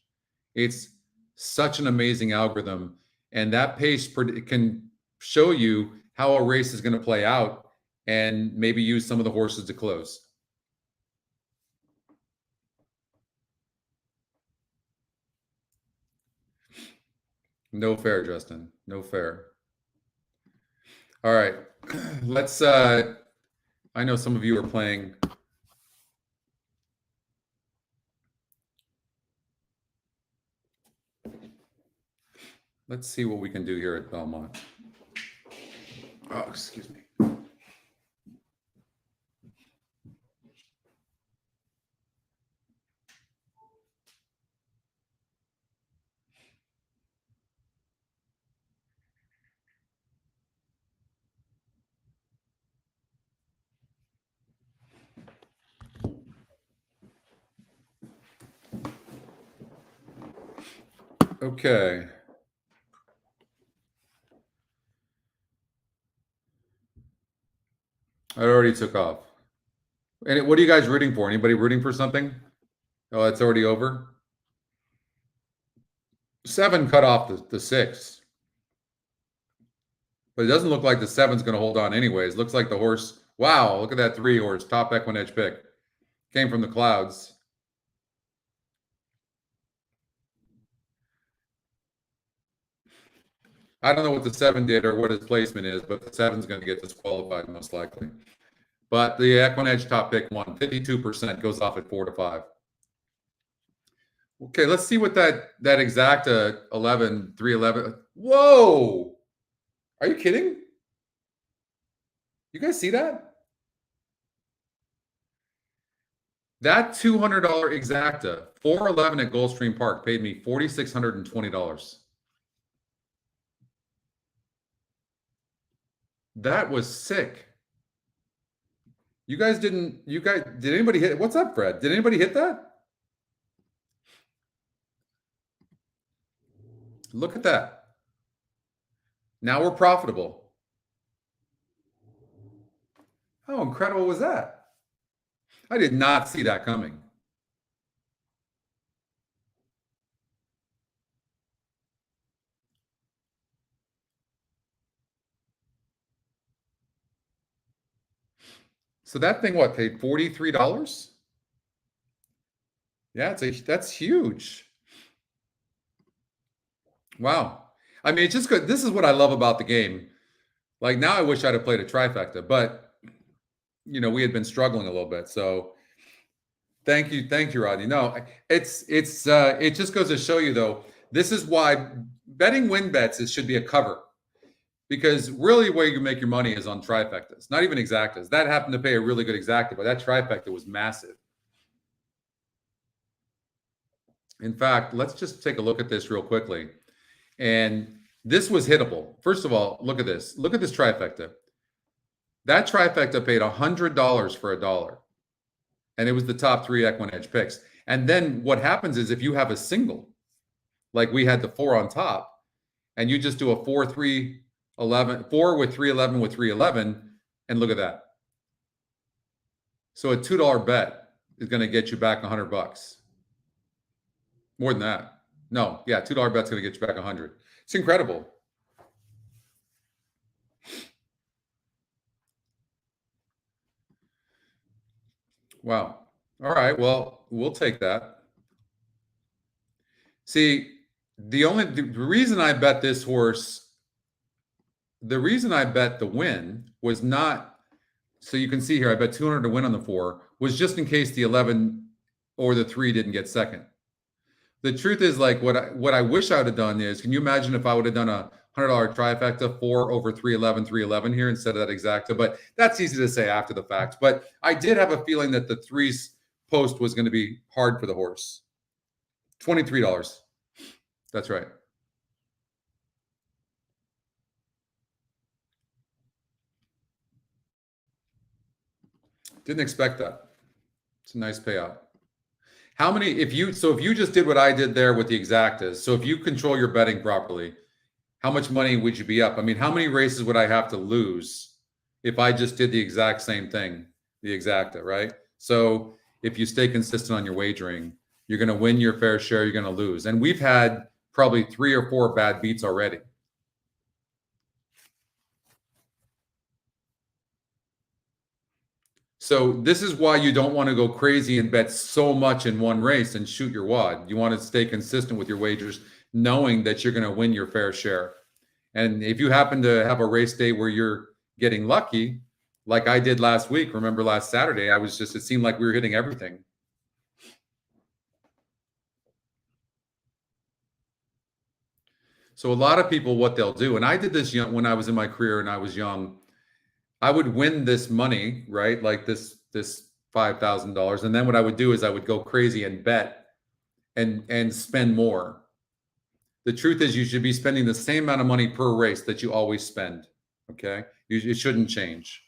It's such an amazing algorithm, and that pace can show you how a race is going to play out and maybe use some of the horses to close. No fair, Justin. No fair. All right. Let's I know some of you are playing. Let's see what we can do here at Belmont. Oh, excuse me. Okay. I already took off. And what are you guys rooting for? Anybody rooting for something? Oh, it's already over. 7 cut off the 6. But it doesn't look like the 7's going to hold on anyways. Looks like the horse. Wow, look at that 3 horse. Top EquinEdge pick. Came from the clouds. I don't know what the 7 did or what his placement is, but the 7's going to get disqualified most likely. But the EquinEdge top pick won. 52% goes off at 4 to 5. Okay, let's see what that exacta 11, 311. Whoa! Are you kidding? You guys see that? That $200 exacta, 411 at Gulfstream Park, paid me $4,620. That was sick. Did anybody hit? What's up, Fred? Did anybody hit that? Look at that. Now we're profitable. How incredible was that? I did not see that coming. So that thing, what, paid $43? Yeah, that's huge. Wow. I mean, it's just good. This is what I love about the game. Like now I wish I'd have played a trifecta, but you know, we had been struggling a little bit. So thank you, Rodney. No, it just goes to show you though, this is why betting win bets should be a cover. Because really where you make your money is on trifectas, not even exactas. That happened to pay a really good exacta, but that trifecta was massive. In fact, let's just take a look at this real quickly. And this was hittable. First of all, look at this. Look at this trifecta. That trifecta paid $100 for $1. And it was the top 3 EquinEdge picks. And then what happens is if you have a single, like we had the 4 on top, and you just do a 4, 3, 11, 4 with 311 with 311, and look at that. So a $2 bet is going to get you back $100. More than that. No, yeah, $2 bet's going to get you back 100. It's incredible. Wow. All right, well, we'll take that. See, the reason I bet this horse, the reason I bet the win was not, so you can see here, I bet 200 to win on the 4, was just in case the 11 or the 3 didn't get second. The truth is, like, what I wish I would have done is, can you imagine if I would have done a $100 trifecta, 4 over 311, 311 here instead of that exacta? But that's easy to say after the fact. But I did have a feeling that the 3's post was going to be hard for the horse. $23. That's right. Didn't expect that. It's a nice payout. How many, if you just did what I did there with the exactas, so if you control your betting properly, how much money would you be up? I mean, how many races would I have to lose if I just did the exact same thing, the exacta, right? So if you stay consistent on your wagering, you're going to win your fair share, you're going to lose. And we've had probably 3 or 4 bad beats already. So this is why you don't want to go crazy and bet so much in one race and shoot your wad. You want to stay consistent with your wagers, knowing that you're going to win your fair share. And if you happen to have a race day where you're getting lucky, like I did last week, remember last Saturday, it seemed like we were hitting everything. So a lot of people, what they'll do, and I did this when I was in my career and I was young, I would win this money, right? Like this $5,000. And then what I would do is I would go crazy and bet and spend more. The truth is you should be spending the same amount of money per race that you always spend. Okay. It shouldn't change.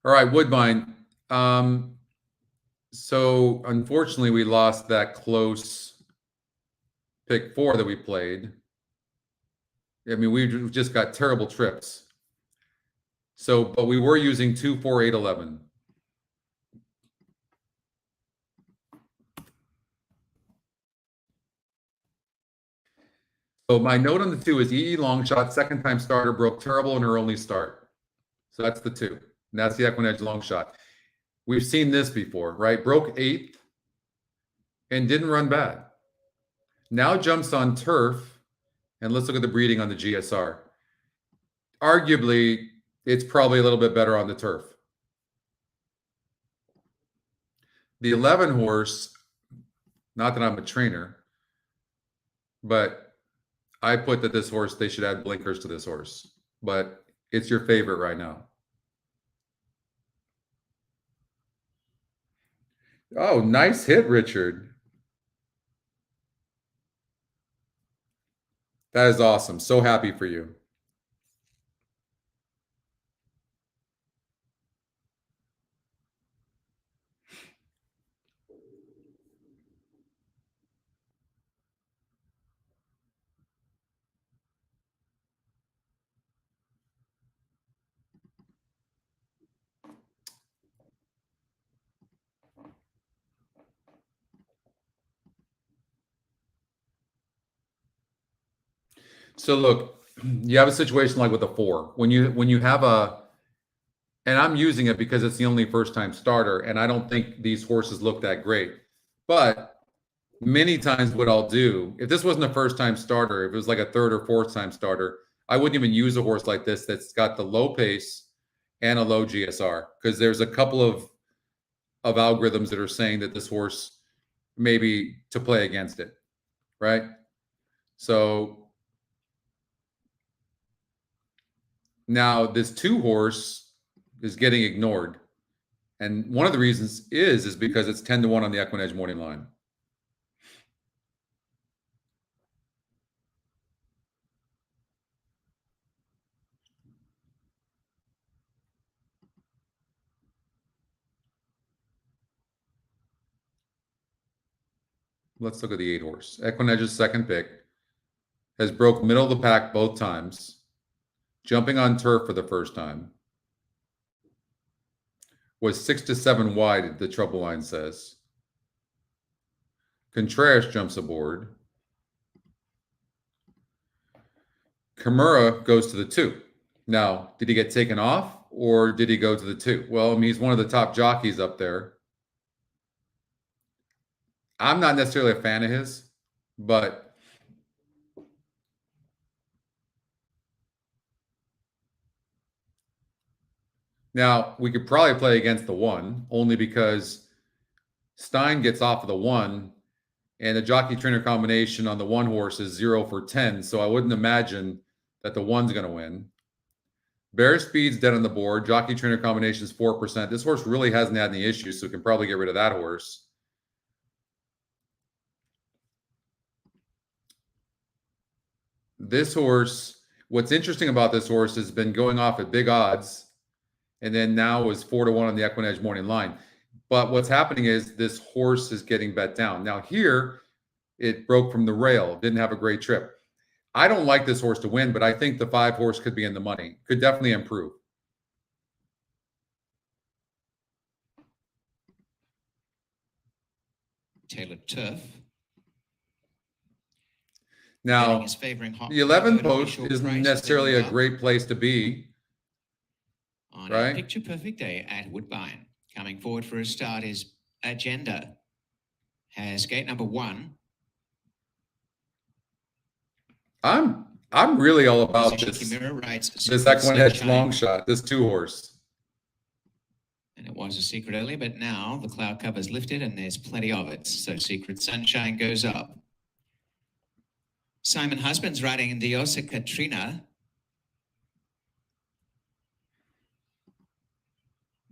All right, Woodbine. So unfortunately we lost that close pick 4 that we played. I mean, we just got terrible trips. So, but we were using 2, 4, 8, 11. So my note on the 2 is EE long shot, second time starter, broke terrible in her only start. So that's the 2. And that's the EquinEdge long shot. We've seen this before, right? Broke 8th and didn't run bad. Now jumps on turf, and let's look at the breeding on the GSR. Arguably, it's probably a little bit better on the turf. The 11 horse, not that I'm a trainer, but I put that this horse, they should add blinkers to this horse. But it's your favorite right now. Oh, nice hit, Richard. That is awesome. So happy for you. So look, you have a situation like with a 4. When you have a, and I'm using it because it's the only first-time starter, and I don't think these horses look that great. But many times what I'll do, if this wasn't a first-time starter, if it was like a 3rd or 4th-time starter, I wouldn't even use a horse like this that's got the low pace and a low GSR, because there's a couple of algorithms that are saying that this horse maybe to play against it, right? So now this 2 horse is getting ignored. And one of the reasons is because it's 10-1 on the EquinEdge morning line. Let's look at the 8 horse. EquinEdge's second pick has broke middle of the pack both times, jumping on turf for the first time. Was 6 to 7 wide, the trouble line says. Contreras jumps aboard. Kimura goes to the 2. Now, did he get taken off or did he go to the 2? Well, I mean, he's one of the top jockeys up there. I'm not necessarily a fan of his, but now we could probably play against the 1 only because Stein gets off of the 1 and the jockey trainer combination on the 1 horse is 0 for 10. So I wouldn't imagine that the 1's going to win. Bear Speed's dead on the board. Jockey trainer combination is 4%. This horse really hasn't had any issues, so we can probably get rid of that horse. This horse, what's interesting about this horse has been going off at big odds, and then now is 4 to 1 on the EquinEdge morning line. But what's happening is this horse is getting bet down. Now here, it broke from the rail, didn't have a great trip. I don't like this horse to win, but I think the 5 horse could be in the money, could definitely improve. Taylor Turf. Now, the 11 post isn't necessarily a great place to be. On right? a picture perfect day at Woodbine. Coming forward for a start is Agenda. Has gate number 1. I'm really all about this EquinEdge long shot, this 2 horse. And it was a secret earlier, but now the cloud cover's lifted and there's plenty of it. So Secret Sunshine goes up. Simon Husband's riding in Diosa Katrina.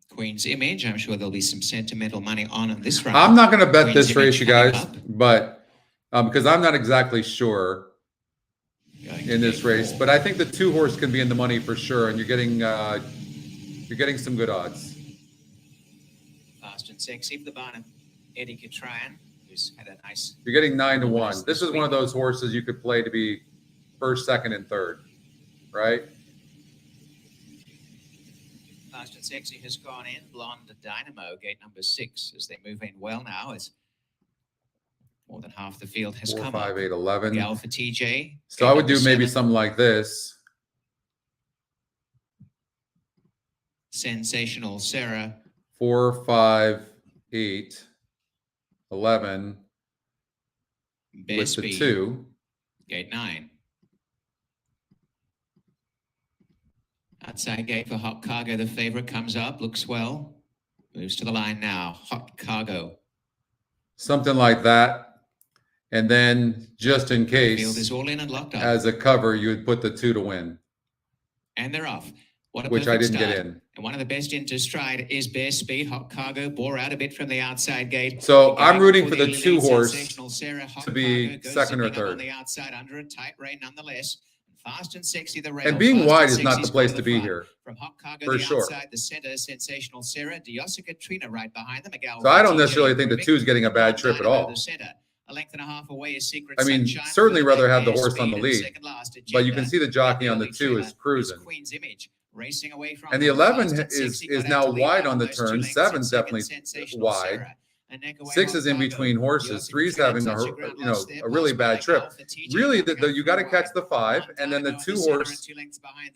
Queen's Image. I'm sure there'll be some sentimental money on this run. I'm not going to bet Queen's this race, Image you guys, up. but because I'm not exactly sure in this race. But I think the 2 horse can be in the money for sure, and you're getting some good odds. Fast and Sexy for the Barnum. Eddie Catrian, who's had a nice. You're getting 9 to 1. This is one of those horses you could play to be 1st, 2nd, and 3rd, right? Fast and Sexy has gone in. Blonde Dynamo, gate number 6, as they move in well now. As more than half the field has 4, come 5, up. 8, 11. Gal for TJ. So I would do maybe something like this. Sensational Sarah. 4, 5, 8, 11 Bear with the Speed. 2. Gate 9. Outside gate for Hot Cargo, the favorite comes up, looks well. Moves to the line now. Hot Cargo. Something like that. And then just in Field case, is all in and locked up. as a cover, you would put the 2 to win, And they're off. What a which I perfect didn't start. get in. And one of the best into stride is Bear Speed. Hot Cargo bore out a bit from the outside gate. So Going I'm rooting for the the 2 horse Sensational Sarah. Hot to be Cargo goes 2nd or zipping up 3rd. on the outside under a tight rein nonetheless. Fast and Sexy the rail. And being Fast wide and is not Sexy's the place gone to the be front. here. From Hot Cargo For the sure. outside, the center, Sensational Sarah. Diosa Katrina right behind them. So I don't necessarily think the 2 is getting a bad trip at all. The center. A length and a half away is Secret I mean, Sunshine. certainly Followed by rather have the Bear horse on the Speed, and lead, second last, but you Agenda. can see the jockey on the early 2 trailer is cruising. Queen's Image racing away from And the them. 11 Fast and is Sexy got out now to lead wide by on the almost 2 turn. lengths. 7's In second, definitely Sensational wide. Sarah. A neck away, 6 is in Hot Cargo. between horses. 3's having a really bad trip. Really, you got to catch the 5, and then the 2 horse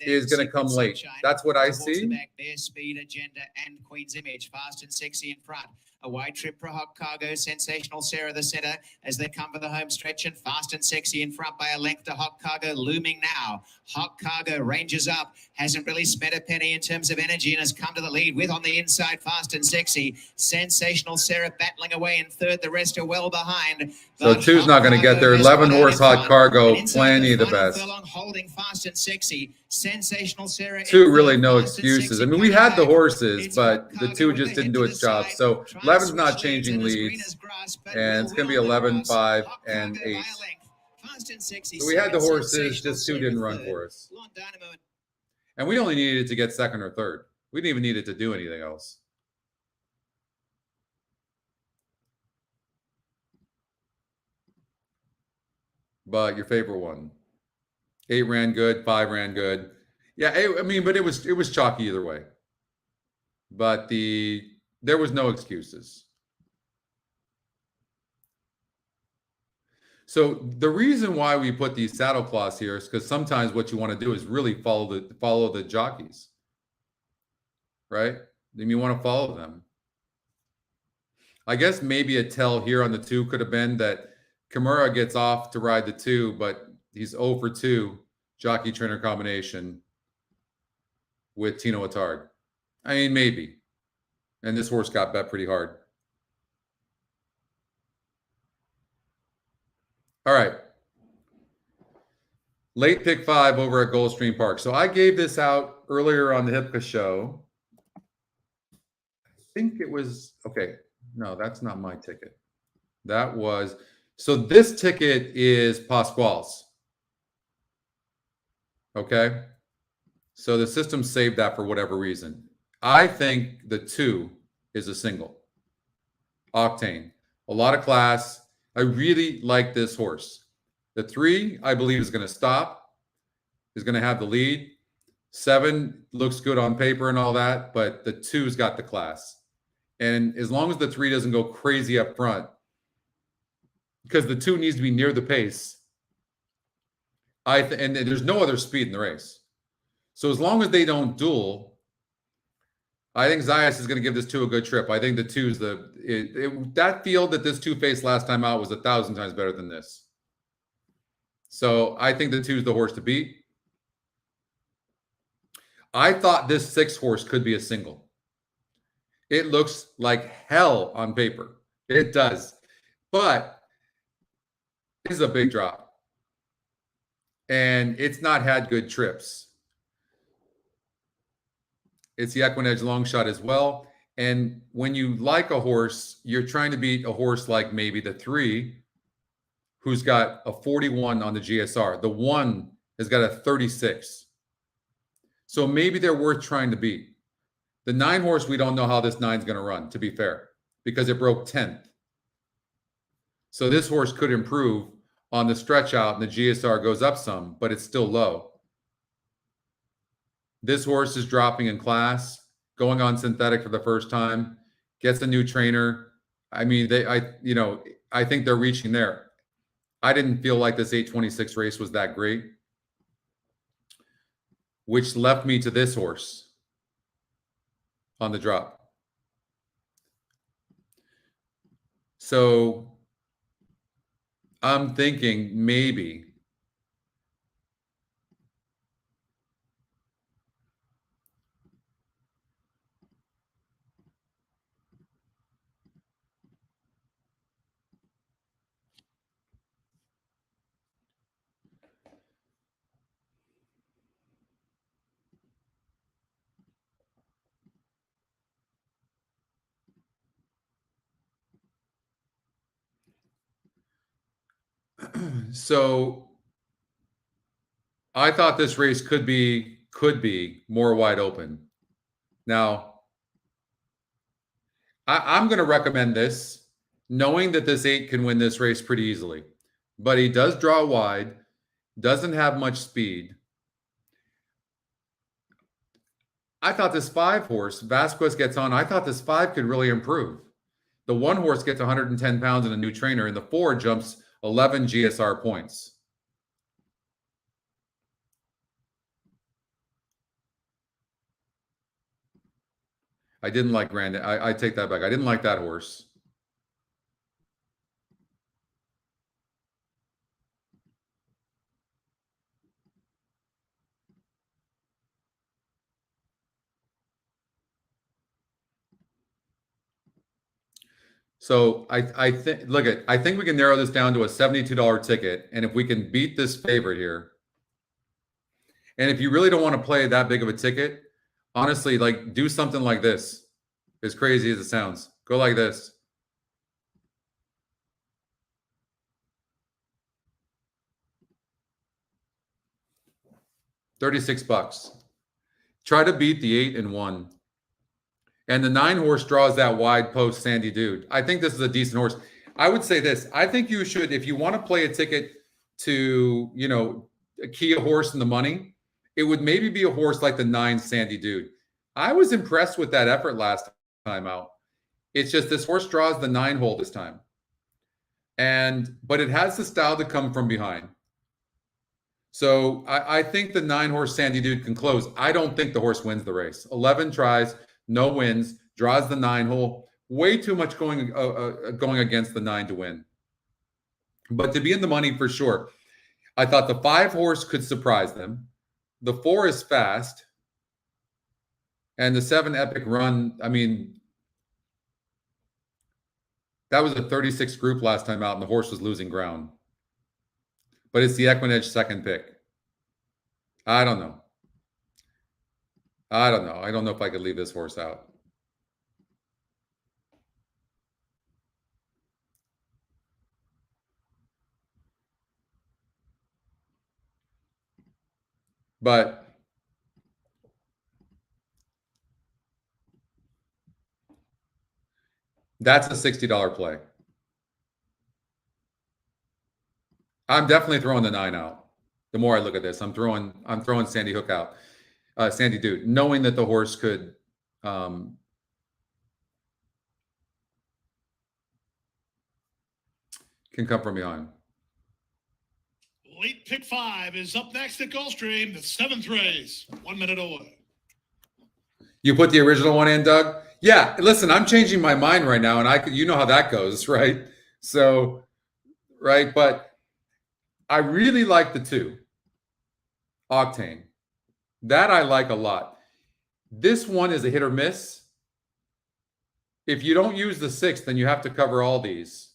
is going to come late. That's what I see. Bear Speed, Agenda, and Queen's Image, fast and sexy in front. A wide trip for Hot Cargo, Sensational Sarah the center as they come for the home stretch, and fast and sexy in front by a length to Hot Cargo, looming now. Hot Cargo ranges up, hasn't really spent a penny in terms of energy and has come to the lead with on the inside fast and sexy. Sensational Sarah battling away in third, the rest are well behind. So 2's not going to get there. 11 horse Hot Cargo, plenty the best. Holding fast and sexy. Sensational Sarah. 2 really no excuses. I mean, we had the horses, but the 2 just didn't do its job. So 11's not changing leads, and it's going to be 11, 5, and 8. So we had the horses, just 2 didn't run for us. And we only needed it to get second or third. We didn't even need it to do anything else. But your favorite one. 8 ran good, 5 ran good. Yeah, but it was chalky either way. But there was no excuses. So the reason why we put these saddle cloths here is because sometimes what you want to do is really follow the jockeys, right? Then you want to follow them. I guess maybe a tell here on the 2 could have been that Kimura gets off to ride the 2, but he's 0 for 2 jockey trainer combination with Tino Attard. I mean, maybe. And this horse got bet pretty hard. All right. Late pick 5 over at Gulfstream Park. So I gave this out earlier on the Hipka show. I think it was, okay. No, that's not my ticket. That was, so this ticket is Pasquale's. Okay. So the system saved that for whatever reason. I think the 2 is a single. Octane. A lot of class. I really like this horse. The 3, I believe, is going to stop, is going to have the lead. 7 looks good on paper and all that, but the 2's got the class. And as long as the 3 doesn't go crazy up front, because the 2 needs to be near the pace, and there's no other speed in the race. So as long as they don't duel, I think Zayas is going to give this 2 a good trip. I think the 2's that field that this 2 faced last time out was 1,000 times better than this. So I think the 2's the horse to beat. I thought this 6 horse could be a single. It looks like hell on paper. It does. But it's a big drop. And it's not had good trips. It's the EquinEdge long shot as well. And when you like a horse, you're trying to beat a horse like maybe the 3, who's got a 41 on the GSR. The 1 has got a 36. So maybe they're worth trying to beat. The 9 horse, we don't know how this 9's going to run, to be fair, because it broke 10th. So this horse could improve on the stretch out and the GSR goes up some, but it's still low. This horse is dropping in class, going on synthetic for the first time, gets a new trainer. I mean, I think they're reaching there. I didn't feel like this 826 race was that great, which left me to this horse on the drop. So I'm thinking maybe so I thought this race could be more wide open. Now, I'm going to recommend this, knowing that this 8 can win this race pretty easily. But he does draw wide, doesn't have much speed. I thought this 5 horse, Vasquez gets on, I thought this 5 could really improve. The 1 horse gets 110 pounds and a new trainer, and the 4 jumps 11 GSR points. I didn't like Brandon. I take that back. I didn't like that horse. So I think, look at, I think we can narrow this down to a $72 ticket. And if we can beat this favorite here, and if you really don't want to play that big of a ticket, honestly, like do something like this, as crazy as it sounds. Go like this. $36. Try to beat the 8 and 1. And the 9 horse draws that wide post Sandy Dude. I think this is a decent horse. I would say this. I think you should, if you want to play a ticket to, you know, key a horse in the money, it would maybe be a horse like the 9 Sandy Dude. I was impressed with that effort last time out. It's just this horse draws the 9 hole this time. But it has the style to come from behind. So I think the 9 horse Sandy Dude can close. I don't think the horse wins the race. 11 tries, no wins, draws the 9 hole. Way too much going against the 9 to win. But to be in the money for sure. I thought the 5 horse could surprise them. The 4 is fast. And the 7 Epic Run, I mean, that was a 36 group last time out, and the horse was losing ground. But it's the EquinEdge second pick. I don't know. I don't know if I could leave this horse out. But that's a $60 play. I'm definitely throwing the 9 out. The more I look at this, I'm throwing Sandy Hook out, Sandy Dude, knowing that the horse could can come from behind. Late pick 5 is up next at Gulfstream, the 7th race, 1 minute away. You put the original one in, Doug? Yeah, listen, I'm changing my mind right now, and you know how that goes, right? So, right, but I really like the 2, Octane. That I like a lot. This one is a hit or miss. If you don't use the 6, then you have to cover all these.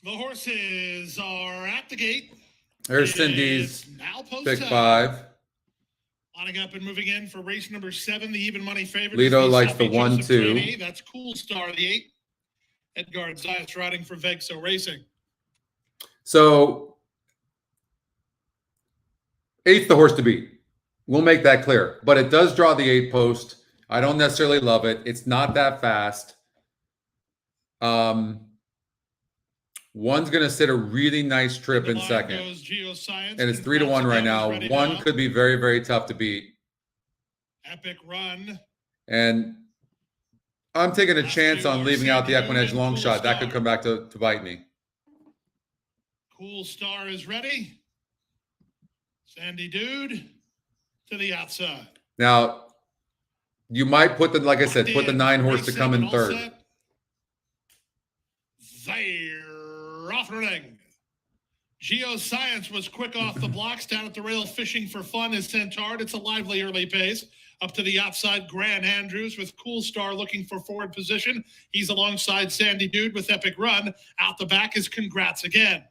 The horses are at the gate. There's Cindy's now pick 5. Lining up and moving in for race number 7, the even money favorite. Lido likes the 1, 2. That's Cool Star, the 8. Edgar Zayas riding for Vegso Racing. So 8's the horse to beat. We'll make that clear. But it does draw the 8 post. I don't necessarily love it. It's not that fast. 1's going to sit a really nice trip in second. And it's 3 to 1 right now. 1 could be very, very tough to beat. Epic Run. And I'm taking a chance on leaving out the EquinEdge long shot. That could come back to bite me. Cool Star is ready. Sandy Dude to the outside. Now, you might put like I said, put the 9 horse to come in third. They're off running. Geoscience was quick off the blocks down at the rail, fishing for fun is sent hard. It's a lively early pace. Up to the outside, Grant Andrews with Cool Star looking for forward position. He's alongside Sandy Dude with Epic Run. Out the back is Congrats Again.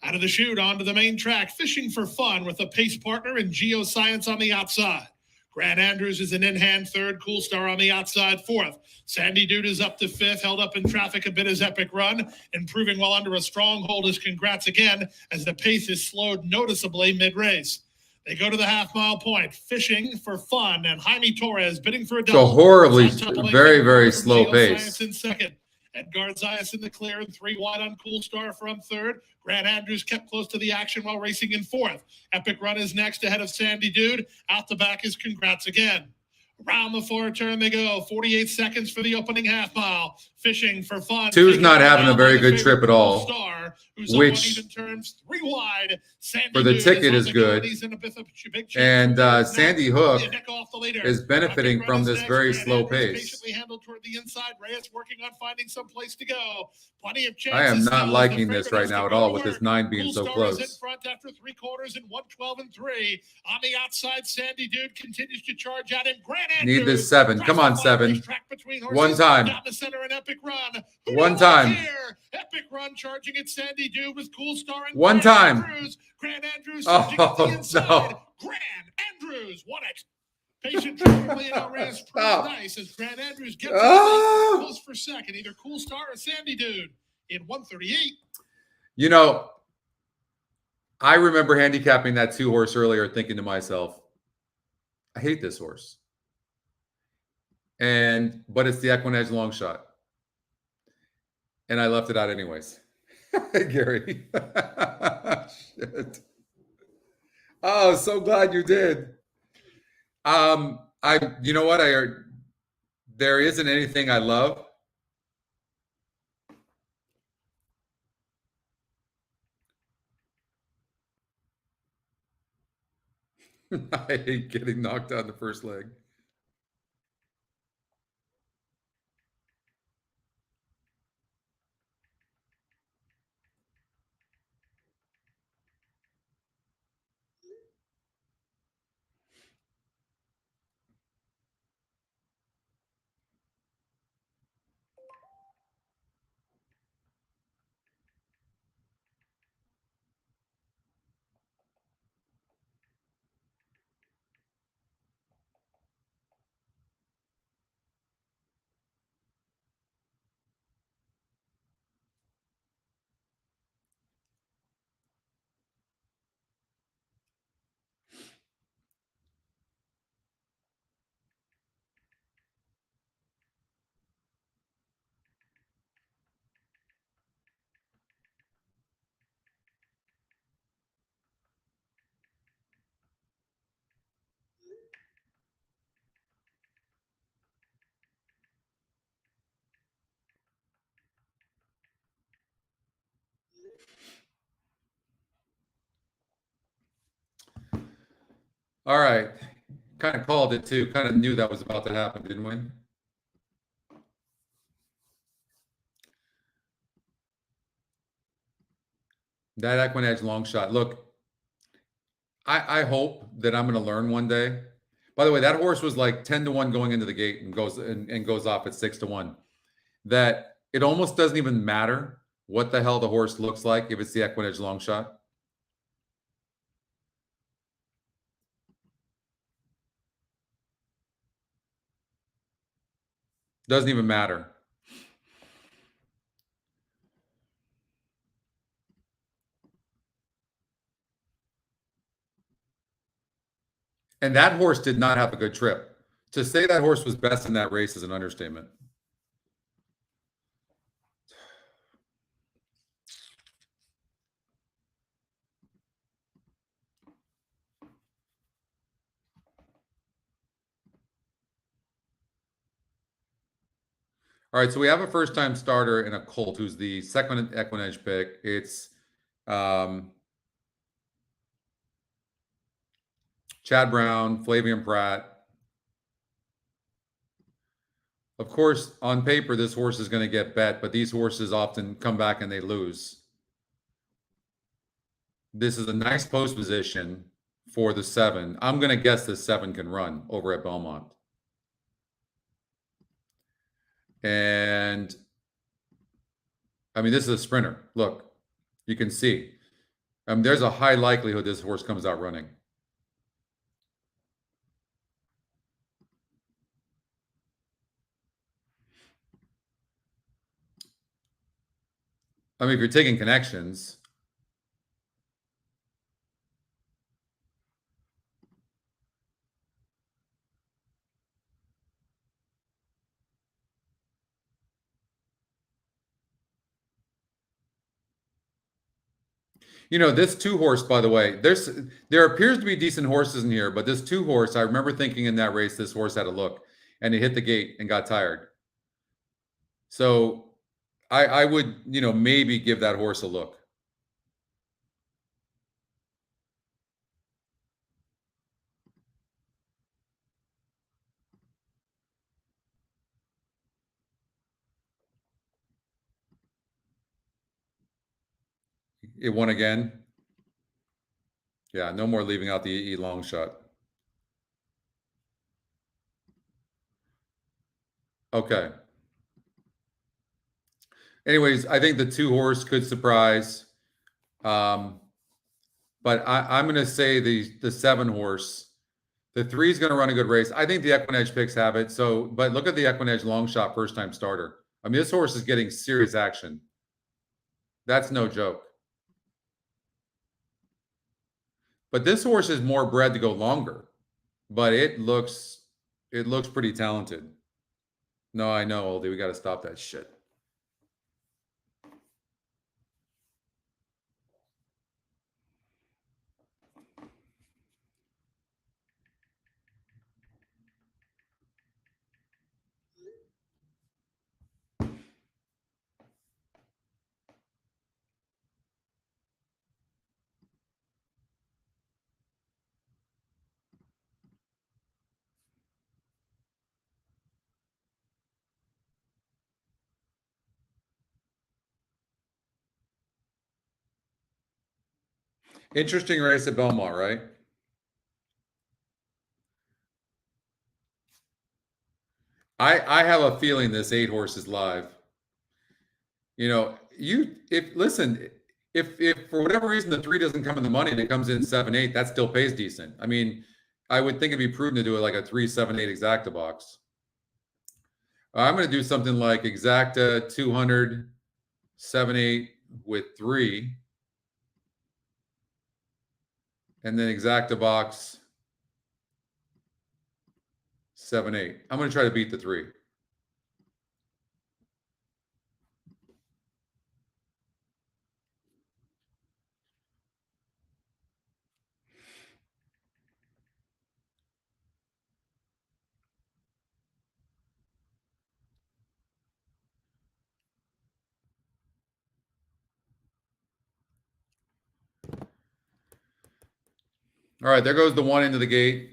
Out of the chute onto the main track, Fishing for Fun with a pace partner in Geoscience on the outside. Grant Andrews is an in-hand third, Cool Star on the outside fourth. Sandy Dude is up to fifth, held up in traffic a bit as Epic Run. Improving while under a stronghold is Congrats Again as the pace is slowed noticeably mid-race. They go to the half-mile point, Fishing for Fun, and Jaime Torres bidding for a double. So horribly, very, very slow pace. In second. Edgar Zayas in the clear and 3 wide on Cool Star from third. Grant Andrews kept close to the action while racing in fourth. Epic Run is next ahead of Sandy Dude. Out the back is Congrats Again. Around the far turn they go. 48 seconds for the opening half mile. Fishing for Fun. Two's not having a very good trip at all. Star, which turns 3 wide. Sandy for the Dude ticket is is good. And Sandy Hook is benefiting from this very slow pace. Patiently handled toward the inside. Reyes working on finding some place to go. Plenty of chances. I am not now. liking this right now at all with this 9 being so close. In front after 3 quarters and 1:12 and 3. On the outside, Sandy Dude continues to charge at him. Grant Andrews Need this 7. Come on, 7. One time. Down the center, an Epic Run. One time. Epic Run charging at Sandy Dude with Cool Star and one time. Grant Andrews oh, at the inside. No. Grant Andrews won it. Patient traffically outran pretty nice as Grant Andrews gets close for second. Either Cool Star or Sandy Dude in 138. You know, I remember handicapping that 2-horse earlier, thinking to myself, I hate this horse. But it's the EquinEdge long shot. And I left it out anyways. Gary. Shit. Oh, so glad you did. You know what? There isn't anything I love. I hate getting knocked out in the first leg. All right. Kind of called it too. Kind of knew that was about to happen, didn't we? That EquinEdge long shot. Look, I hope that I'm going to learn one day. By the way, that horse was like 10-1 going into the gate and goes off at 6-1. That it almost doesn't even matter what the hell the horse looks like if it's the EquinEdge long shot. Doesn't even matter. And that horse did not have a good trip. To say that horse was best in that race is an understatement. All right, so we have a first-time starter in a colt who's the second EquinEdge pick. It's Chad Brown, Flavian Pratt. Of course, on paper, this horse is going to get bet, but these horses often come back and they lose. This is a nice post position for the 7. I'm going to guess the 7 can run over at Belmont. And I mean, this is a sprinter. Look, you can see. There's a high likelihood this horse comes out running. I mean, if you're taking connections, you know, this 2-horse, by the way, there appears to be decent horses in here, but this 2-horse, I remember thinking in that race, this horse had a look, and it hit the gate and got tired. So I would, you know, maybe give that horse a look. It won again. Yeah, no more leaving out the E long shot. Okay. Anyways, I think the 2-horse could surprise. But I'm going to say the 7-horse. The 3 is going to run a good race. I think the EquinEdge picks have it. So, but look at the EquinEdge long shot first time starter. I mean, this horse is getting serious action. That's no joke. But this horse is more bred to go longer. But it looks pretty talented. No, I know, Oldie. We got to stop that shit. Interesting race at Belmont, right? I have a feeling this 8-horse is live. You know, if for whatever reason the 3 doesn't come in the money and it comes in 7-8, that still pays decent. I mean, I would think it'd be prudent to do it like a 3-7-8 exacta box. I'm going to do something like exacta 200, 7-8 with 3. And then exacta box 7-8. I'm going to try to beat the 3. All right, there goes the 1 into the gate.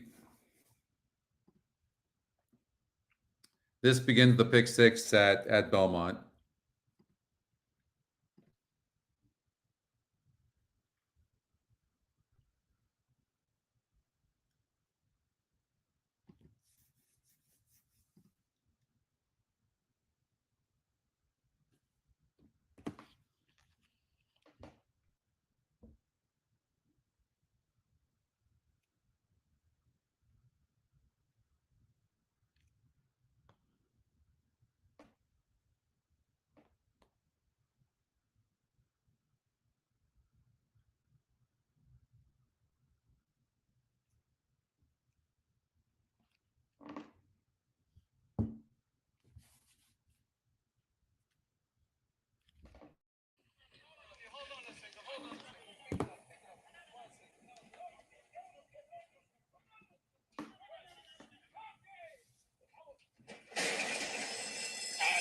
This begins the pick 6 at Belmont.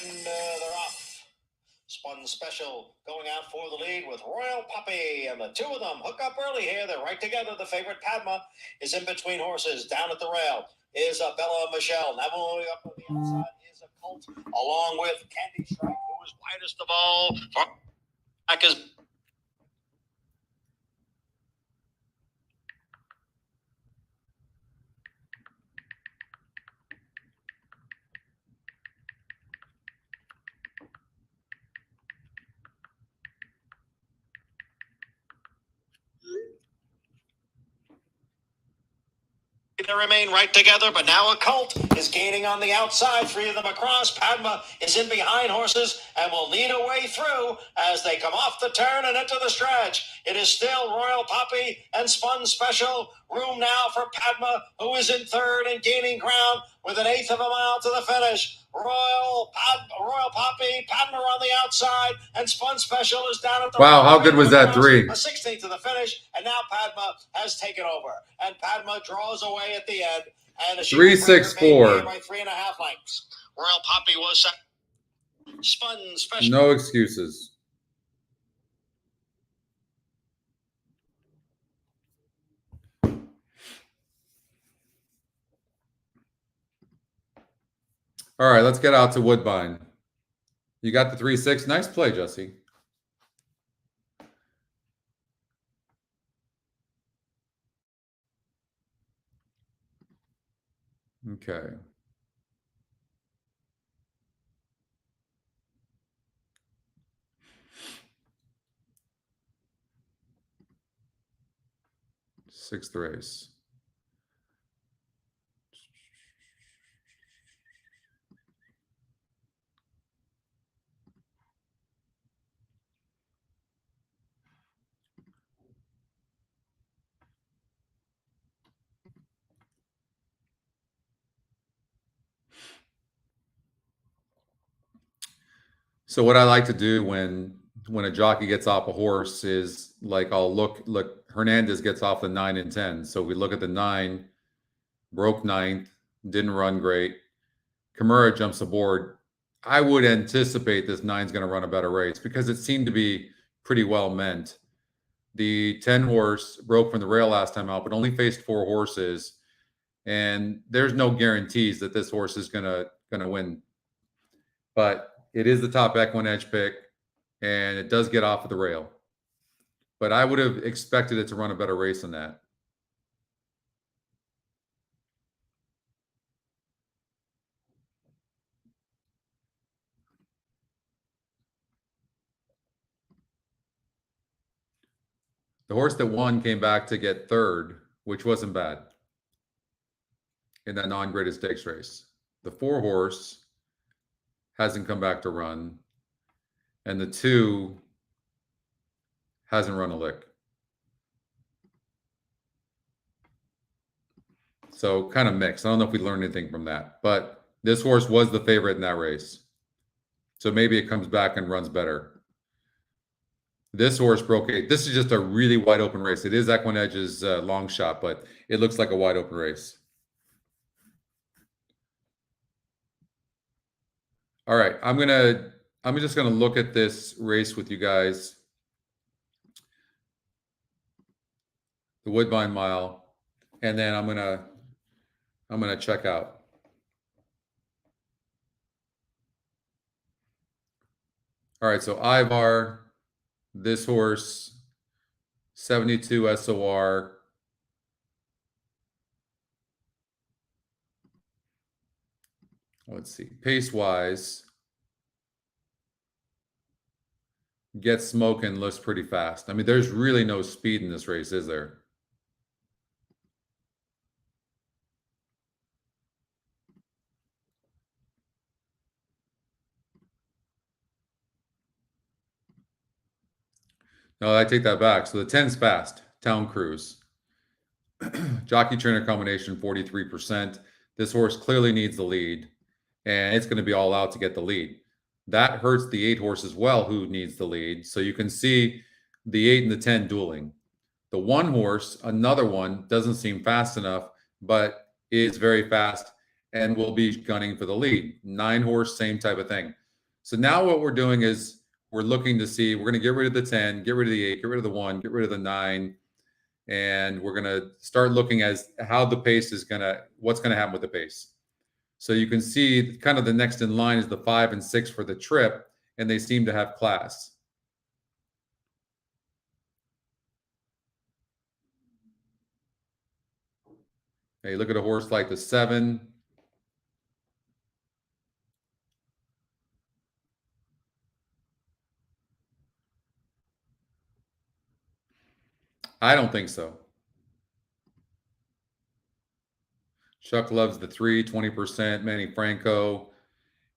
And they're off. Spun Special going out for the lead with Royal Puppy, and the 2 of them hook up early here. They're right together. The favorite Padma is in between horses. Down at the rail is Bella Michelle. Now moving up on the outside is a Colt, along with Candy Strike, who is widest of all. Back is They remain right together, but now a Colt is gaining on the outside. Three of them across. Padma is in behind horses and will lead a way through as they come off the turn and into the stretch. It is still Royal Poppy and Spun Special. Room now for Padma, who is in third and gaining ground with an eighth of a mile to the finish. Royal Poppy, Padma on the outside, and Spun Special is down at the Wow, how good was that three? A 16th to the finish, and now Padma has taken over, and Padma draws away at the end, and she 3-6-4 by 3.5 lengths. Royal Poppy was Spun Special. No excuses. All right, let's get out to Woodbine. You got the 3-6. Nice play, Jesse. Okay. Sixth race. So what I like to do when a jockey gets off a horse is like I'll look Hernandez gets off the 9 and 10. So we look at the 9, broke 9th, didn't run great. Kimura jumps aboard. I would anticipate this 9's going to run a better race because it seemed to be pretty well meant. The 10 horse broke from the rail last time out, but only faced 4 horses. And there's no guarantees that this horse is gonna win. But it is the top EquinEdge pick, and it does get off of the rail. But I would have expected it to run a better race than that. The horse that won came back to get third, which wasn't bad in that non-graded stakes race. The 4 horse hasn't come back to run, and the 2 hasn't run a lick. So kind of mixed. I don't know if we learned anything from that, but this horse was the favorite in that race. So maybe it comes back and runs better. This horse broke 8. This is just a really wide open race. It is EquinEdge's long shot, but it looks like a wide open race. All right, I'm just gonna look at this race with you guys. The Woodvine Mile, and then I'm gonna check out. All right, so Ivar, this horse, 72 SOR. Let's see, pace-wise, gets smoking, looks pretty fast. I mean, there's really no speed in this race, is there? No, I take that back. So the 10's fast, Town Cruise. Jockey trainer combination, 43%. This horse clearly needs the lead, and it's going to be all out to get the lead. That hurts the 8 horse as well, who needs the lead. So you can see the 8 and the 10 dueling. The 1 horse, another one, doesn't seem fast enough, but is very fast and will be gunning for the lead. 9 horse, same type of thing. So now what we're doing is we're looking to see, we're going to get rid of the 10, get rid of the 8, get rid of the 1, get rid of the 9. And we're going to start looking as how the pace is what's going to happen with the pace. So you can see kind of the next in line is the 5 and 6 for the trip, and they seem to have class. Hey, look at a horse like the 7. I don't think so. Chuck loves the 3, 20%, Manny Franco.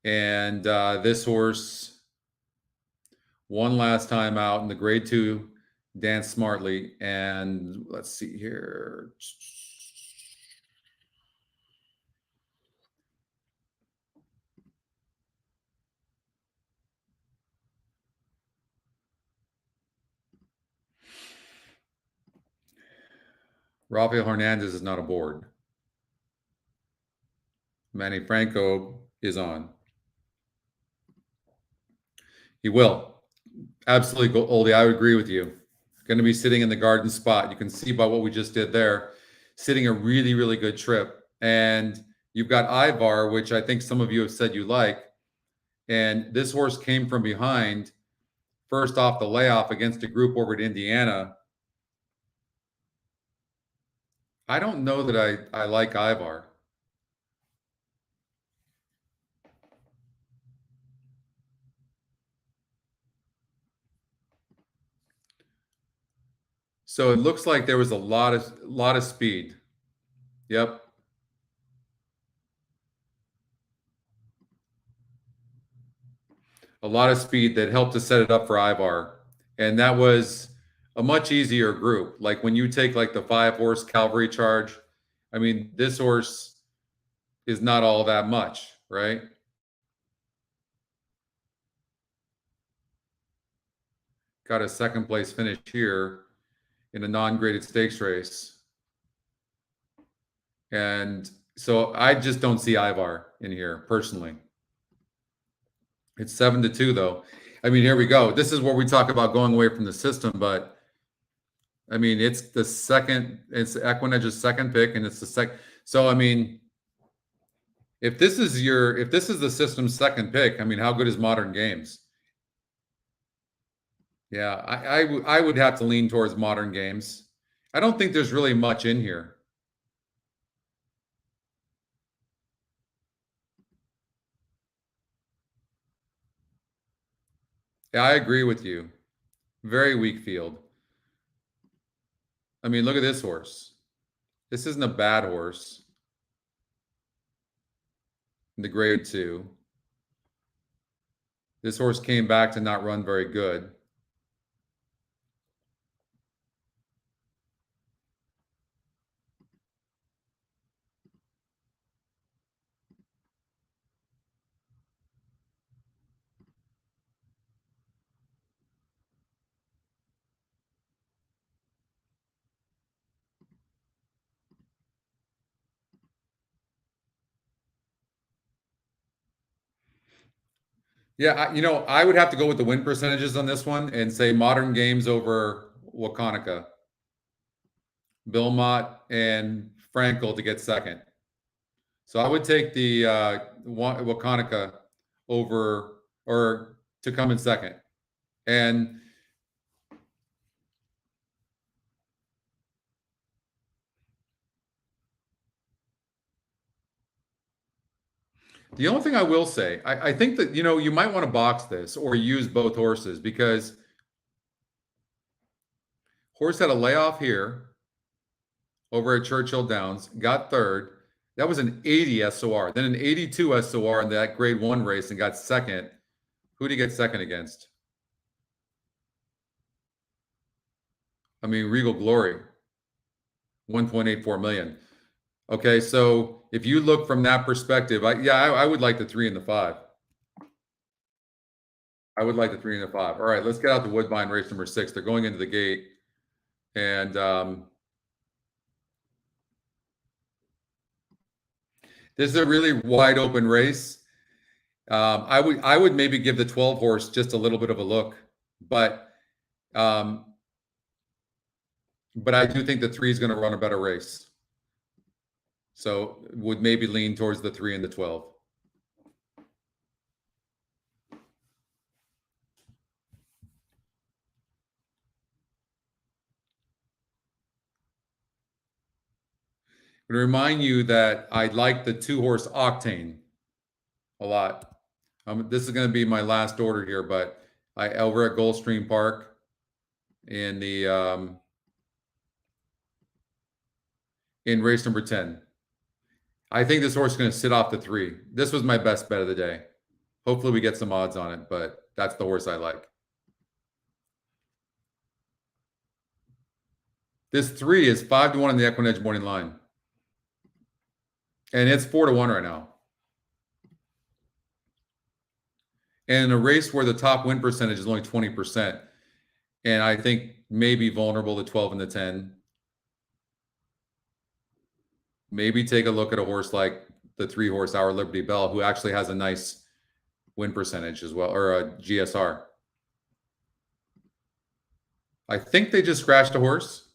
And this horse won last time out in the grade 2, Dance Smartly. And let's see here. Rafael Hernandez is not aboard. Manny Franco is on. He will. Absolutely, Oldie. I would agree with you. Going to be sitting in the garden spot. You can see by what we just did there, sitting a really, really good trip. And you've got Ivar, which I think some of you have said you like. And this horse came from behind, first off the layoff against a group over at Indiana. I don't know that I like Ivar. So it looks like there was a lot of speed. Yep. A lot of speed that helped to set it up for Ivar. And that was a much easier group. Like when you take like the 5-horse cavalry charge, I mean, this horse is not all that much, right? Got a second place finish here in a non-graded stakes race. And so I just don't see Ivar in here personally. It's 7-2 though. I mean, here we go. This is where we talk about going away from the system, but I mean, it's EquinEdge's second pick, and it's the second. So I mean, if this is the system's second pick, I mean, how good is Modern Games? Yeah, I would have to lean towards Modern Games. I don't think there's really much in here. Yeah, I agree with you. Very weak field. I mean, look at this horse. This isn't a bad horse. In the grade 2. This horse came back to not run very good. Yeah, I would have to go with the win percentages on this one and say Modern Games over Wakanika. Bilmot and Frankel to get second. So I would take the Wakanika over, or to come in second. And the only thing I will say, I think that, you might want to box this or use both horses, because horse had a layoff here over at Churchill Downs, got third. That was an 80 SOR, then an 82 SOR in that grade 1 race and got second. Who did he get second against? I mean, Regal Glory, 1.84 million. Okay, so if you look from that perspective, I would like the 3 and the 5. I would like the 3 and the 5. All right, let's get out the Woodbine race number 6. They're going into the gate, and this is a really wide open race. I would maybe give the 12 horse just a little bit of a look, but I do think the 3 is going to run a better race. So would maybe lean towards the 3 and the 12. I'm going to remind you that I like the 2-horse Octane a lot. This is going to be my last order here, but over at Gulfstream Park in the in race number 10. I think this horse is going to sit off the 3. This was my best bet of the day. Hopefully we get some odds on it, but that's the horse I like. This 3 is 5-1 in the EquinEdge morning line. And it's 4-1 right now. And in a race where the top win percentage is only 20%, and I think maybe vulnerable to 12 and the 10, maybe take a look at a horse like the 3-horse Our Liberty Bell, who actually has a nice win percentage as well, or a GSR. I think they just scratched a horse.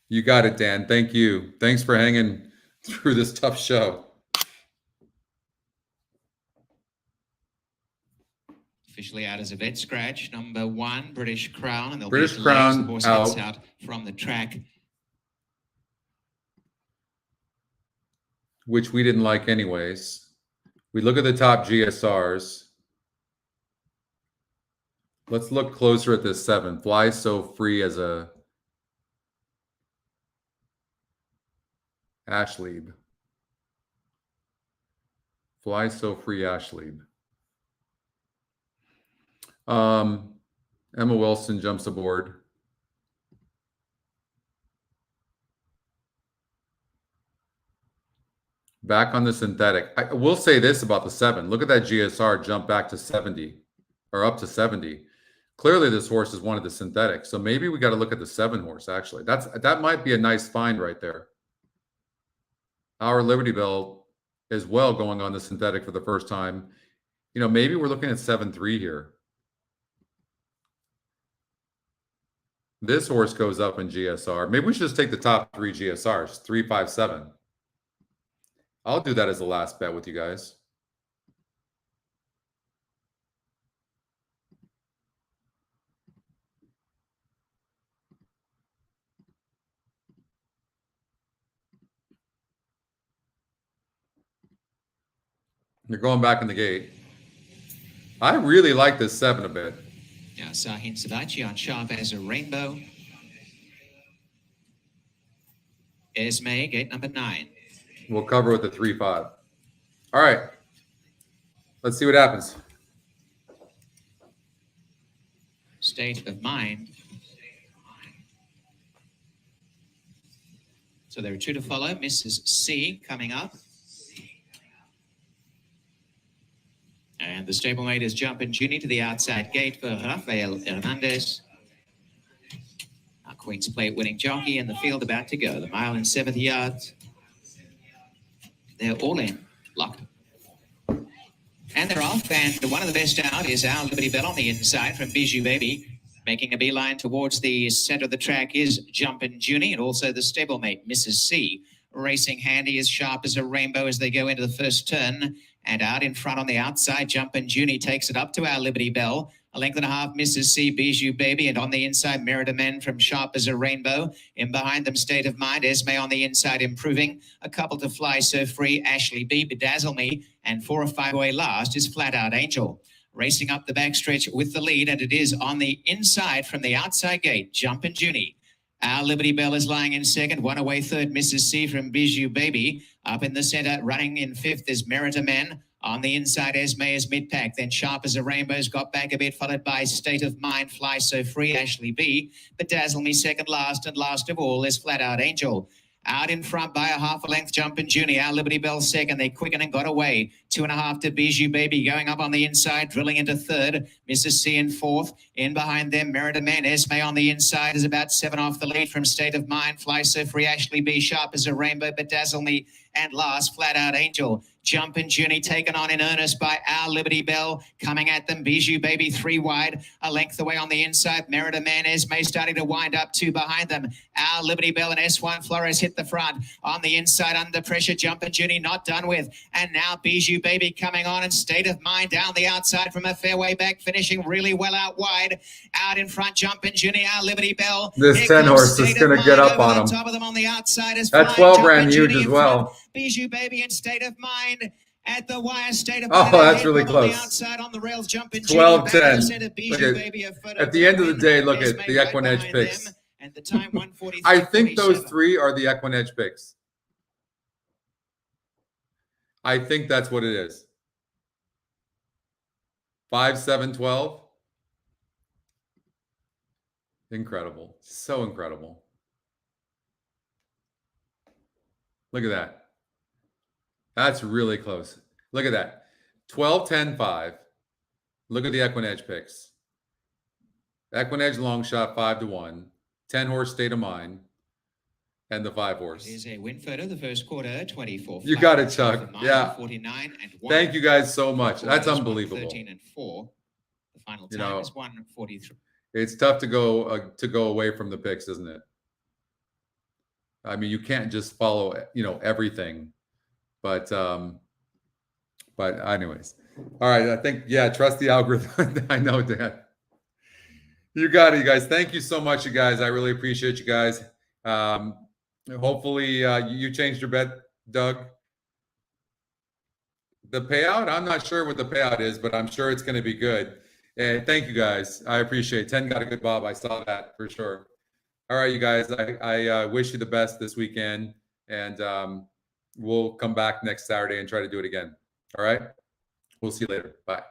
You got it, Dan. Thank you. Thanks for hanging through this tough show. Officially out as a vet scratch, number 1, British Crown, and they'll British Crown the horse out. heads out from the track, Which we didn't like anyways. We look at the top GSRs. Let's look closer at this 7. Fly So Free as a Ashleib. Fly So Free Ashleib. Emma Wilson jumps aboard. Back on the synthetic. I will say this about the 7. Look at that GSR jump back to 70 or up to 70. Clearly this horse is one of the synthetics. So maybe we got to look at the 7 horse actually. That might be a nice find right there. Our Liberty Bell as well going on the synthetic for the first time. You know, maybe we're looking at 7-3 here. This horse goes up in GSR. Maybe we should just take the top 3 GSRs, 3, 5, 7. I'll do that as the last bet with you guys. You're going back in the gate. I really like this 7 a bit. Now, Sahin Sadachi on sharp as a rainbow. Esme, gate number 9. We'll cover with the 3-5. All right. Let's see what happens. State of Mind. So there are 2 to follow. Mrs. C coming up. And the stablemate is Jumpin' Junie to the outside gate for Rafael Hernandez. Our Queen's Plate winning jockey in the field about to go. The mile in 7th yards. They're all in, locked. And they're off, and one of the best out is Our Liberty Bell on the inside from Bijou Baby. Making a beeline towards the center of the track is Jumpin' Junie, and also the stablemate, Mrs. C. Racing Handy as sharp as a rainbow as they go into the first turn. And out in front on the outside, Jumpin' Junie takes it up to Our Liberty Bell. A length and a half, Mrs. C, Bijou Baby, and on the inside, Merida Men from Sharp as a Rainbow. In behind them, State of Mind, Esme on the inside improving. A couple to Fly So Free, Ashley B, Bedazzle Me, and 4 or 5 away last is Flat Out Angel. Racing up the backstretch with the lead, and it is on the inside from the outside gate, Jumpin' Junie. Our Liberty Bell is lying in second, 1 away third, Mrs. C from Bijou Baby. Up in the center, running in fifth is Merida Men. On the inside, Esme is mid-pack. Then Sharp as a Rainbow's got back a bit, followed by State of Mind, Fly So Free, Ashley B. Bedazzle Me second last, and last of all is Flat Out Angel. Out in front by a half a length, Jumpin' Junie. Our Liberty Bell second. They quicken and got away. 2.5 to Bijou Baby. Going up on the inside, drilling into third. Mrs. C in fourth. In behind them, Merida Men. Esme on the inside is about 7 off the lead from State of Mind. Fly So Free, Ashley B. Sharp as a Rainbow, Bedazzle Me. And last, Flat Out Angel. Jumpin' Junie taken on in earnest by Our Liberty Bell. Coming at them, Bijou Baby 3 wide. A length away on the inside. Merida Man, Esme starting to wind up 2 behind them. Our Liberty Bell and S1 Flores hit the front. On the inside, under pressure, Jumpin' Junie not done with. And now Bijou Baby coming on, and State of Mind down the outside from a fairway back, finishing really well out wide. Out in front, Jumpin' Junie, Our Liberty Bell. This 10 horse is going to get up on him. Top of them on the outside is that 12 ran huge as well. Bijou Baby and State of Mind at the wire. State of Mind. Oh, that's really On close. the outside on the rails, Jumping 12-10. At the end of the day, look at the EquinEdge picks. And the time 1:43. I think those 3 are the EquinEdge picks. I think that's what it is. 5, 7, 12. Incredible. So incredible. Look at that. That's really close. Look at that. 12, 10, 5. Look at the EquinEdge picks. EquinEdge long shot 5-1. 10 horse State of Mind. And the 5 horse. Here's a win photo the first quarter, 24. You got it, Chuck. Yeah. 49 and 1. Thank you guys so much. That's unbelievable. 13 and 4. The final time is 1:43. It's tough to go away from the picks, isn't it? I mean, you can't just follow, everything. But anyways. All right, I think trust the algorithm. I know, Dan. You got it, you guys. Thank you so much, you guys. I really appreciate you guys. Hopefully you changed your bet, Doug. The payout, I'm not sure what the payout is, but I'm sure it's going to be good. And thank you guys. I appreciate it. 10 got a good bob. I saw that for sure. All right, you guys. I wish you the best this weekend, and we'll come back next Saturday and try to do it again. All right. We'll see you later. Bye.